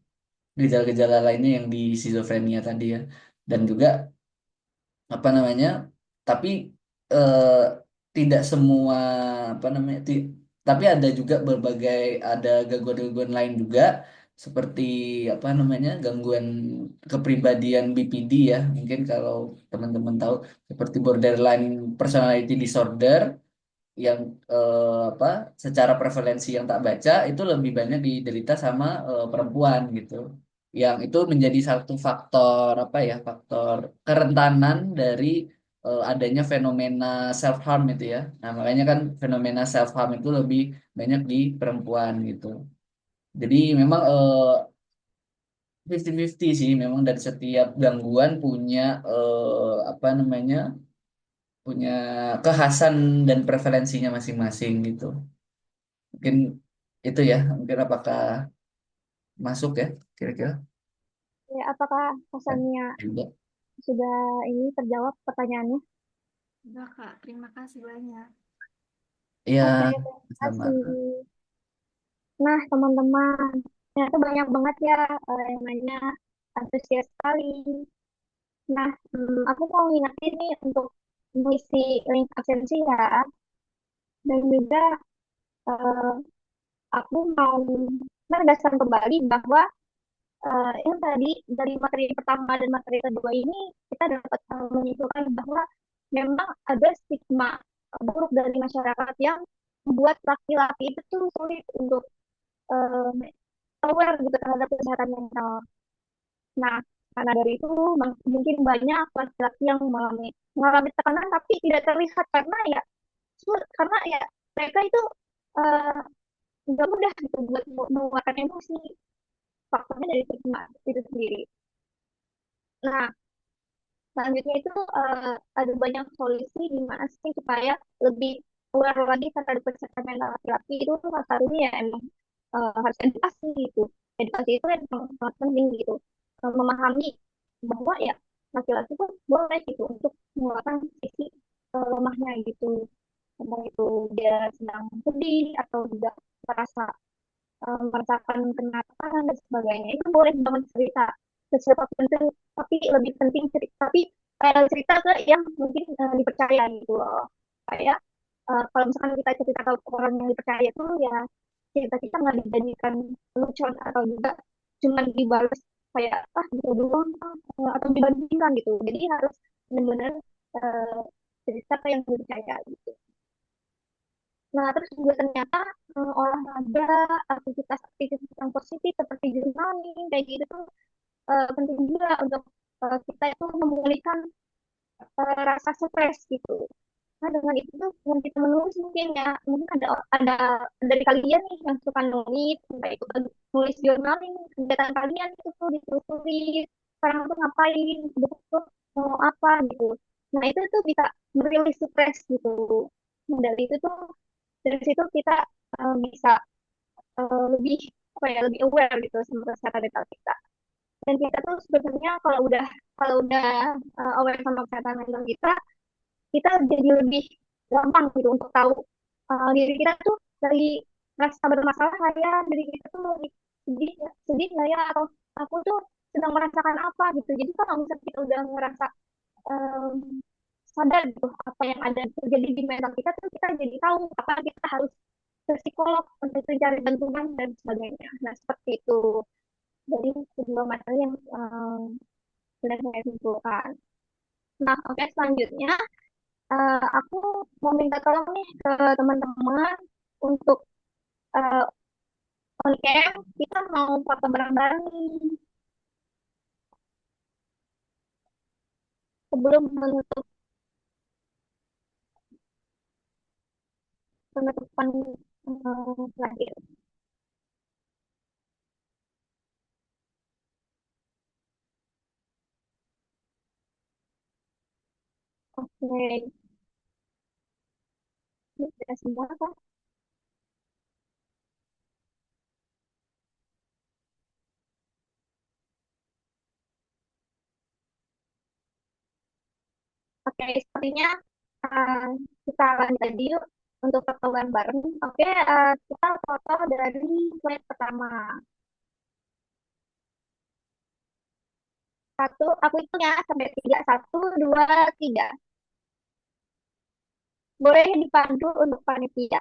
gejala-gejala lainnya yang di skizofrenia tadi ya, dan juga apa namanya tapi eh, tidak semua apa namanya tapi ada juga berbagai ada gangguan-gangguan lain juga seperti apa namanya gangguan kepribadian BPD ya, mungkin kalau teman-teman tahu seperti borderline personality disorder yang apa secara prevalensi yang tak baca itu lebih banyak diderita sama perempuan gitu, yang itu menjadi satu faktor apa ya faktor kerentanan dari adanya fenomena self harm itu ya. Nah makanya kan fenomena self harm itu lebih banyak di perempuan gitu. Jadi memang 50-50 sih, memang dari setiap gangguan punya apa namanya punya kekhasan dan preferensinya masing-masing gitu. Mungkin itu ya, mungkin apakah masuk ya kira-kira? Ya, apakah Ya, pesannya juga. sudah ini terjawab pertanyaannya? Udah, Kak. Terima kasih banyak. Iya, Oke, terima sama. kasih. Nah, teman-teman, ternyata banyak banget ya yang nanya, antusias sekali. Nah, aku mau ngingetin nih untuk mengisi link absensi ya. Dan juga eh, aku mau menegaskan kembali bahwa yang tadi dari materi pertama dan materi kedua ini kita dapat menyimpulkan bahwa memang ada stigma buruk dari masyarakat yang membuat laki-laki itu tuh sulit untuk eh, aware gitu terhadap kesehatan mental. Nah, karena dari itu mungkin banyak laki-laki yang mengalami tekanan tapi tidak terlihat karena ya karena ya mereka itu eh, nggak mudah gitu buat mengeluarkan emosi. Faktornya dari stigma itu sendiri. Nah, selanjutnya itu ada banyak solusi di mana sih supaya lebih aware lagi terhadap kesehatan mental laki-laki itu salah satunya ya emang harus edukasi gitu. Edukasi itu yang sangat penting gitu. Memahami bahwa ya laki-laki pun boleh gitu untuk mengeluarkan sisi lemahnya gitu. Entah itu dia sedang sedih atau juga merasa merasakan kena tekanan dan sebagainya itu boleh banget cerita ke siapapun itu, tapi lebih penting cerita tapi cerita ke yang mungkin dipercaya gitu loh, kayak kalau misalkan kita cerita ke orang yang dipercaya itu ya cerita kita nggak dijadikan lucu atau juga cuma dibalas kayak gitu doang atau dibandingkan gitu, jadi harus benar-benar uh, cerita ke yang dipercaya gitu. Nah, terus juga ternyata olahraga, aktivitas-aktivitas yang positif seperti journaling, kayak gitu tuh penting juga untuk kita itu memulihkan rasa stres gitu. Nah, dengan itu tuh dengan kita menulis mungkin ya, mungkin ada dari kalian nih yang suka nulis, entah itu nulis journaling, kegiatan kalian itu tuh ditulis, sekarang tuh ngapain, besok tuh mau apa gitu. Nah, itu tuh bisa merilis stres gitu. Nah, dari itu tuh dari situ kita bisa lebih apa ya lebih aware gitu sama kesehatan mental kita, dan kita tuh sebenarnya kalau udah aware sama kesehatan mental kita jadi lebih gampang gitu untuk tahu diri kita tuh dari rasa bermasalah kayak diri kita tuh lagi sedih nggak ya, atau aku tuh sedang merasakan apa gitu. Jadi kalau misalnya kita udah ngerasa em, sadar gitu apa yang ada terjadi di mental kita tuh kita jadi tahu apa kita harus ke psikolog untuk mencari bantuan dan sebagainya. Nah, seperti itu. Jadi kedua materi yang sudah saya simpulkan. Nah, oke, selanjutnya aku mau minta tolong nih ke teman-teman untuk uh, on cam kita mau foto bareng-bareng nih sebelum menutup penutupan terakhir. Oke, ini sudah semua kan? Oke, sepertinya uh, kita lanjut yuk untuk pertemuan bareng. Oke, kita foto dari slide pertama. Satu, aku hitung ya sampai tiga. Satu, dua, tiga. Boleh dipandu untuk panitia.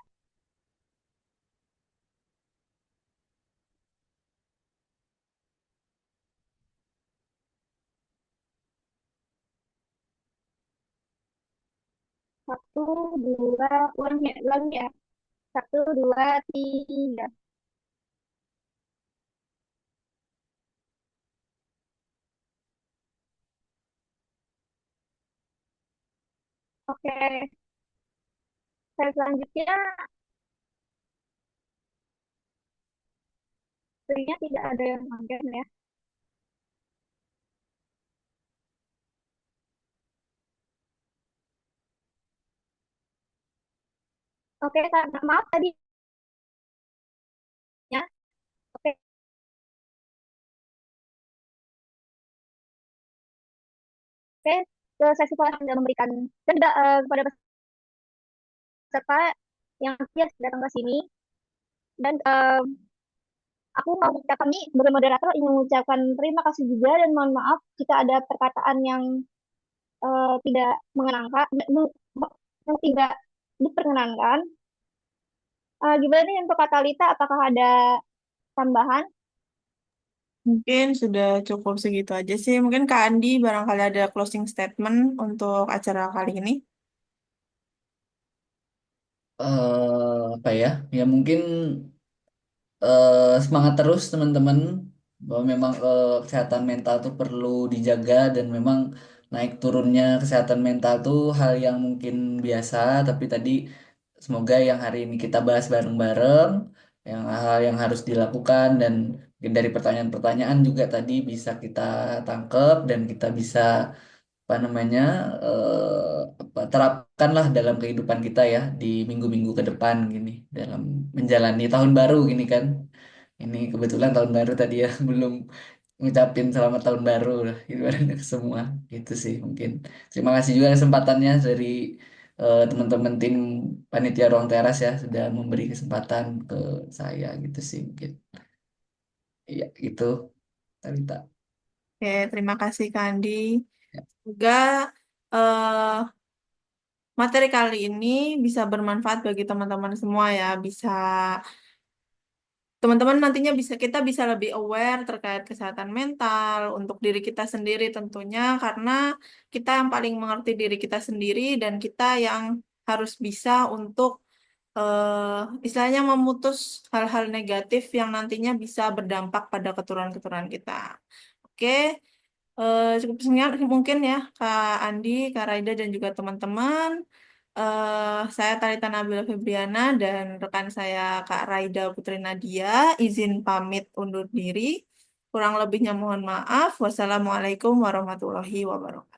Satu, dua, ulang ya. Satu, dua, tiga. Oke, selanjutnya sepertinya tidak ada yang magang ya. Oke, Kak, maaf tadi ya. Oke, oke. Ke sesi sekolah sudah memberikan dan juga kepada peserta yang siap datang ke sini, dan aku mau mengucapkan nih sebagai moderator ingin mengucapkan terima kasih juga dan mohon maaf jika ada perkataan yang tidak mengenangkan, yang tidak diperkenankan. Gimana nih untuk Kak Talita, apakah ada tambahan? Mungkin sudah cukup segitu aja sih. Mungkin Kak Andi barangkali ada closing statement untuk acara kali ini. Apa ya? Ya mungkin semangat terus teman-teman, bahwa memang kesehatan mental tuh perlu dijaga, dan memang naik turunnya kesehatan mental tuh hal yang mungkin biasa, tapi tadi semoga yang hari ini kita bahas bareng-bareng, yang hal yang harus dilakukan, dan mungkin dari pertanyaan-pertanyaan juga tadi bisa kita tangkep dan kita bisa apa namanya terapkanlah dalam kehidupan kita ya di minggu-minggu ke depan gini, dalam menjalani tahun baru gini kan. Ini kebetulan tahun baru tadi ya, belum ngucapin selamat tahun baru lah ibaratnya ke semua, gitu sih mungkin. Terima kasih juga kesempatannya dari teman-teman tim panitia Ruang Teras ya, sudah memberi kesempatan ke saya, gitu sih mungkin. Iya, itu Talita. Oke, terima kasih Kak Andi. Ya. Semoga eh, materi kali ini bisa bermanfaat bagi teman-teman semua ya. Bisa teman-teman nantinya kita bisa lebih aware terkait kesehatan mental untuk diri kita sendiri tentunya karena kita yang paling mengerti diri kita sendiri dan kita yang harus bisa untuk istilahnya memutus hal-hal negatif yang nantinya bisa berdampak pada keturunan-keturunan kita. Oke, cukup sekian mungkin ya Kak Andi, Kak Raida dan juga teman-teman. Saya Talita Nabila Febriana dan rekan saya Kak Raida Putri Nadia izin pamit undur diri. Kurang lebihnya mohon maaf. Wassalamualaikum warahmatullahi wabarakatuh.